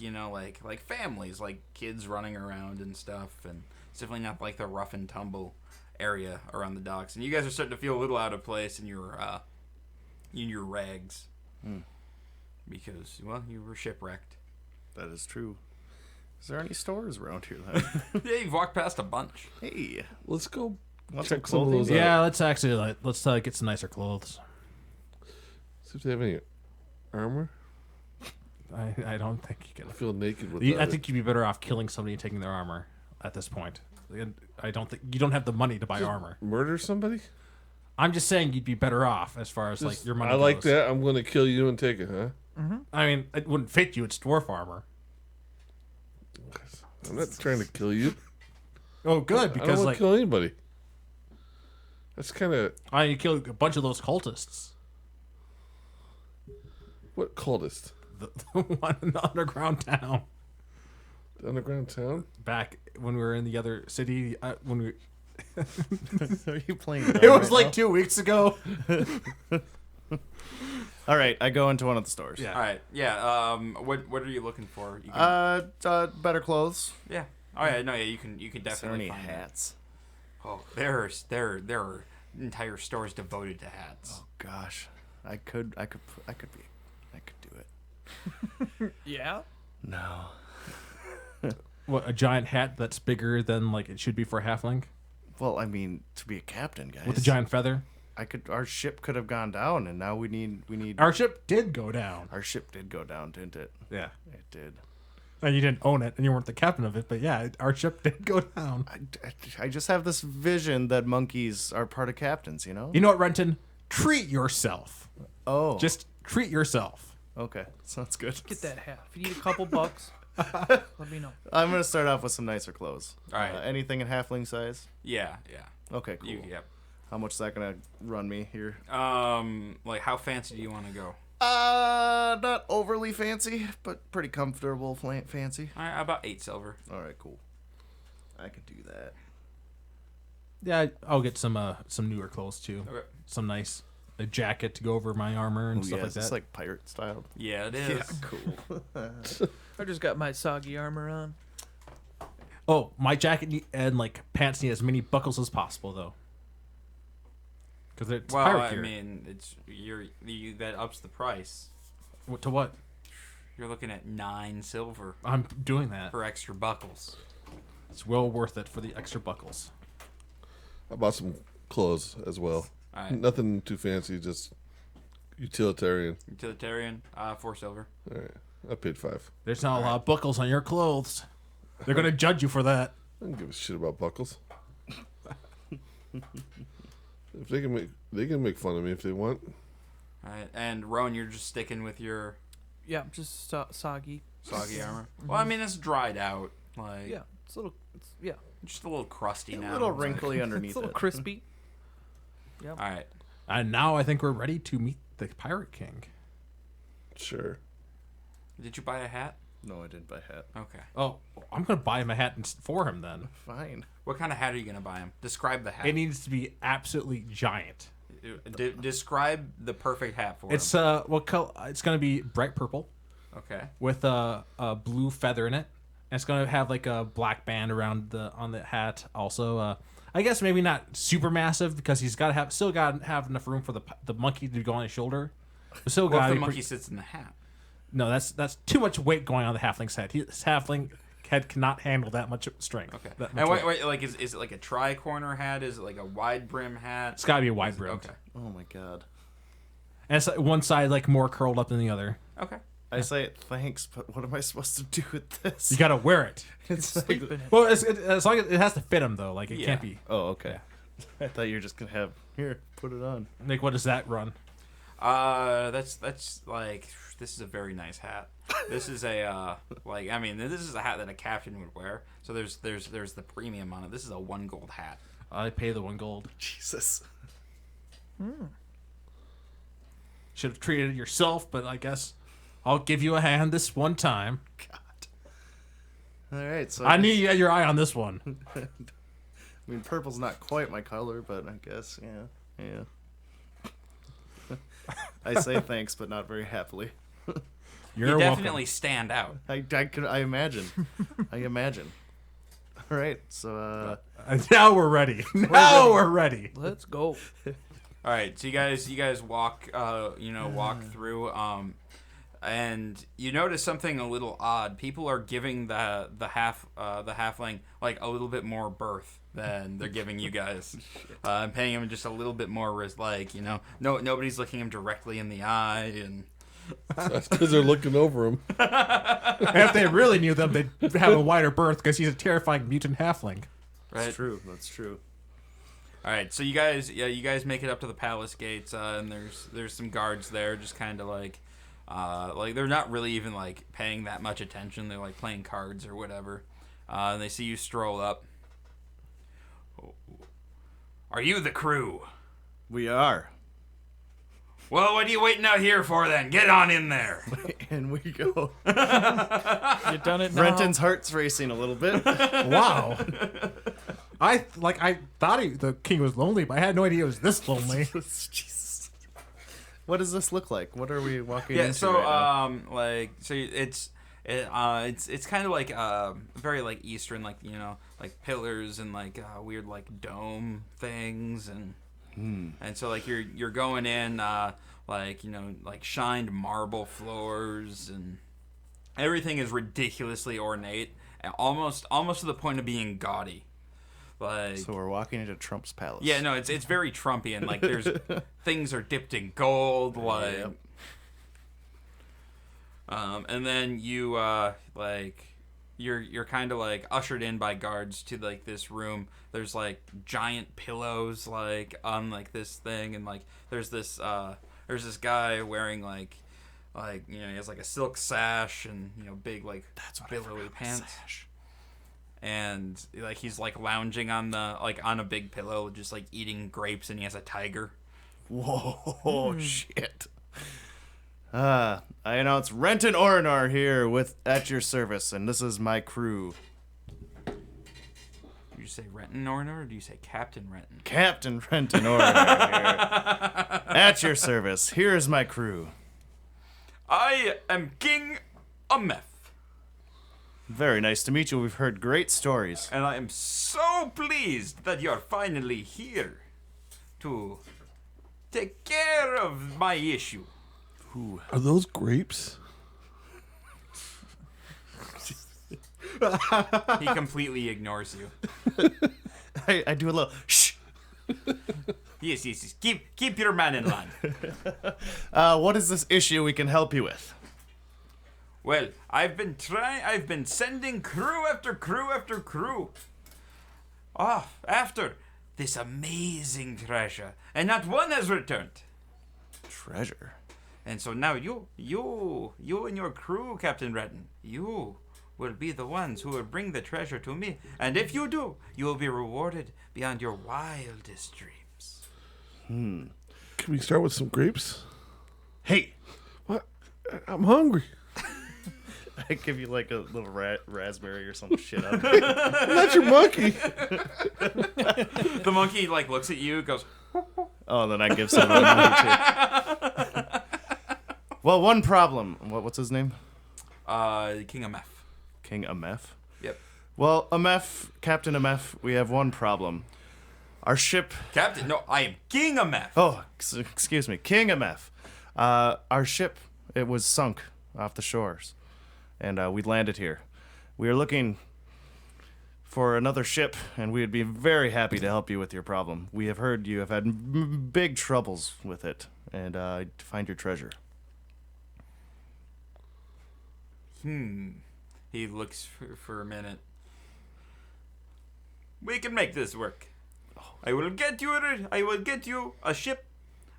like families, like kids running around and stuff, and it's definitely not like the rough and tumble area around the docks. And you guys are starting to feel a little out of place in your rags, because well, you were shipwrecked. That is true. Is there any stores around here? Then? Yeah, you've walked past a bunch. Hey, Let's go want check some some of clothing? those Yeah, out. let's actually get some nicer clothes. See if they have any armor. I don't think you I can. feel naked with I that. think you'd be better off killing somebody and taking their armor at this point. I don't think you don't have the money to buy armor. Murder somebody? I'm just saying you'd be better off as far as like Just- your money. I like goes. that. I'm going to kill you and take it, huh? I mean, it wouldn't fit you. It's dwarf armor. I'm not trying to kill you. Oh, good I don't because want like to kill anybody. That's kind of you kill a bunch of those cultists. what cultist? The one in the underground town. The underground town? Back when we were in the other city, when we Are you playing? it was like 2 weeks ago. All right, I go into one of the stores. Yeah. All right, yeah. What are you looking for? You can, Better clothes. yeah. Oh yeah, no, yeah. You can Is there definitely any find that. hats? Oh, there are entire stores devoted to hats. Oh gosh, I could do it. Yeah. No. What, a giant hat that's bigger than like it should be for a halfling Well, I mean, to be a captain, guys. with a giant feather? Our ship could have gone down, and now we need. Our ship did go down. Our ship did go down, didn't it? Yeah. It did. And you didn't own it, and you weren't the captain of it, but yeah, our ship did go down. I just have this vision that monkeys are part of captains, you know? You know what, Renton? Treat yourself. Oh. Just treat yourself. Okay. Sounds good. Get that hat. If you need a couple bucks, let me know. I'm going to start off with some nicer clothes. All right. Anything in halfling size? Yeah. Okay, cool. Yep. How much is that going to run me here? Like how fancy do you want to go? Not overly fancy, but pretty comfortable fancy. All right, about 8 silver. All right, cool. I could do that. Yeah, I'll get some newer clothes too. Okay. Some nice a jacket to go over my armor and Oh, stuff yeah, like is this that. like pirate style? Yeah, it is. Yeah, cool. I just got my soggy armor on. Oh, my jacket and like pants need as many buckles as possible though. Because it's Well, pirate I gear. mean, you that ups the price. To what? You're looking at 9 silver I'm doing that. for extra buckles. It's well worth it for the extra buckles. I bought some clothes as well. All right. Nothing too fancy, just utilitarian. Utilitarian, 4 silver. All right. I paid 5. There's not a lot of buckles on your clothes. They're gonna judge you for that. I don't give a shit about buckles. If they can make fun of me if they want. All right, and Rowan, you're just sticking with your Yeah, just soggy. soggy armor. Well, I mean, it's dried out, like Yeah, it's a little. It's, yeah, just a little crusty A now. little Like- wrinkly it's underneath a little it. crispy. All right. And now I think we're ready to meet the Pirate King. Sure. Did you buy a hat? No, I didn't buy a hat. Okay. Oh, I'm gonna buy him a hat for him then. Fine. What kind of hat are you gonna buy him? Describe the hat. It needs to be absolutely giant. Describe the perfect hat for It's him. what color? It's gonna be bright purple Okay. with a blue feather in it. And it's gonna have like a black band around on the hat. Also, I guess maybe not super massive because he's got to have enough room for the monkey to go on his shoulder. But still What if got the monkey sits in the hat? no, that's too much weight going on the halfling's head. His halfling head cannot handle that much strength. Okay. That much And weight. wait, like, is it like a tri-corner hat? Is it like a wide brim hat? It's gotta be a wide brim. Okay. Oh my god. And it's like one side like more curled up than the other. Okay. I say thanks, but what am I supposed to do with this? You gotta wear it. It's like, Sleep in it. Well, as long as it has to fit him though. Like it Yeah. can't be. oh, okay. I thought you were just gonna have here, put it on. Like what does that run? That's like, this is a very nice hat. This is a like, I mean, this is a hat that a captain would wear. So there's the premium on it. This is a 1 gold hat. I pay the 1 gold. Jesus. Should have treated it yourself, but I guess I'll give you a hand this one time. God. All right, so I need you your eye on this one. I mean, purple's not quite my color, but I guess yeah. I say thanks, but not very happily. You're You welcome. definitely stand out. I imagine. I imagine. All right, so Now we're ready. Now we're ready. Let's go. All right, so you guys walk, walk through, and you notice something a little odd. People are giving the halfling like a little bit more berth than they're giving you guys, and paying him just a little bit more nobody's looking him directly in the eye, and That's because they're looking over him. And if they really knew them, they'd have a wider berth because he's a terrifying mutant halfling. right. that's true. That's true. All right, so you guys make it up to the palace gates, and there's some guards there, just kind of like they're not really even like paying that much attention. They're like playing cards or whatever. And they see you stroll up. Are you the crew? We are, Well, what are you waiting out here for then? Get on in there. and we go. You done it now. Renton's heart's racing a little bit. Wow. I thought the king was lonely, but I had no idea it was this lonely. Jesus. What does this look like? What are we walking Yeah, into so right it's kind of like very like Eastern, like like pillars and like weird like dome things and so like you're going in like like shined marble floors and everything is ridiculously ornate, and almost to the point of being gaudy. Like So we're walking into Trump's palace. yeah, no, it's very Trumpy, and like there's things are dipped in gold, like Yep. and then you like you're kind of like ushered in by guards to like this room. There's like giant pillows like on like this thing, and like there's this guy wearing like he has like a silk sash and big like billowy pants. And like he's like lounging on on a big pillow, just like eating grapes, and he has a tiger. Whoa, shit. I announce Renton Orinar here at your service, and this is my crew. Do you say Renton Orner, or do you say Captain Renton? Captain Renton Orinar here. At your service. Here is my crew. I am King Ameth, Very nice to meet you. We've heard great stories. and I am so pleased that you're finally here to take care of my issue. Are those grapes? He completely ignores you. I do a little shh. Yes. Keep your man in line. What is this issue we can help you with? Well, I've been sending crew after crew after crew off after this amazing treasure, and not one has returned. Treasure. And so now you and your crew, Captain Redden, you will be the ones who will bring the treasure to me. And if you do, you will be rewarded beyond your wildest dreams. Can we start with some grapes? Hey, What? I'm hungry. I give you like a little raspberry or some shit out. That's your monkey. The monkey like looks at you, goes, Oh, then I give some to the monkey too. Well, one problem. What's his name? King Ameth. King Ameth. Yep. Well, Ameth, Captain Ameth, we have one problem. Our ship. Captain, no, I am King Ameth. Oh, excuse me, King Ameth. Our ship, it was sunk off the shores, and we landed here. We are looking for another ship, and we would be very happy to help you with your problem. We have heard you have had big troubles with it, and to find your treasure. He looks for a minute. We can make this work. I will get you a ship.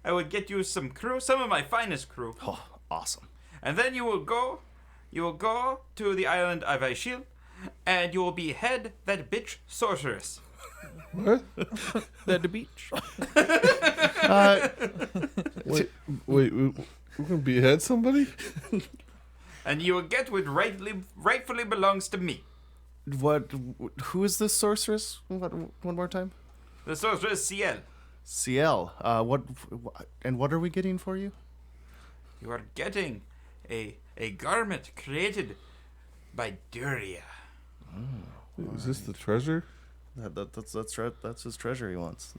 I will get you some crew, some of my finest crew. Oh, awesome. And then you will go to the island of Aishil, and you will behead that bitch sorceress. What? The beach. Wait, we're gonna behead somebody? And you will get what rightfully belongs to me. What? Who is this sorceress? One more time. The sorceress Ciel. CL. What? And what are we getting for you? You are getting a garment created by Duria. Is this the treasure? That's right. That's his treasure he wants.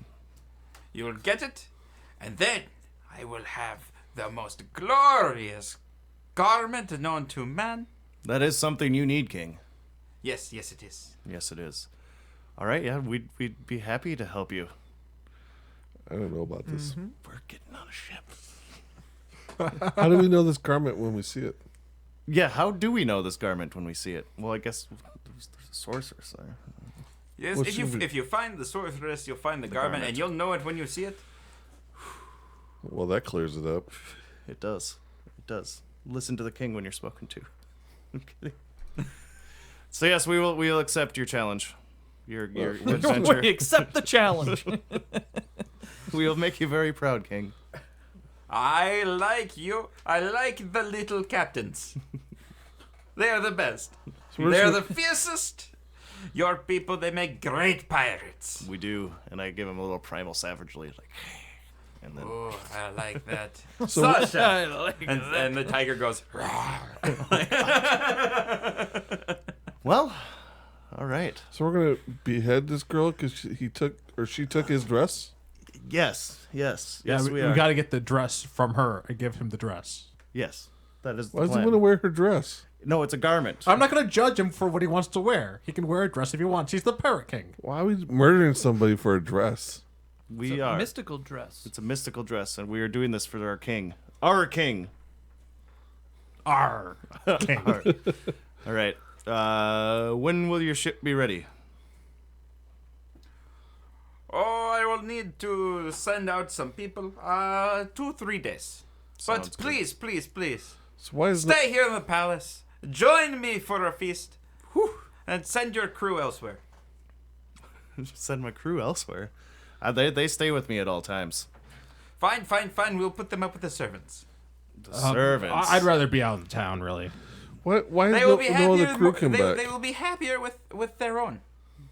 You will get it, and then I will have the most glorious garment known to man. That is something you need, King. Yes, it is. Yes, it is. All right. Yeah, we'd be happy to help you. I don't know about this. We're getting on a ship. How do we know this garment when we see it? Yeah. How do we know this garment when we see it? Well, I guess there's a sorceress there. Yes, What should we- if you find the sorceress, you'll find the garment, and you'll know it when you see it. Well, that clears it up. It does. It does. Listen to the king when you're spoken to. I'm kidding. So yes, we will accept your challenge. Your adventure. We accept the challenge. We will make you very proud, King. I like you. I like the little captains. They are the best. They are the fiercest. Your people, they make great pirates. We do, and I give him a little primal savagery, like, and then Oh, I like that. So- Sasha. I like And the tiger goes, well, all right. So we're gonna behead this girl because she took his dress. Yes, Yeah, we we are. got to get the dress from her and give him the dress. Yes, that is the Why is he plan. gonna wear her dress? No, it's a garment. I'm not going to judge him for what he wants to wear. He can wear a dress if he wants. He's the Parrot King. Why are we murdering somebody for a dress? We It's a are. mystical dress. It's a mystical dress, and we are doing this for our king. Our king. Arr. King. All right. When will your ship be ready? oh, I will need to send out some people. 2-3 days. Sounds But good. please, So why is stay here in the palace. Join me for a feast. And send your crew elsewhere. Send my crew elsewhere. They stay with me at all times. Fine. We'll put them up with the servants. The servants. I'd rather be out in town, really. why They is will be no happier. other crew come back? They will be happier with their own.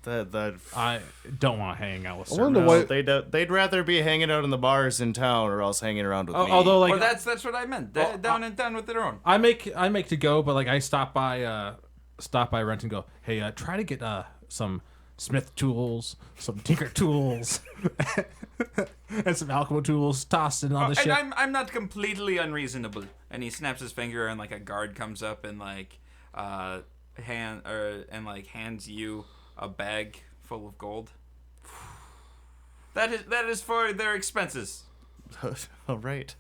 that I don't want to hang out with I wonder servants. why- they'd rather be hanging out in the bars in town or else hanging around with me. Although, like, Well, that's what I meant. They're down and done with their own. I make to go, but like I stop by Rent and go, hey, try to get some Smith tools, some Tinker tools, and some Alchemy tools tossed in on the And ship. I'm not completely unreasonable. And he snaps his finger, and like a guard comes up and like hands you a bag full of gold. That is for their expenses. All right.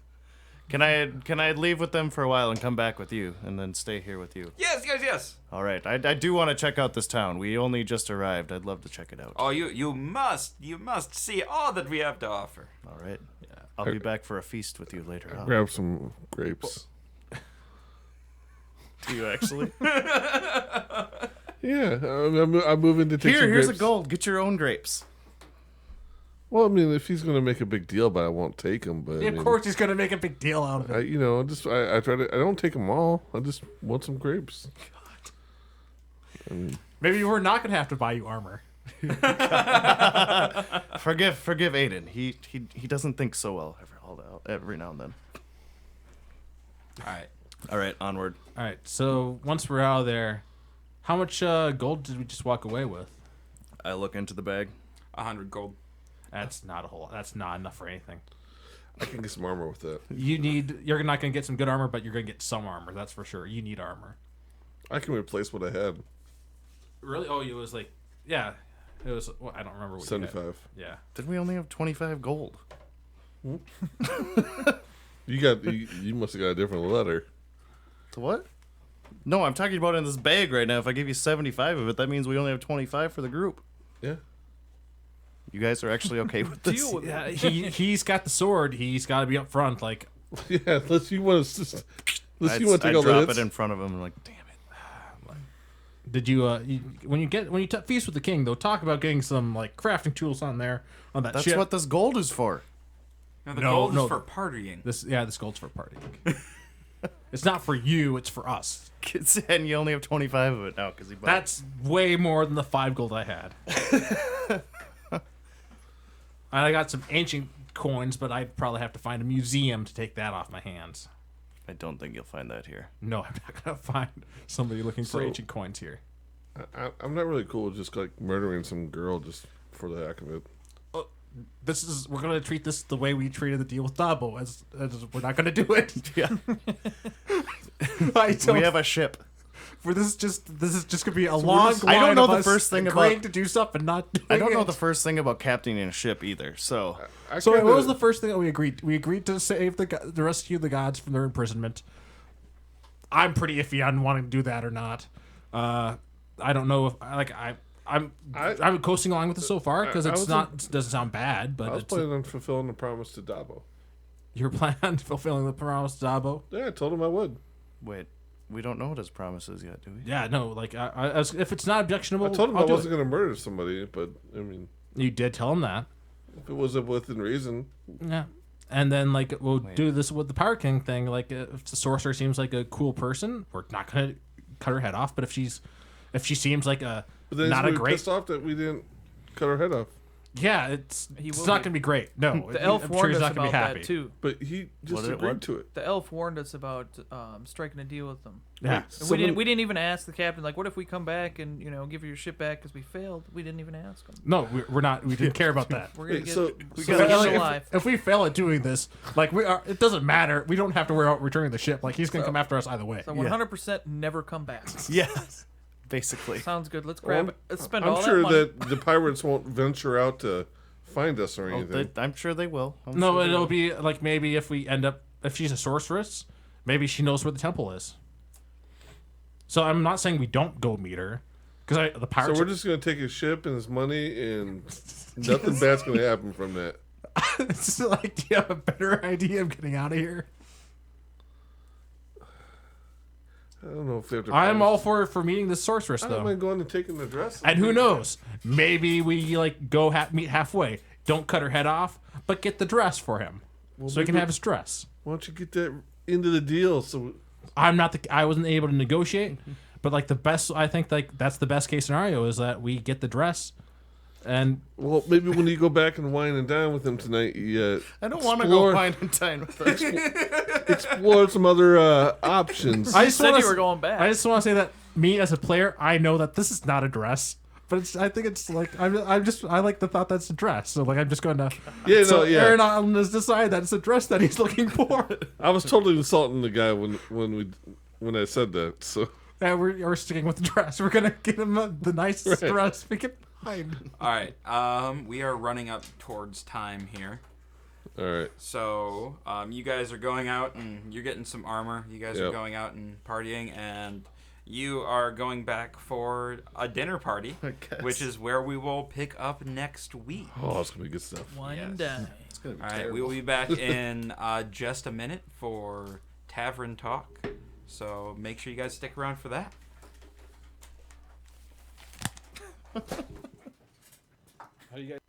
Can I leave with them for a while and come back with you and then stay here with you? Yes. All right. I do want to check out this town. We only just arrived. I'd love to check it out. Oh, you must see all that we have to offer. All right. Yeah. I'll be back for a feast with you later on. Grab some grapes. Do you actually? Yeah, I'm moving to take some Here's grapes. a gold. Get your own grapes. Well, I mean, if he's gonna make a big deal about it, I won't take them. But I of mean, course, he's gonna make a big deal out of it. I try to. I don't take them all. I just want some grapes. Maybe we're not gonna have to buy you armor. Forgive Aiden. He doesn't think so well every now and then. All right. All right, onward. All right. So once we're out of there, how much gold did we just walk away with? I look into the bag. 100 gold. That's not a whole. That's not enough for anything. I can get some armor with that. You're not gonna get some good armor, but you're gonna get some armor. That's for sure. You need armor. I can replace what I had. Really? Oh, it was like, yeah. It was, well, I don't remember what you had. 75. Yeah. Didn't we only have 25 gold? You must have got a different letter. To what? No, I'm talking about in this bag right now. If I give you 75 of it, that means we only have 25 for the group. Yeah. You guys are actually okay with this? Deal with it. Yeah, he's got the sword. He's got to be up front. Like, Yeah, unless you want to I'd take all the drop hits. it in front of him and like, damn it. did you, when you feast with the king, though, talk about getting some like crafting tools on there on that That's ship. what this gold is for. No, the No, gold no. is for partying. This gold's for partying. It's not for you. It's for us. And you only have 25 of it now because he bought That's way more than the 5 gold I had. I got some ancient coins, but I'd probably have to find a museum to take that off my hands. I don't think you'll find that here. No, I'm not gonna find somebody looking for So- ancient coins here. I'm not really cool with just like murdering some girl just for the heck of it. We're gonna treat this the way we treated the deal with Dabo, as we're not gonna do it. Yeah. I don't, We have a ship. this is just gonna be a long I don't line know of the us first thing agreeing about- to do stuff and not doing I don't know it. the first thing about captaining a ship either, so... So kinda- what was the first thing that we agreed? We agreed to save the rescue the gods from their imprisonment. I'm pretty iffy on wanting to do that or not. I don't know if I'm coasting along with it so far because I it's was not it doesn't sound bad, but I was it's, planning on fulfilling the promise to Dabo. your plan on fulfilling the promise to Dabo. Yeah, I told him I would. Wait, we don't know what his promise is yet, do we? Yeah, no, like if it's not objectionable, I told him I'll I do wasn't it. going to murder somebody, but I mean, You did tell him that. if it was within reason, Yeah. And then, like, we'll do this with the Power King thing. Like, if the sorcerer seems like a cool person, we're not gonna cut her head off. But if she seems like a but then not he's a gonna be great, pissed off that we didn't cut her head off. yeah, it's He it's will not be. gonna be great. No, The elf I'm warned sure he's us not gonna about be happy. that too. But he just What did it agreed want? to it. The elf warned us about striking a deal with them. Yeah, And we didn't even ask the captain, like, what if we come back and give your ship back because we failed? We didn't even ask him. no, we're not. We didn't care about that. We're gonna Wait, get so- we so gotta like, get if, alive. if we fail at doing this, like we are, it doesn't matter. We don't have to worry about returning the ship. Like he's gonna come after us either way. So 100% never come back. Yeah, basically. Sounds good. Let's grab it. Let's spend I'm all sure that money. that the pirates won't venture out to find us or Oh, anything. I'm sure they will. I'm No, sure they it'll will. be like maybe if she's a sorceress, maybe she knows where the temple is. So I'm not saying we don't go meet her, because the So pirates. we're just gonna take his ship and his money, and nothing bad's gonna happen from that. It's like, do you have a better idea of getting out of here? I don't know if they have to. I'm all for meeting the sorceress I don't though, mind going and taking the dress. and who knows? Maybe we like go meet halfway. Don't cut her head off, but get the dress for him, so he can maybe- have his dress. Why don't you get that into the deal? So I wasn't able to negotiate, but like the best, I think like that's the best case scenario is that we get the dress, and well, maybe when you go back and wine and dine with him tonight, you I don't want to go explore- wine and dine with them. explore some other options. I just said wanna you were s- going back. I just want to say that me as a player, I know that this is not a dress, but I think it's like I like the thought that's a dress. So like I'm just going to Yeah, so no, yeah. Aaron Allen has decided that it's a dress that he's looking for. I was totally insulting the guy when I said that. So And we're sticking with the dress. We're gonna get him the nicest Right. dress we can find. All right. We are running up towards time here. all right, So, you guys are going out and you're getting some armor. You guys are Yep. going out and partying, and you are going back for a dinner party, guess. which is where we will pick up next week. oh, it's gonna be good stuff. Wine and Yes. dine. It's gonna be All right, terrible. we will be back in just a minute for Tavern Talk. So make sure you guys stick around for that. How do you guys?